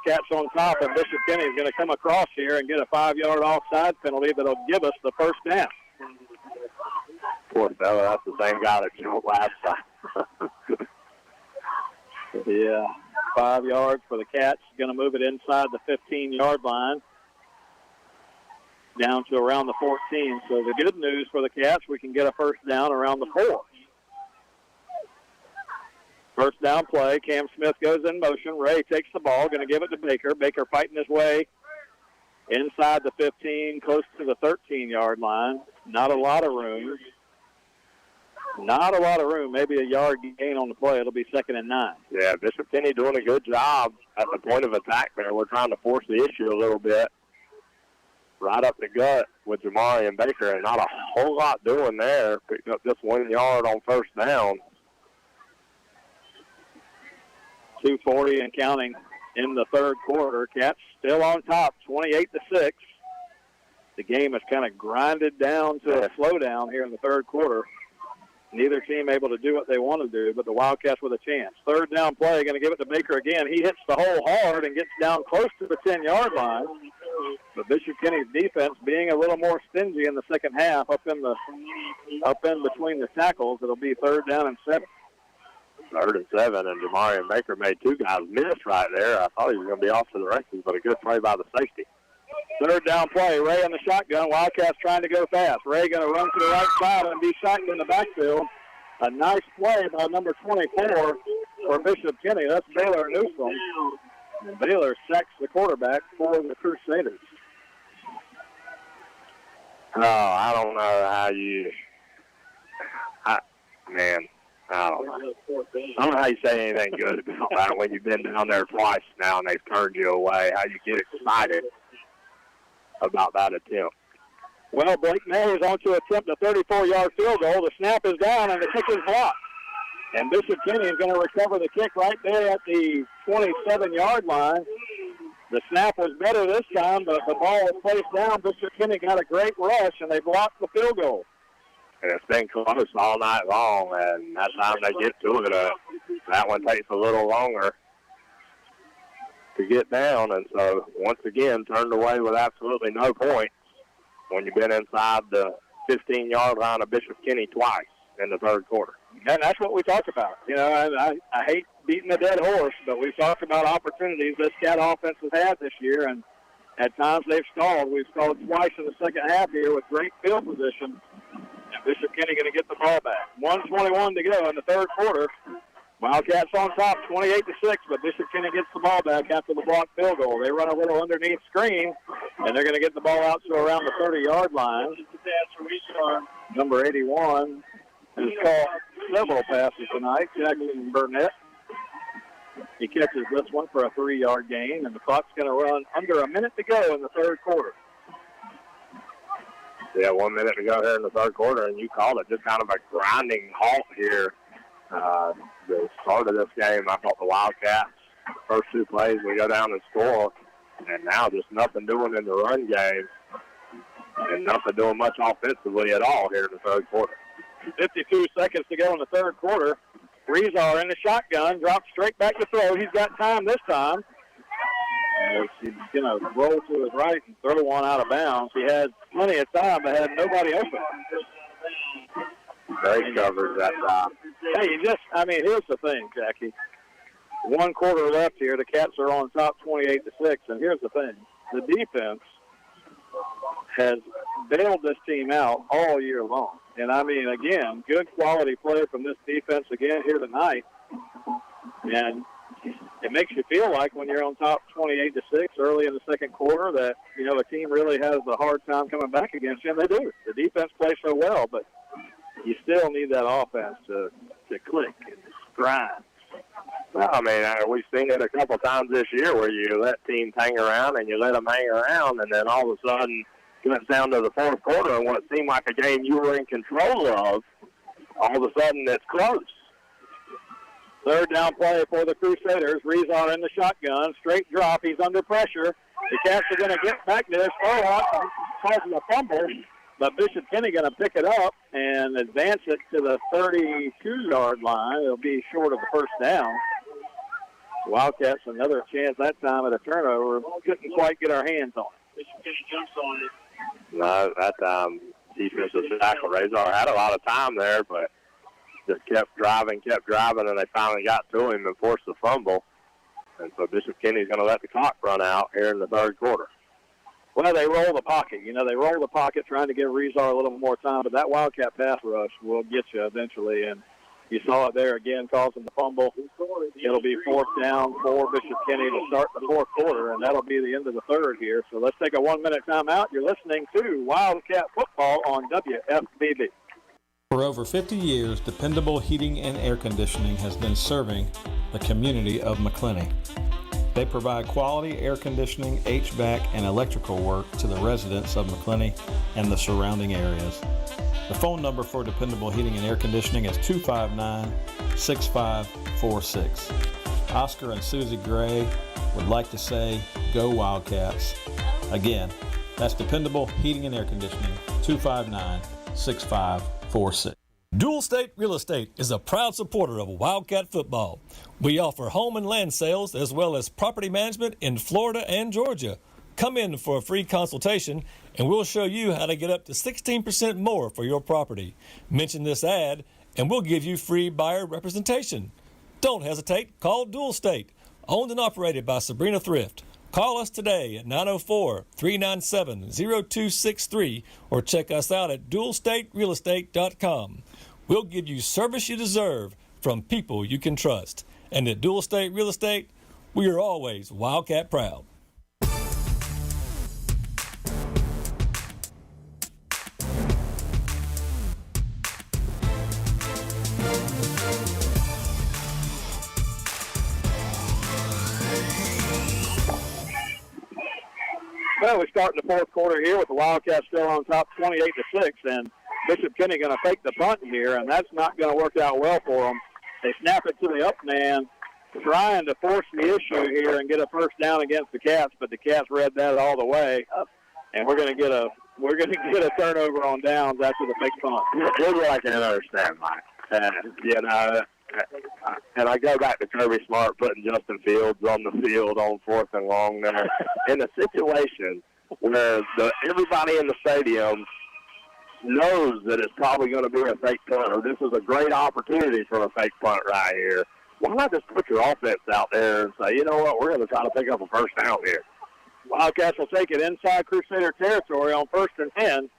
[SPEAKER 3] Cats on top, and Bishop Kenny is going to come across here and get a 5-yard offside penalty that'll give us the first down.
[SPEAKER 4] Poor fella, that's the same guy that jumped last time.
[SPEAKER 3] Yeah, 5 yards for the Cats. Going to move it inside the 15-yard line, down to around the 14. So the good news for the Cats, we can get a first down around the 4. First down play, Cam Smith goes in motion. Ray takes the ball, going to give it to Baker. Baker fighting his way inside the 15, close to the 13-yard line. Not a lot of room. Not a lot of room. Maybe a yard gain on the play. It'll be 2nd and 9.
[SPEAKER 4] Yeah, Bishop Kenny doing a good job at the point of attack there. We're trying to force the issue a little bit. Right up the gut with Jamari and Baker, and not a whole lot doing there. Picked up just 1 yard on first down.
[SPEAKER 3] 2:40 and counting in the third quarter. Cats still on top, 28-6. The game has kind of grinded down to a slowdown here in the third quarter. Neither team able to do what they want to do, but the Wildcats with a chance. 3rd down play, going to give it to Baker again. He hits the hole hard and gets down close to the 10-yard line. But Bishop Kenny's defense being a little more stingy in the second half, up in between the tackles. It'll be 3rd down and 7.
[SPEAKER 4] 3rd and 7, and Jamari and Baker made 2 guys miss right there. I thought he was going to be off to the races, but a good play by the safety.
[SPEAKER 3] 3rd down play, Ray in the shotgun. Wildcats trying to go fast. Ray going to run to the right side and be sacked in the backfield. A nice play by number 24 for Bishop Kenny. That's Baylor Newsom. And Baylor sacks the quarterback for the Crusaders.
[SPEAKER 4] Oh, I don't know how you... I don't know. I don't know how you say anything good about that when you've been down there twice now and they've turned you away. How you get excited about that attempt.
[SPEAKER 3] Well, Blake May is on to attempt a 34-yard field goal. The snap is down and the kick is blocked. And Bishop Kenny is going to recover the kick right there at the 27-yard line. The snap was better this time, but the ball was placed down. Bishop Kenny got a great rush, and they blocked the field goal.
[SPEAKER 4] And it's been close all night long, and that time they get to it, that one takes a little longer to get down. And so, once again, turned away with absolutely no points when you've been inside the 15-yard line of Bishop Kenny twice in the third quarter.
[SPEAKER 3] And that's what we talk about. You know, I hate beating a dead horse, but we've talked about opportunities this Cat offense has had this year, and at times they've stalled. We've stalled twice in the second half here with great field position. And Bishop Kenny going to get the ball back. 1:21 to go in the third quarter. Wildcats on top, 28-6, but Bishop Kenny gets the ball back after the blocked field goal. They run a little underneath screen, and they're going to get the ball out to around the 30-yard line. Number 81 has caught several passes tonight, Jackson Burnett. He catches this one for a 3-yard gain, and the clock's going to run under a minute to go in the third quarter.
[SPEAKER 4] Yeah, 1 minute to go here in the third quarter, and you called it just kind of a grinding halt here. The start of this game, I thought the Wildcats, first 2 plays, we go down and score, and now just nothing doing in the run game and nothing doing much offensively at all here in the third quarter.
[SPEAKER 3] 52 seconds to go in the third quarter. Rezar in the shotgun, drops straight back to throw. He's got time this time. He's going to roll to his right and throw one out of bounds. He had plenty of time, but had nobody open.
[SPEAKER 4] Great coverage that time.
[SPEAKER 3] Hey, here's the thing, Jackie. 1 quarter left here. The Cats are on top 28-6, and here's the thing. The defense has bailed this team out all year long. And, again, good quality play from this defense again here tonight. And it makes you feel like when you're on top 28-6 early in the second quarter that, a team really has a hard time coming back against you, and they do. The defense plays so well, but you still need that offense to click and grind.
[SPEAKER 4] Well, we've seen it a couple times this year where you let teams hang around and you let them hang around, and then all of a sudden it gets down to the fourth quarter, and what seemed like a game you were in control of, all of a sudden it's close.
[SPEAKER 3] Third down play for the Crusaders. Rezar in the shotgun. Straight drop. He's under pressure. The Cats are going to get back there. Starlock causing a fumble, but Bishop Kenny going to pick it up and advance it to the 32-yard line. It'll be short of the first down. Wildcats another chance that time at a turnover. Couldn't quite get our hands on it. Bishop Kenny jumps on it.
[SPEAKER 4] No, that time defensive tackle Razor had a lot of time there, but just kept driving, and they finally got to him and forced the fumble. And so Bishop Kenny's going to let the clock run out here in the third quarter.
[SPEAKER 3] Well, they roll the pocket. You know, they roll the pocket trying to give Rezar a little more time, but that Wildcat pass rush will get you eventually. And you saw it there again, causing the fumble. It'll be fourth down for Bishop Kenny to start the fourth quarter, and that'll be the end of the third here. So let's take a 1-minute timeout. You're listening to Wildcat Football on WFBB.
[SPEAKER 11] For over 50 years, Dependable Heating and Air Conditioning has been serving the community of McClenny. They provide quality air conditioning, HVAC, and electrical work to the residents of McClenny and the surrounding areas. The phone number for Dependable Heating and Air Conditioning is 259-6546. Oscar and Susie Gray would like to say, go Wildcats. Again, that's Dependable Heating and Air Conditioning, 259-6546. Dual State Real Estate is a proud supporter of Wildcat football. We offer home and land sales as well as property management in Florida and Georgia. Come in for a free consultation and we'll show you how to get up to 16% more for your property. Mention this ad and we'll give you free buyer representation. Don't hesitate, call Dual State, owned and operated by Sabrina Thrift. Call us today at 904-397-0263 or check us out at dualstaterealestate.com. We'll give you service you deserve from people you can trust. And at Dual State Real Estate, we are always Wildcat proud.
[SPEAKER 3] Well, we start in the fourth quarter here with the Wildcats still on top 28-6, and Bishop Kenny going to take the punt here, and that's not going to work out well for them. They snap it to the up man, trying to force the issue here and get a first down against the Cats, but the Cats read that all the way, and we're going to get a turnover on downs after the fake punt.
[SPEAKER 4] Here's what I can understand, Mike. And I go back to Kirby Smart putting Justin Fields on the field on 4th and long there. In a situation where everybody in the stadium knows that it's probably going to be a fake punt, or this is a great opportunity for a fake punt right here, why not just put your offense out there and say, you know what, we're going to try to pick up a first down here.
[SPEAKER 3] Wildcats will take it inside Crusader territory on 1st and 10.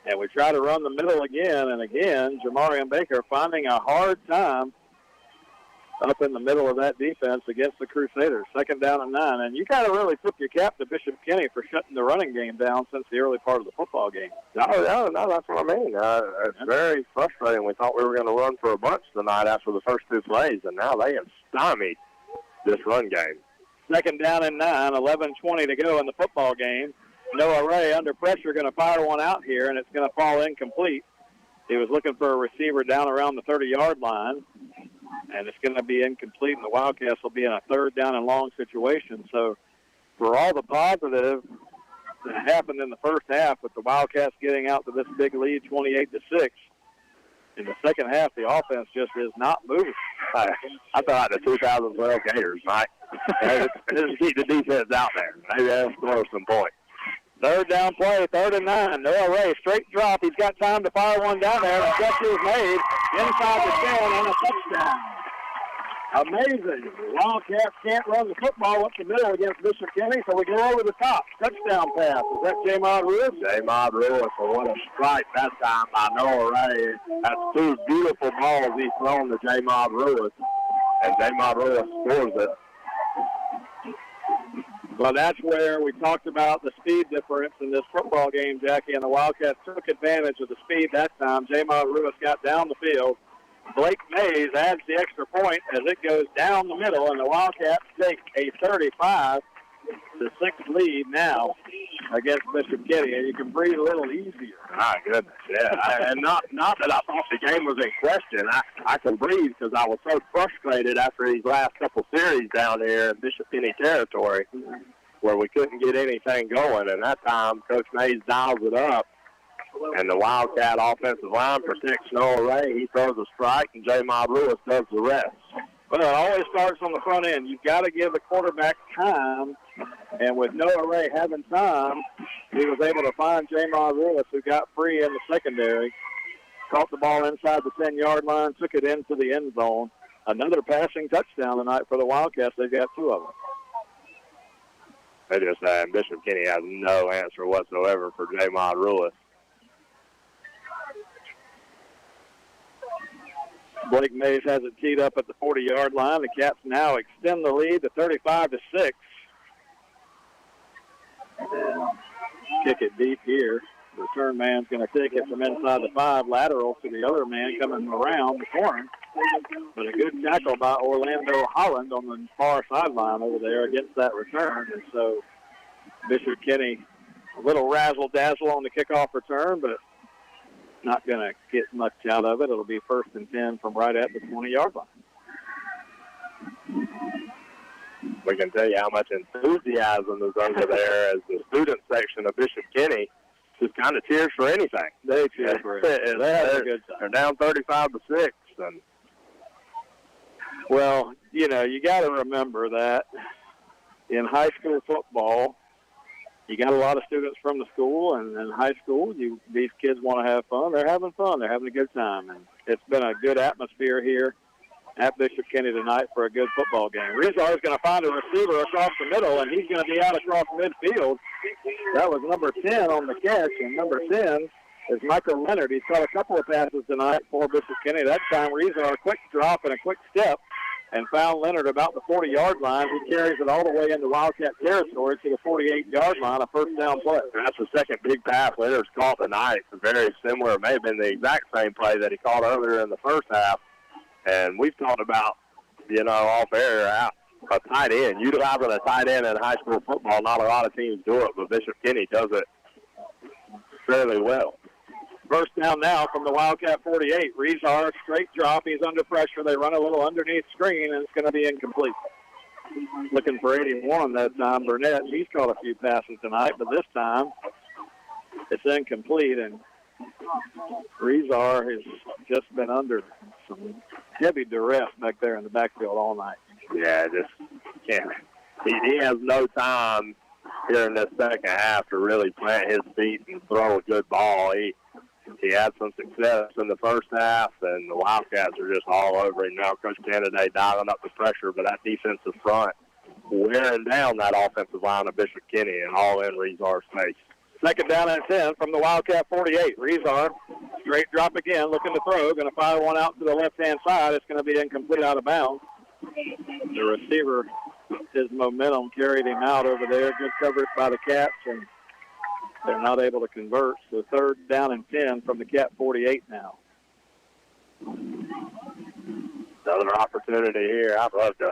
[SPEAKER 3] And we try to run the middle again and again. Jamarian Baker finding a hard time up in the middle of that defense against the Crusaders. 2nd down and 9. And you got to really tip your cap to Bishop Kenny for shutting the running game down since the early part of the football game.
[SPEAKER 4] No, that's what I mean. It's very frustrating. We thought we were going to run for a bunch tonight after the first 2 plays, and now they have stymied this run game.
[SPEAKER 3] 2nd down and 9, 11:20 to go in the football game. Noah Ray under pressure going to fire one out here, and it's going to fall incomplete. He was looking for a receiver down around the 30-yard line, and it's going to be incomplete, and the Wildcats will be in a 3rd down and long situation. So for all the positive that happened in the first half with the Wildcats getting out to this big lead, 28-6, in the second half, the offense just is not moving.
[SPEAKER 4] I thought the 2012 Gators, Mike. Just keep the defense out there. Maybe they'll score some points.
[SPEAKER 3] 3rd down play, 3rd and 9. Noah Ray, straight drop. He's got time to fire one down there. The catch is made inside the 10 and a touchdown. Amazing. Wildcats can't run the football up the middle against Bishop Kenny, so we go over the top. Touchdown pass. Is that J-Mod Ruiz?
[SPEAKER 4] J-Mod Ruiz, for what a strike that time by Noah Ray. That's 2 beautiful balls he's thrown to J-Mod Ruiz, and J-Mod Ruiz scores it.
[SPEAKER 3] Well, that's where we talked about the speed difference in this football game, Jackie, and the Wildcats took advantage of the speed that time. J-Mod Ruiz got down the field. Blake Mays adds the extra point as it goes down the middle, and the Wildcats take a 35-6 lead now against Bishop Kenny, and you can breathe a little easier.
[SPEAKER 4] My goodness, yeah. And not that I thought the game was in question. I can breathe because I was so frustrated after these last couple series down here in Bishop Kenny territory. where we couldn't get anything going. And that time, Coach Mays dials it up, and the Wildcat offensive line protects Noah Ray. He throws a strike, and J. Mob Lewis does the rest.
[SPEAKER 3] Well, it always starts on the front end. You've got to give the quarterback time, and with Noah Ray having time, he was able to find J. Mob Lewis, who got free in the secondary, caught the ball inside the 10-yard line, took it into the end zone. Another passing touchdown tonight for the Wildcats. They've got 2 of them.
[SPEAKER 4] They just Bishop Kenny has no answer whatsoever for J. Mob Lewis.
[SPEAKER 3] Blake Mays has it teed up at the 40-yard line. The Cats now extend the lead to 35-6. Kick it deep here. The return man's going to take it from inside the 5, lateral to the other man coming around the corner. But a good tackle by Orlando Holland on the far sideline over there against that return. And so Bishop Kenny, a little razzle-dazzle on the kickoff return, but not going to get much out of it. It'll be 1st and 10 from right at the 20-yard line.
[SPEAKER 4] We can tell you how much enthusiasm is over there as the student section of Bishop Kenny just kind of cheers for anything.
[SPEAKER 3] They cheer for it.
[SPEAKER 4] They're down 35-6. And
[SPEAKER 3] well, you know, you got to remember that in high school football, you got a lot of students from the school, and in high school, these kids want to have fun. They're having fun. They're having a good time, and it's been a good atmosphere here at Bishop Kenny tonight for a good football game. Rizar is going to find a receiver across the middle, and he's going to be out across midfield. That was number 10 on the catch, and number 10 is Michael Leonard. He's caught a couple of passes tonight for Bishop Kenny. That time, Rizar, a quick drop and a quick step, and found Leonard about the 40-yard line. He carries it all the way into Wildcat territory to the 48-yard line, a first down play.
[SPEAKER 4] That's the second big pass Leonard's caught tonight. It's very similar. It may have been the exact same play that he caught earlier in the first half. And we've talked about, off air, a tight end. Utilizing a tight end in high school football, not a lot of teams do it, but Bishop Kenny does it fairly well.
[SPEAKER 3] First down now from the Wildcat 48. Rizar, straight drop. He's under pressure. They run a little underneath screen, and it's going to be incomplete. Looking for 81 that time, Burnett. He's caught a few passes tonight, but this time it's incomplete, and Rizar has just been under some heavy duress back there in the backfield all night.
[SPEAKER 4] Yeah, just can't. He has no time here in this second half to really plant his feet and throw a good ball. He had some success in the first half, and the Wildcats are just all over him now. Coach Kennedy dialing up the pressure, but that defensive front wearing down that offensive line of Bishop Kenny and all in Rizar's face.
[SPEAKER 3] Second down and 10 from the Wildcat 48. Rizar, straight drop again, looking to throw. Going to fire one out to the left-hand side. It's going to be incomplete out of bounds. The receiver, his momentum carried him out over there. Good coverage by the Cats, and they're not able to convert. So third down and 10 from the Cat 48 now.
[SPEAKER 4] Another opportunity here. I'd love to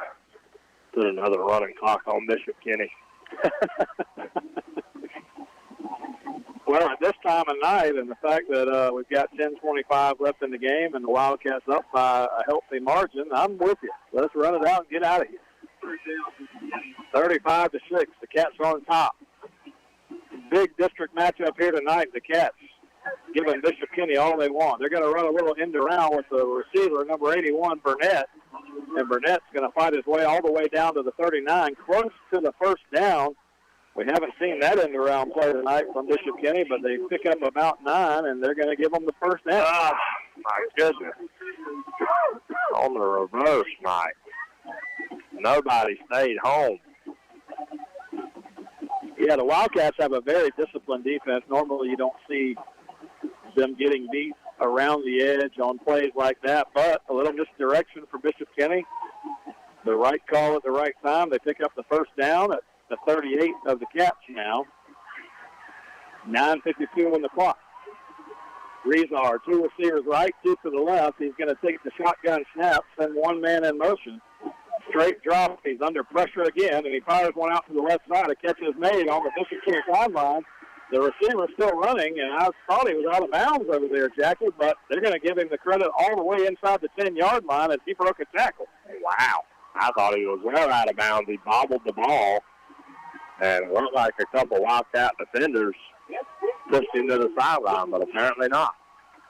[SPEAKER 4] put another running clock on Bishop Kenny.
[SPEAKER 3] Well, at this time of night, and the fact that we've got 10:25 left in the game and the Wildcats up by a healthy margin, I'm with you. Let's run it out and get out of here. 35-6, the Cats are on top. Big district matchup here tonight. The Cats giving Bishop Kenny all they want. They're going to run a little end around with the receiver, number 81, Burnett. And Burnett's going to fight his way all the way down to the 39, close to the first down. We haven't seen that end around play tonight from Bishop Kenny, but they pick up about 9, and they're going to give them the first down.
[SPEAKER 4] Oh, my goodness. On the reverse, Mike. Nobody stayed home.
[SPEAKER 3] Yeah, the Wildcats have a very disciplined defense. Normally you don't see them getting beat around the edge on plays like that, but a little misdirection for Bishop Kenny. The right call at the right time. They pick up the first down at the 38 of the Cats now. 9:52 on the clock. Rizar, 2 receivers right, 2 to the left. He's going to take the shotgun snap, send one man in motion. Straight drop. He's under pressure again, and he fires one out to the left side. A catch is made on the Bishop Kenny sideline. The receiver's still running, and I thought he was out of bounds over there, Jackie, but they're going to give him the credit all the way inside the 10-yard line as he broke a tackle.
[SPEAKER 4] Wow. I thought he was well out of bounds. He bobbled the ball. And it looked like a couple Wildcat defenders pushed him to the sideline, but apparently not.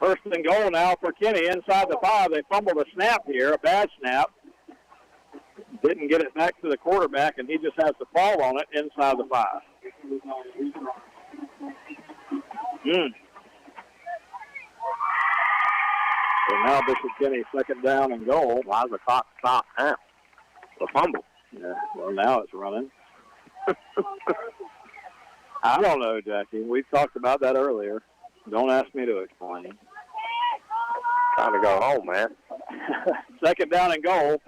[SPEAKER 3] First and goal now for Kenny inside the 5. They fumbled a snap here, a bad snap. Didn't get it back to the quarterback, and he just has to fall on it inside the 5. So now Bishop Kenny second down and goal.
[SPEAKER 4] Why is the clock stopped now? The fumble.
[SPEAKER 3] Yeah, well, now it's running. I don't know, Jackie. We talked about that earlier. Don't ask me to explain.
[SPEAKER 4] Time to go home, man.
[SPEAKER 3] Second down and goal.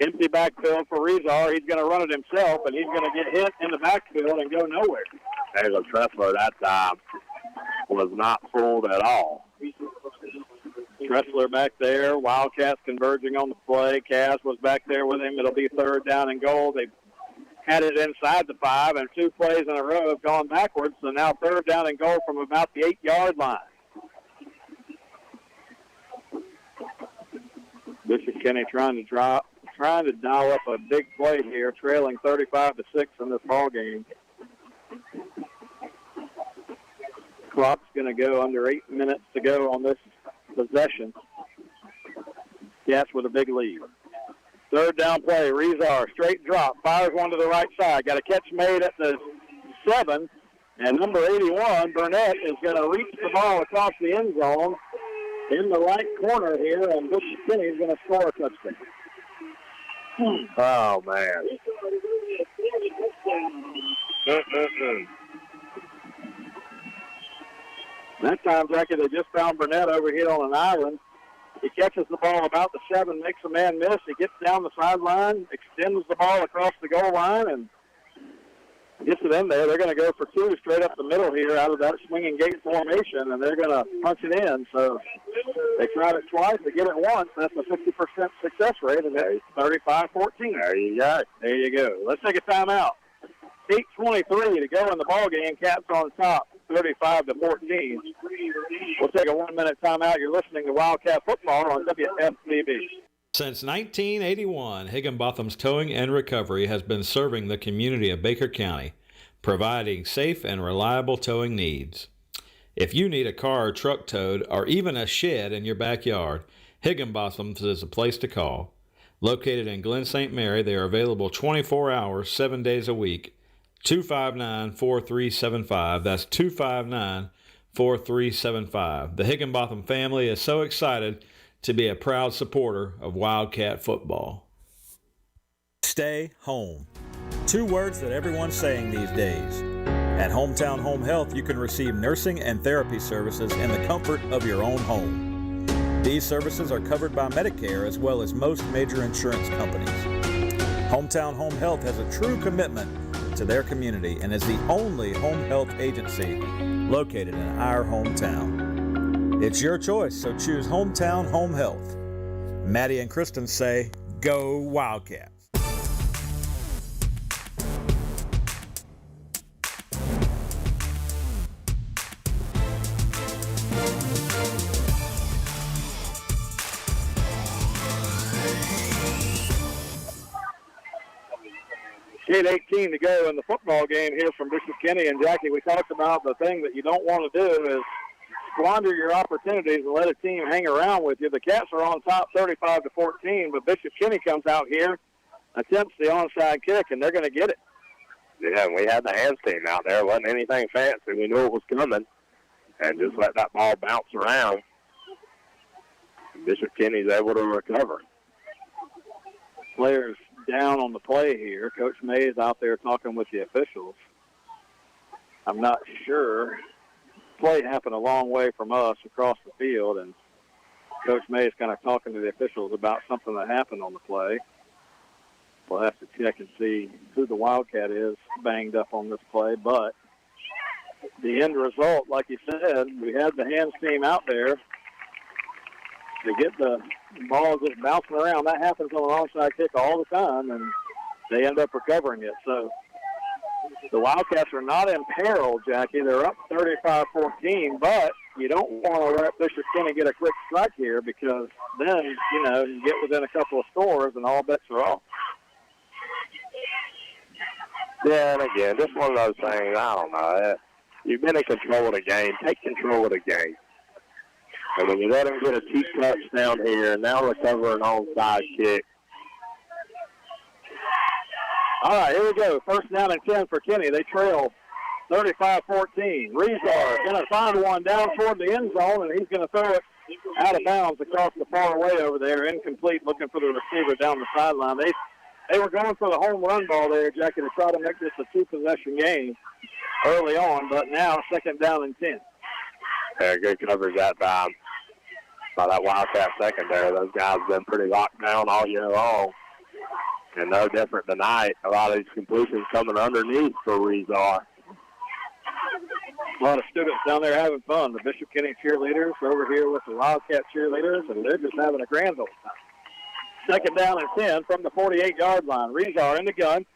[SPEAKER 3] Empty backfield for Rezar. He's going to run it himself, and he's going to get hit in the backfield and go nowhere.
[SPEAKER 4] There's a Tressler that time was not fooled at all.
[SPEAKER 3] Tressler back there. Wildcats converging on the play. Cass was back there with him. It'll be third down and goal. They had it inside the 5, and 2 plays in a row have gone backwards. So now third down and goal from about the 8-yard line. Bishop Kenny trying to dial up a big play here, trailing 35-6 in this ball game. Clock's going to go under 8 minutes to go on this possession. Yes, with a big lead. Third down play, Rezar, straight drop, fires one to the right side. Got a catch made at the 7, and number 81, Burnett, is going to reach the ball across the end zone in the right corner here, and Bishop Kenny is going to score a touchdown.
[SPEAKER 4] Oh, man.
[SPEAKER 3] That time, Jackie, they just found Burnett over here on an island. He catches the ball about the 7, makes a man miss. He gets down the sideline, extends the ball across the goal line, and gets it in there. They're going to go for 2 straight up the middle here out of that swinging gate formation, and they're going to punch it in. So they tried it twice. They get it once. That's a 50% success rate, and it's 35-14.
[SPEAKER 4] There you go.
[SPEAKER 3] There you go. Let's take a timeout. 8:23 to go in the ball game. Cats on top, 35-14. We'll take a 1-minute timeout. You're listening to Wildcat Football on WFBB.
[SPEAKER 5] Since 1981, Higginbotham's Towing and Recovery has been serving the community of Baker County, providing safe and reliable towing needs. If you need a car or truck towed, or even a shed in your backyard, Higginbotham's is a place to call. Located in Glen St. Mary, they are available 24 hours, 7 days a week. 259-4375. That's 259-4375. The Higginbotham family is so excited to be a proud supporter of Wildcat football.
[SPEAKER 11] Stay home. 2 words that everyone's saying these days. At Hometown Home Health, you can receive nursing and therapy services in the comfort of your own home. These services are covered by Medicare as well as most major insurance companies. Hometown Home Health has a true commitment to their community and is the only home health agency located in our hometown. It's your choice, so choose Hometown Home Health. Maddie and Kristen say, go Wildcats.
[SPEAKER 3] Eight 18 to go in the football game here from Bishop Kenny. And Jackie, we talked about the thing that you don't want to do is squander your opportunities and let a team hang around with you. The Cats are on top 35-14, but Bishop Kenny comes out here, attempts the onside kick, and they're going to get it.
[SPEAKER 4] Yeah, we had the hands team out there. It wasn't anything fancy. We knew it was coming, and just let that ball bounce around. Bishop Kenny's able to recover.
[SPEAKER 3] Players down on the play here. Coach Mays out there talking with the officials. I'm not sure. Play happened a long way from us across the field, and Coach Mays kind of talking to the officials about something that happened on the play. We'll have to check and see who the Wildcat is banged up on this play, but the end result, like you said, we had the hands team out there to get the ball just bouncing around. That happens on an onside kick all the time, and they end up recovering it. So the Wildcats are not in peril, Jackie. They're up 35-14, but you don't want to let Bishop Kenny get a quick strike here because then, you get within a couple of scores and all bets are off.
[SPEAKER 4] Yeah, and again, just one of those things, I don't know. You've been in control of the game. Take control of the game. And when you let him get a 2 touchdown here, and now recover an onside kick.
[SPEAKER 3] All right, here we go. First down and 10 for Kenny. They trail 35-14. Rezar going to find one down toward the end zone, and he's going to throw it out of bounds across the far way over there. Incomplete, looking for the receiver down the sideline. They were going for the home run ball there, Jackie, to try to make this a 2-possession game early on, but now second down and 10.
[SPEAKER 4] Yeah, good coverage that time by that Wildcat secondary. Those guys have been pretty locked down all year long. And no different tonight. A lot of these completions coming underneath for Rezar.
[SPEAKER 3] A lot of students down there having fun. The Bishop Kenny cheerleaders are over here with the Wildcat cheerleaders, and they're just having a grand old time. Second down and 10 from the 48-yard line. Rezar in the gun,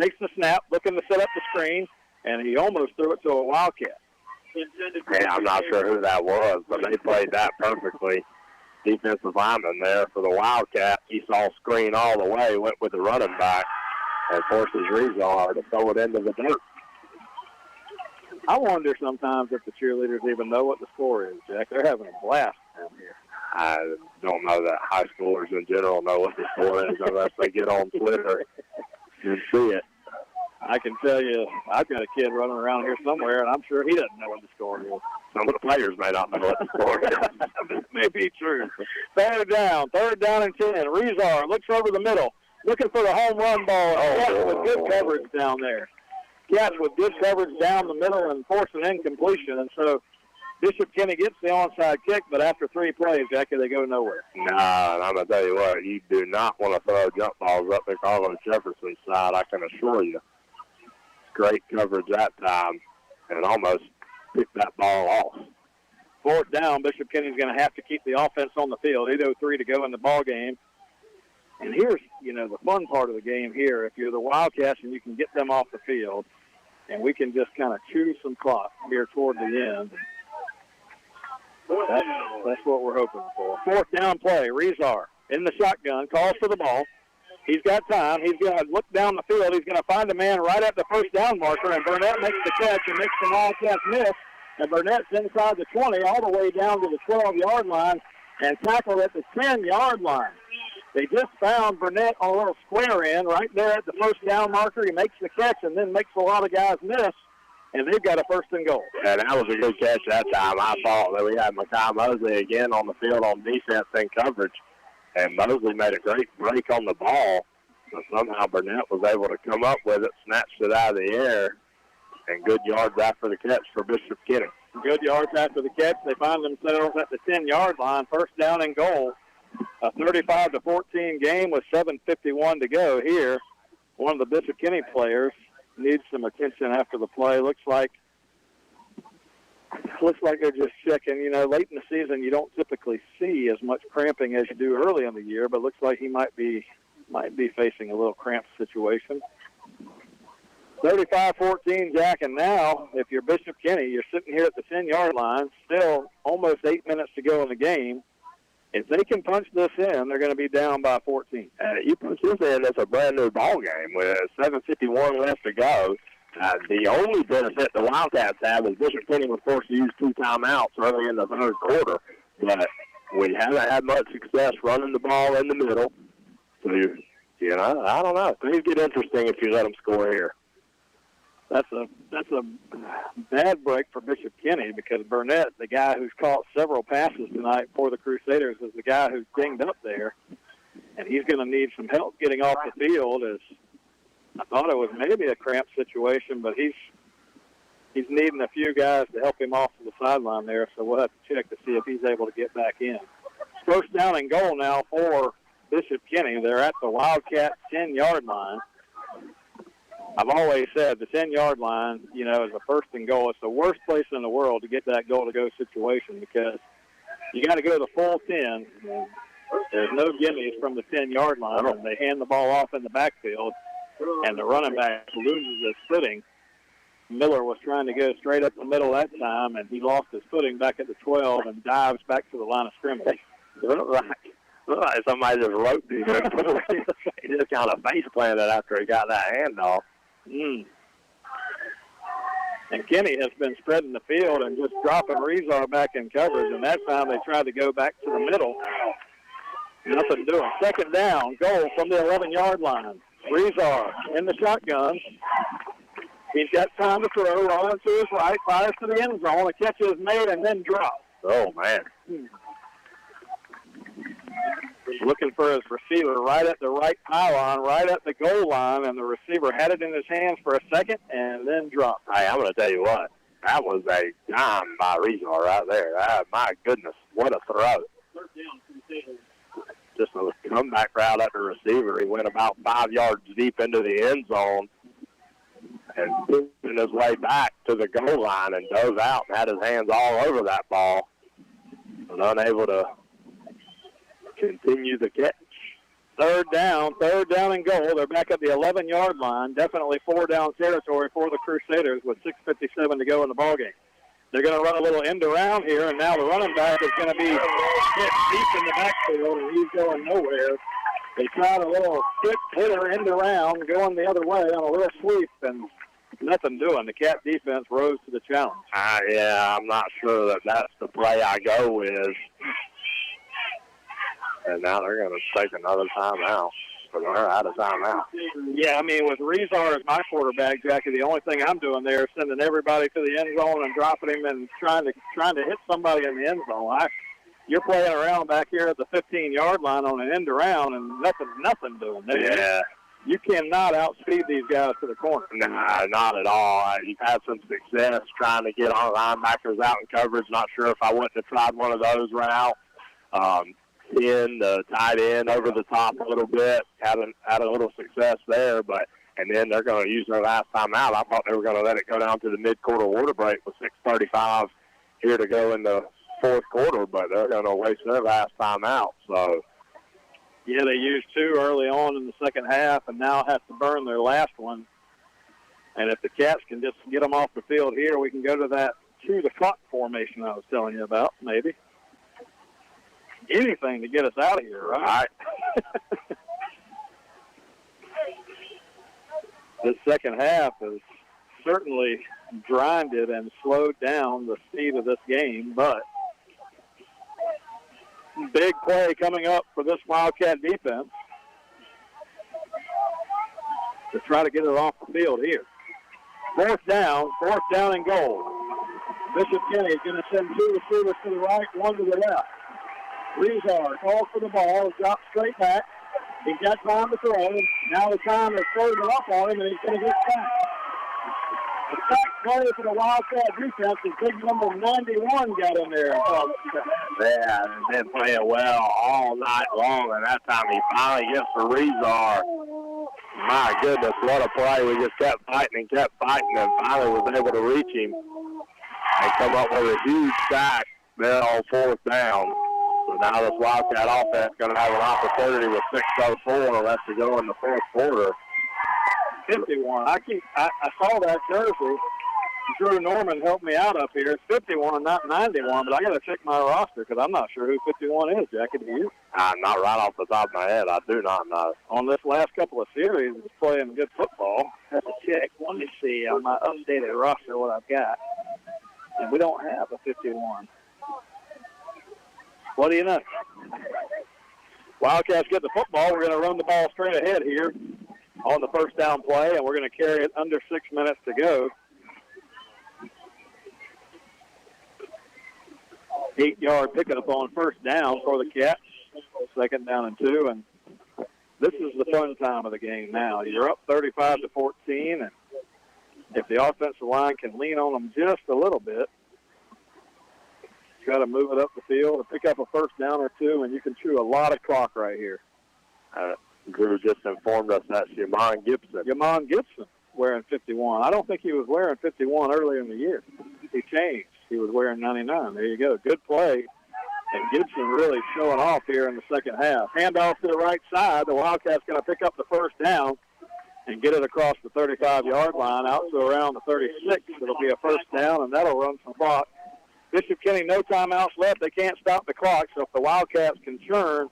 [SPEAKER 3] takes the snap, looking to set up the screen, and he almost threw it to a Wildcat.
[SPEAKER 4] Yeah, I'm not sure who that was, but they played that perfectly. Defensive lineman there for the Wildcat. He saw screen all the way, went with the running back, and forces Rezar to throw it into the dirt.
[SPEAKER 3] I wonder sometimes if the cheerleaders even know what the score is, Jack. They're having a blast down here.
[SPEAKER 4] I don't know that high schoolers in general know what the score is unless they get on Twitter and see it.
[SPEAKER 3] I can tell you, I've got a kid running around here somewhere, and I'm sure he doesn't know what the score is.
[SPEAKER 4] Some of the players may not know what the score is.
[SPEAKER 3] That may be true. Third down and 10. Rezar looks over the middle, looking for the home run ball. Catch with good coverage down there. Catch with good coverage down the middle and force an incompletion. And so Bishop Kenny gets the onside kick, but after 3 plays, Jackie, they go nowhere.
[SPEAKER 4] Nah, and I'm going to tell you what, you do not want to throw jump balls up there Carlos Jefferson's side, I can assure you. Great coverage that time, and almost picked that ball off.
[SPEAKER 3] Fourth down, Bishop Kenny's going to have to keep the offense on the field. 8:03 to go in the ball game. And here's, the fun part of the game here. If you're the Wildcats and you can get them off the field, and we can just kind of chew some clock here toward the end, that's what we're hoping for. Fourth down play, Rezar in the shotgun, calls for the ball. He's got time. He's going to look down the field. He's going to find a man right at the first down marker, and Burnett makes the catch and makes the Wildcats miss. And Burnett's inside the 20 all the way down to the 12-yard line and tackled at the 10-yard line. They just found Burnett on a little square end right there at the first down marker. He makes the catch and then makes a lot of guys miss, and they've got a first and goal.
[SPEAKER 4] And that was a good catch that time. I thought that we had Makai Mosley again on the field on defense and coverage. And Mosley made a great break on the ball, but somehow Burnett was able to come up with it, snatched it out of the air, and good yards after the catch for Bishop Kenny.
[SPEAKER 3] Good yards after the catch. They find themselves at the 10-yard line, first down and goal. A 35-14 game with 7:51 to go here. One of the Bishop Kenny players needs some attention after the play. Looks like they're just checking. Late in the season, you don't typically see as much cramping as you do early in the year, but looks like he might be facing a little cramped situation. 35-14, Jack, and now, if you're Bishop Kenny, you're sitting here at the 10-yard line, still almost 8 minutes to go in the game. If they can punch this in, they're going to be down by 14.
[SPEAKER 4] You punch this in, that's a brand-new ball game with 7:51 left to go. The only benefit the Wildcats have is Bishop Kenny was forced to use 2 timeouts early in the third quarter, but we haven't had much success running the ball in the middle. So, I don't know. Things get interesting if you let them score here.
[SPEAKER 3] That's a bad break for Bishop Kenny because Burnett, the guy who's caught several passes tonight for the Crusaders, is the guy who's dinged up there, and he's going to need some help getting off the field. As I thought it was maybe a cramped situation, but he's needing a few guys to help him off to the sideline there, so we'll have to check to see if he's able to get back in. First down and goal now for Bishop Kenny. They're at the Wildcat 10-yard line. I've always said the 10-yard line, is a first and goal. It's the worst place in the world to get that goal-to-go situation because you got to go the full 10. There's no gimmies from the 10-yard line, and they hand the ball off in the backfield, and the running back loses his footing. Miller was trying to go straight up the middle that time, and he lost his footing back at the 12 and dives back to the line of scrimmage.
[SPEAKER 4] It looked like somebody just roped him. He just kind of face planted after he got that handoff.
[SPEAKER 3] And Kenny has been spreading the field and just dropping Rezar back in coverage, and that time they tried to go back to the middle. Nothing doing. Second down, goal from the 11-yard line. Rezar in the shotgun. He's got time to throw, rolling to his right, fires to the end zone. The catch is made and then dropped.
[SPEAKER 4] Oh, man.
[SPEAKER 3] Looking for his receiver right at the right pylon, right at the goal line, and the receiver had it in his hands for a second and then dropped.
[SPEAKER 4] Hey, I'm going to tell you what. That was a dime by Rezar right there. My goodness, what a throw. Just a comeback route at the receiver. He went about 5 yards deep into the end zone and pushing his way back to the goal line and dove out and had his hands all over that ball and unable to continue the catch.
[SPEAKER 3] Third down and goal. They're back at the 11-yard line. Definitely 4-down territory for the Crusaders with 6:57 to go in the ballgame. They're going to run a little end around here, and now the running back is going to be hit deep in the backfield, and he's going nowhere. They tried a little quick hitter end around, going the other way on a little sweep, and nothing doing. The Cat defense rose to the challenge.
[SPEAKER 4] Yeah, I'm not sure that that's the play I go with. And now they're going to take another timeout. So they're out of timeout.
[SPEAKER 3] Yeah, I mean, with Rezar as my quarterback, Jackie, the only thing I'm doing there is sending everybody to the end zone and dropping him and trying to hit somebody in the end zone. You're playing around back here at the 15-yard line on an end around and nothing doing.
[SPEAKER 4] Yeah.
[SPEAKER 3] You cannot outspeed these guys to the corner.
[SPEAKER 4] Nah, not at all. You've had some success trying to get our linebackers out in coverage. Not sure if I wouldn't have tried one of those routes. In the tight end over the top a little bit, had a little success there, and then they're going to use their last time out. I thought they were going to let it go down to the mid-quarter water break with 6:35 here to go in the fourth quarter, but they're going to waste their last time out. So,
[SPEAKER 3] yeah, they used two early on in the second half and now have to burn their last one. And if the Cats can just get them off the field here, we can go to that the clock formation I was telling you about, maybe. Anything to get us out of here, right? This second half has certainly grinded and slowed down the speed of this game, but big play coming up for this Wildcat defense to try to get it off the field here. Fourth down and goal. Bishop Kenny is going to send two receivers to the right, one to the left. Rezar calls for the ball, drops straight back. He's got time to throw. Now the time is further up on him, and he's going to get back. The sack play for the Wildcat defense is big number 91 got in there.
[SPEAKER 4] Yeah, and been playing well all night long, and that time he finally gets for Rezar. My goodness, what a play. We just kept fighting, and finally was able to reach him and come up with a huge sack there on fourth down. So now this Wildcat offense is going to have an opportunity with 6:04 left to go in the fourth quarter.
[SPEAKER 3] 51. I saw that jersey. Drew Norman helped me out up here. It's 51, not 91, but I got to check my roster because I'm not sure who 51 is, Jackie. Do you?
[SPEAKER 4] Not right off the top of my head. I do not know.
[SPEAKER 3] On this last couple of series, he's playing good football. Have to check. Let me see on my updated roster what I've got. And we don't have a 51. What do you know? Wildcats get the football. We're going to run the ball straight ahead here on the first down play, and we're going to carry it under 6 minutes to go. 8-yard pickup on first down for the Cats. Second down and 2, and this is the fun time of the game now. You're up 35-14, and if the offensive line can lean on them just a little bit, try to move it up the field and pick up a first down or two, and you can chew a lot of clock right here.
[SPEAKER 4] Drew just informed us that's Yamon
[SPEAKER 3] Gibson wearing 51. I don't think he was wearing 51 earlier in the year. He changed. He was wearing 99. There you go. Good play. And Gibson really showing off here in the second half. Handoff to the right side. The Wildcats going to pick up the first down and get it across the 35-yard line out to around the 36. It'll be a first down, and that'll run some clock. Bishop Kenny, no timeouts left. They can't stop the clock, so if the Wildcats can churn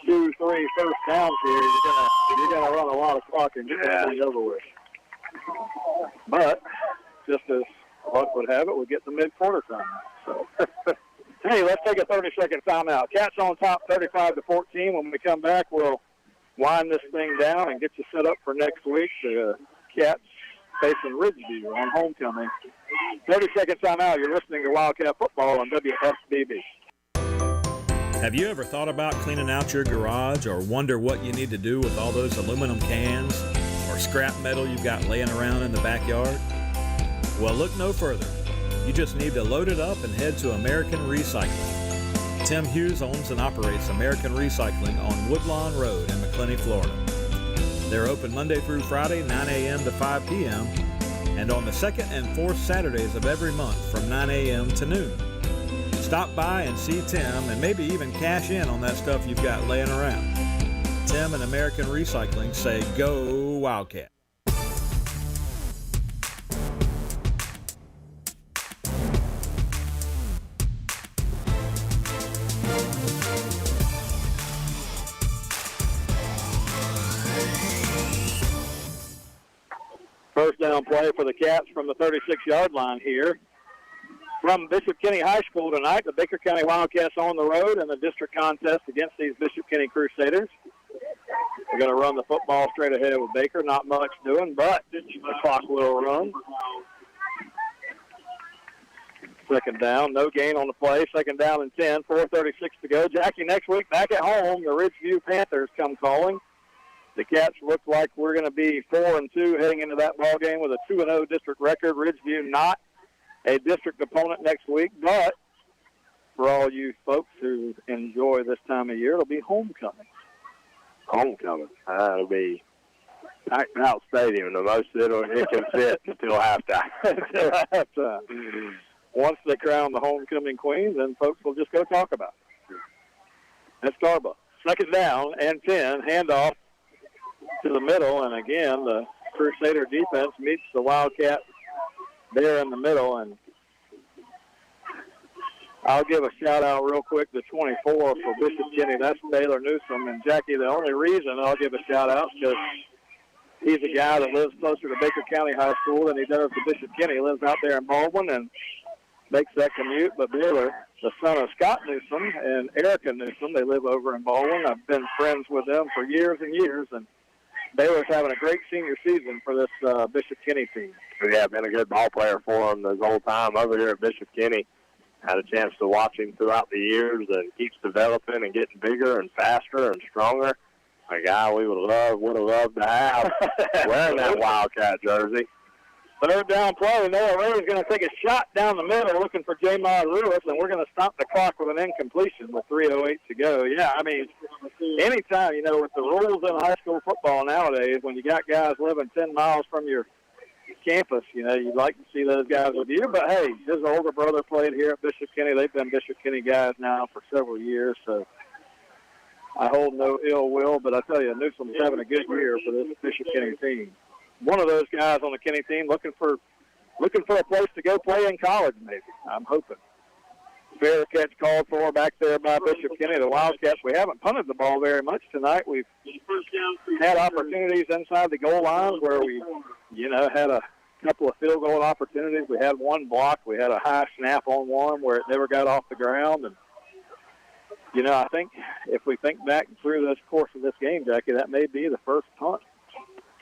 [SPEAKER 3] 2, 3 first downs here, you're gonna run a lot of clock and get that thing over with. But just as luck would have it, we get the mid-quarter timeout. So, hey, let's take a 30-second timeout. Cats on top 35-14. When we come back, we'll wind this thing down and get you set up for next week. The Cats facing Ridgeview on homecoming. 30-second timeout. You're listening to Wildcat Football on WFBB.
[SPEAKER 5] Have you ever thought about cleaning out your garage or wonder what you need to do with all those aluminum cans or scrap metal you've got laying around in the backyard? Well, look no further. You just need to load it up and head to American Recycling. Tim Hughes owns and operates American Recycling on Woodlawn Road in McClenny, Florida. They're open Monday through Friday, 9 a.m. to 5 p.m., and on the second and fourth Saturdays of every month from 9 a.m. to noon. Stop by and see Tim and maybe even cash in on that stuff you've got laying around. Tim and American Recycling say, go Wildcat.
[SPEAKER 3] First down play for the Cats from the 36-yard line here. From Bishop Kenny High School tonight, the Baker County Wildcats on the road in the district contest against these Bishop Kenny Crusaders. We're going to run the football straight ahead with Baker. Not much doing, but the clock will run. Second down, no gain on the play. Second down and 10, 4:36 to go. Jackie, next week back at home, the Ridgeview Panthers come calling. The Cats look like we're going to be 4-2 heading into that ball game with a 2-0 district record. Ridgeview not a district opponent next week, but for all you folks who enjoy this time of year, it'll be homecoming.
[SPEAKER 4] Homecoming. It'll be packed out stadium, the most it can fit until halftime.
[SPEAKER 3] Once they crown the homecoming queen, then folks will just go talk about it. That's Starbucks. Second down and 10, handoff to the middle, and again, the Crusader defense meets the Wildcat there in the middle, and I'll give a shout-out real quick to 24 for Bishop Kenny. That's Taylor Newsom. And, Jackie, the only reason I'll give a shout-out is because he's a guy that lives closer to Baker County High School than he does to Bishop Kenny. He lives out there in Baldwin and makes that commute. But Baylor, the son of Scott Newsom and Erica Newsom, they live over in Baldwin. I've been friends with them for years and years, and Baylor's having a great senior season for this Bishop Kenny team.
[SPEAKER 4] Yeah, been a good ball player for him this whole time over here at Bishop Kenny. Had a chance to watch him throughout the years, and keeps developing and getting bigger and faster and stronger. A guy we would have loved to have wearing that Wildcat jersey.
[SPEAKER 3] Third down play. Noah Ray is going to take a shot down the middle looking for J-Mod Lewis, and we're going to stop the clock with an incompletion with 3:08 to go. Yeah, I mean, anytime, with the rules in high school football nowadays, when you got guys living 10 miles from your campus, you'd like to see those guys with you. But, hey, his older brother played here at Bishop Kenny. They've been Bishop Kenny guys now for several years, so I hold no ill will. But I tell you, Newsom's having a good year for this Bishop Kenny team. One of those guys on the Kenny team looking for a place to go play in college, maybe. I'm hoping. Fair catch called for back there by Bishop Kenny. The Wildcats, we haven't punted the ball very much tonight. We've had opportunities inside the goal line where we, had a couple of field goal opportunities. We had one block. We had a high snap on one where it never got off the ground. And, I think if we think back through this course of this game, Jackie, that may be the first punt.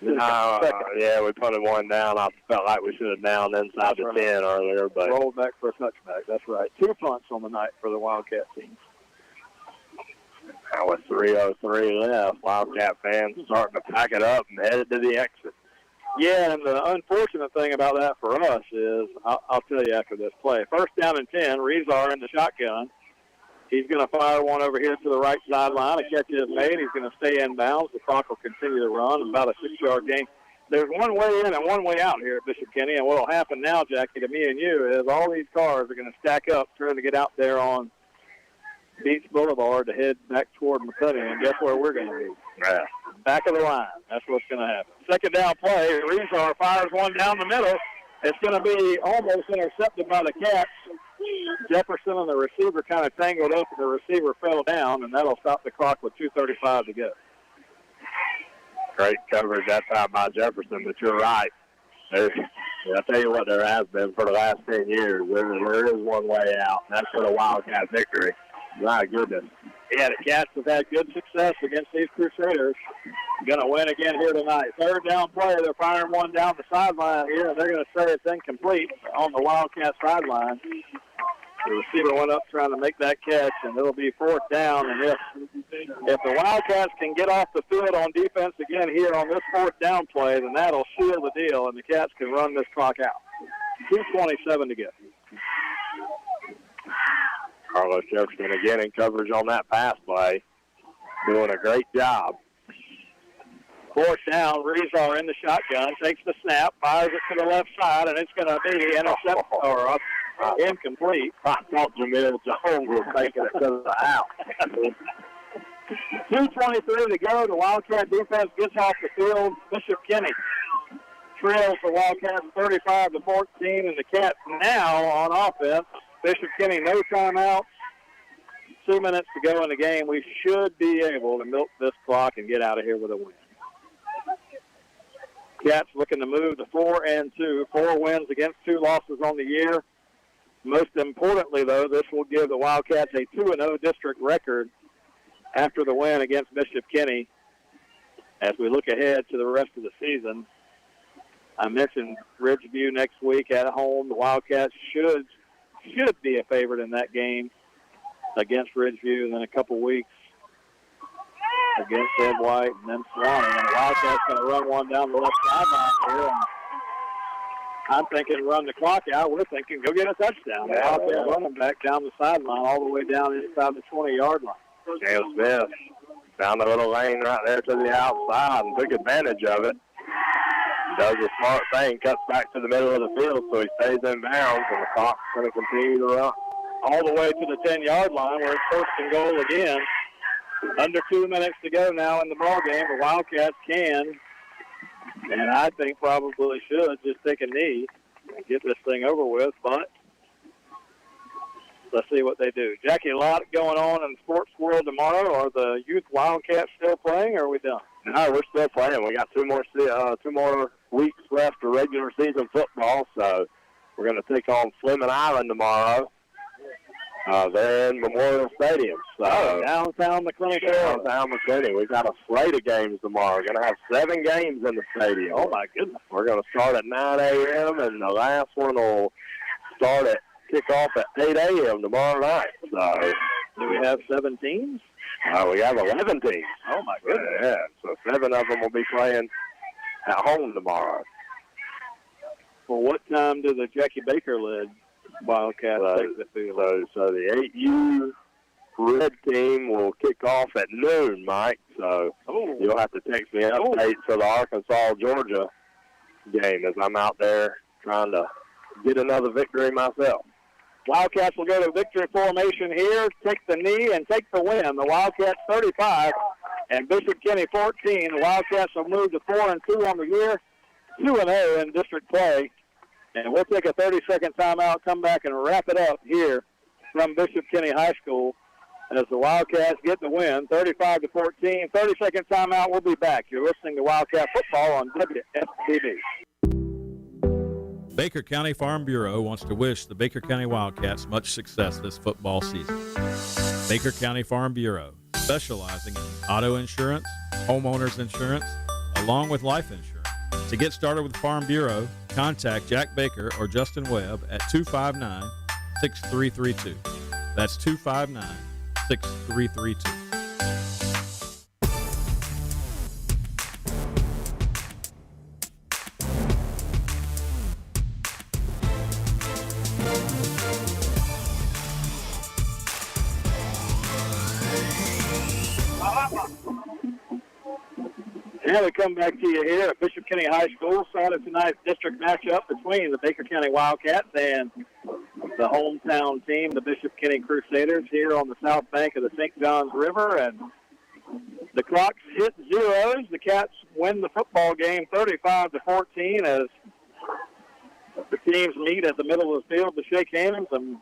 [SPEAKER 4] Yeah, we punted one down. I felt like we should have downed inside the 10 earlier. But
[SPEAKER 3] rolled back for a touchback. That's right. 2 punts on the night for the Wildcat team.
[SPEAKER 4] Now with 3:03 left, Wildcat fans starting to pack it up and headed to the exit.
[SPEAKER 3] Yeah, and the unfortunate thing about that for us is, I'll tell you after this play. First down and 10, Rezar in the shotgun. He's going to fire one over here to the right sideline. A catch is made. He's going to stay in bounds. The clock will continue to run. About a 6-yard gain. There's one way in and one way out here at Bishop Kenny, and what will happen now, Jackie, to me and you, is all these cars are going to stack up trying to get out there on Beach Boulevard to head back toward McClenny, and guess where we're going to be?
[SPEAKER 4] Yeah.
[SPEAKER 3] Back of the line. That's what's going to happen. Second down play. Rezar fires one down the middle. It's going to be almost intercepted by the Cats. Jefferson and the receiver kind of tangled up, and the receiver fell down, and that'll stop the clock with 2:35 to go.
[SPEAKER 4] Great coverage that time by Jefferson, but you're right. Yeah, I'll tell you what, there has been for the last 10 years. There is one way out, and that's for the Wildcat victory. My goodness.
[SPEAKER 3] Yeah, the Cats have had good success against these Crusaders. Going to win again here tonight. Third down play. They're firing one down the sideline here, and they're going to say it's incomplete on the Wildcat sideline. The receiver went up trying to make that catch, and it'll be fourth down. And if the Wildcats can get off the field on defense again here on this fourth down play, then that'll seal the deal, and the Cats can run this clock out. 2:27 to go.
[SPEAKER 4] Carlos Jefferson again in coverage on that pass play. Doing a great job.
[SPEAKER 3] Fourth down, Rezar in the shotgun, takes the snap, fires it to the left side, and it's going to be intercepted or incomplete.
[SPEAKER 4] I thought Jamil Jones was taking it to the out.
[SPEAKER 3] 2:23 to go. The Wildcat defense gets off the field. Bishop Kenny trails the Wildcats 35-14, and the Cats now on offense. Bishop Kenny, no timeouts. 2 minutes to go in the game. We should be able to milk this clock and get out of here with a win. Cats looking to move to 4-2. 4 wins against 2 losses on the year. Most importantly, though, this will give the Wildcats a 2-0 district record after the win against Bishop Kenny. As we look ahead to the rest of the season, I mentioned Ridgeview next week at home. The Wildcats should be a favorite in that game against Ridgeview, and then a couple weeks against Ed White, and then Swanee. And the Wildcats going to run one down the left sideline here. And I'm thinking run the clock out. We're thinking go get a touchdown. The Wildcats running back down the sideline all the way down inside the 20-yard line.
[SPEAKER 4] James Smith found a little lane right there to the outside and took advantage of it. Does a smart thing, cuts back to the middle of the field, so he stays in bounds, and the clock's going to continue to run
[SPEAKER 3] all the way to the 10-yard line where it's first and goal again. Under 2 minutes to go now in the ball game. The Wildcats can, and I think probably should, just take a knee and get this thing over with, but let's see what they do. Jackie, a lot going on in the sports world tomorrow. Are the youth Wildcats still playing, or are we done?
[SPEAKER 4] No, we're still playing. We got two more weeks left of regular season football, so we're going to take on Fleming Island tomorrow. They're in Memorial Stadium. So
[SPEAKER 3] downtown McClinney.
[SPEAKER 4] Downtown McClinney. We've got a slate of games tomorrow. We're going to have 7 games in the stadium.
[SPEAKER 3] Oh, my goodness.
[SPEAKER 4] We're going to start at 9 a.m., and the last one will kick off at 8 a.m. tomorrow night. So
[SPEAKER 3] do we have 7 teams?
[SPEAKER 4] We have 11 teams.
[SPEAKER 3] Oh, my goodness.
[SPEAKER 4] Yeah, so 7 of them will be playing at home tomorrow.
[SPEAKER 3] Well, what time do the Jackie Baker-led Wildcats take the field?
[SPEAKER 4] So the 8U red team will kick off at noon, Mike. So you'll have to text me updates for the Arkansas-Georgia game as I'm out there trying to get another victory myself.
[SPEAKER 3] Wildcats will go to victory formation here, take the knee, and take the win. The Wildcats 35 and Bishop Kenny 14. The Wildcats will move to 4-2 on the year, 2-0 in district play. And we'll take a 30-second timeout, come back and wrap it up here from Bishop Kenny High School as the Wildcats get the win, 35-14. 30-second timeout. We'll be back. You're listening to Wildcat Football on WFBB.
[SPEAKER 5] Baker County Farm Bureau wants to wish the Baker County Wildcats much success this football season. Baker County Farm Bureau, specializing in auto insurance, homeowners insurance, along with life insurance. To get started with Farm Bureau, contact Jack Baker or Justin Webb at 259-6332. That's 259-6332.
[SPEAKER 3] Now we come back to you here at Bishop Kenny High School. Started tonight's district matchup between the Baker County Wildcats and the hometown team, the Bishop Kenny Crusaders, here on the south bank of the St. Johns River. And the clock's hit zeros. The Cats win the football game 35-14 as the teams meet at the middle of the field to shake hands and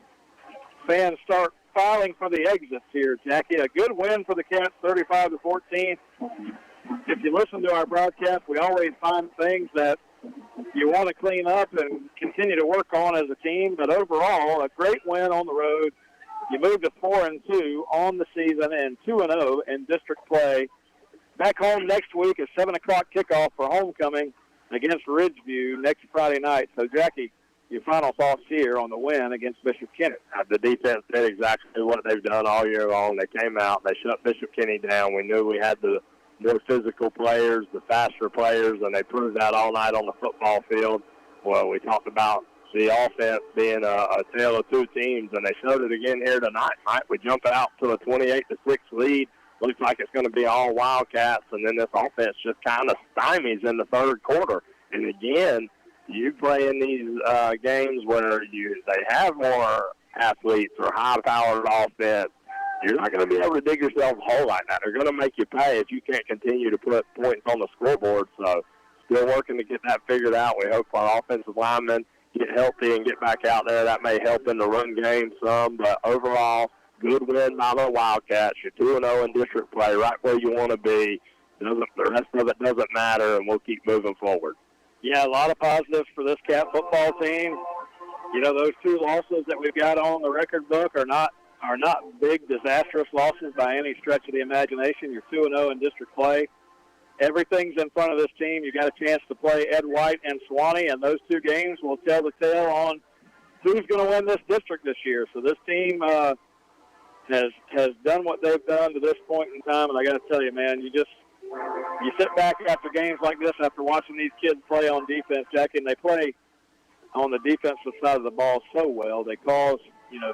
[SPEAKER 3] fans start filing for the exits here, Jackie. A good win for the Cats, 35-14. If you listen to our broadcast, we always find things that you want to clean up and continue to work on as a team. But overall, a great win on the road. You move to 4-2 on the season and 2-0 in district play. Back home next week, a 7 o'clock kickoff for homecoming against Ridgeview next Friday night. So, Jackie, your final thoughts here on the win against Bishop Kenny.
[SPEAKER 4] The defense did exactly what they've done all year long. They came out, they shut Bishop Kenny down. We knew we had the more physical players, the faster players, and they proved that all night on the football field. Well, we talked about the offense being a tale of two teams, and they showed it again here tonight. Right? We jump out to a 28-6 lead. Looks like it's going to be all Wildcats, and then this offense just kind of stymies in the third quarter. And again, you play in these games where they have more athletes or high-powered offense, you're not going to be able to dig yourself a hole like that. They're going to make you pay if you can't continue to put points on the scoreboard. So still working to get that figured out. We hope our offensive linemen get healthy and get back out there. That may help in the run game some, but overall, good win by the Wildcats. You're 2-0 in district play, right where you want to be. The rest of it doesn't matter, and we'll keep moving forward.
[SPEAKER 3] Yeah, a lot of positives for this Cat football team. You know, those two losses that we've got on the record book are not big, disastrous losses by any stretch of the imagination. You're 2-0 in district play. Everything's in front of this team. You've got a chance to play Ed White and Swanee, and those two games will tell the tale on who's going to win this district this year. So this team has done what they've done to this point in time, and I got to tell you, man, you sit back after games like this, after watching these kids play on defense, Jackie, and they play on the defensive side of the ball so well. They cause,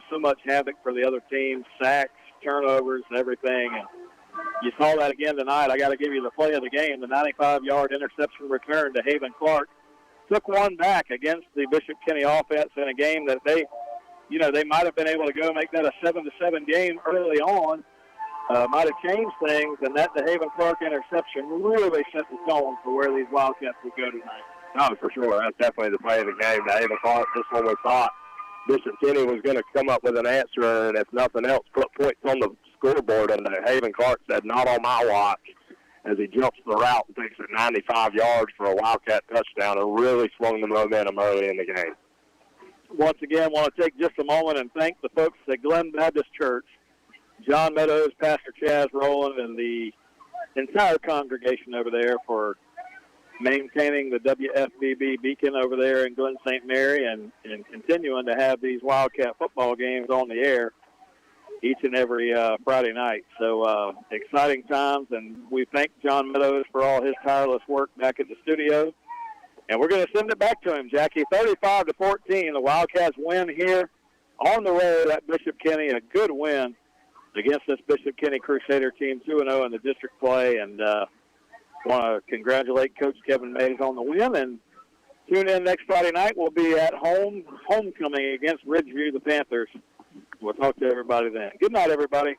[SPEAKER 3] so much havoc for the other team, sacks, turnovers, and everything. And you saw that again tonight. I got to give you the play of the game, the 95-yard interception return to Haven Clark. Took one back against the Bishop Kenny offense in a game that they might have been able to go make that a 7-7 game early on. Might have changed things, and that the Haven Clark interception really set the tone for where these Wildcats would go tonight.
[SPEAKER 4] No, for sure. That's definitely the play of the game. The Haven Clark, this one we thought Bishop Kenny was going to come up with an answer, and if nothing else, put points on the scoreboard. And Haven Clark said, not on my watch, as he jumps the route and takes it 95 yards for a Wildcat touchdown, and really swung the momentum early in the game.
[SPEAKER 3] Once again, want to take just a moment and thank the folks at Glen Baptist Church, John Meadows, Pastor Chaz Rowland, and the entire congregation over there for maintaining the WFBB beacon over there in Glen St. Mary and continuing to have these Wildcat football games on the air each and every Friday night. So exciting times, and we thank John Meadows for all his tireless work back at the studio. And we're going to send it back to him, Jackie. 35-14, the Wildcats win here on the road at Bishop Kenny. A good win against this Bishop Kenny Crusader team, 2-0 in the district play. And want to congratulate Coach Kevin Mays on the win. And tune in next Friday night. We'll be at homecoming against Ridgeview, the Panthers. We'll talk to everybody then. Good night, everybody.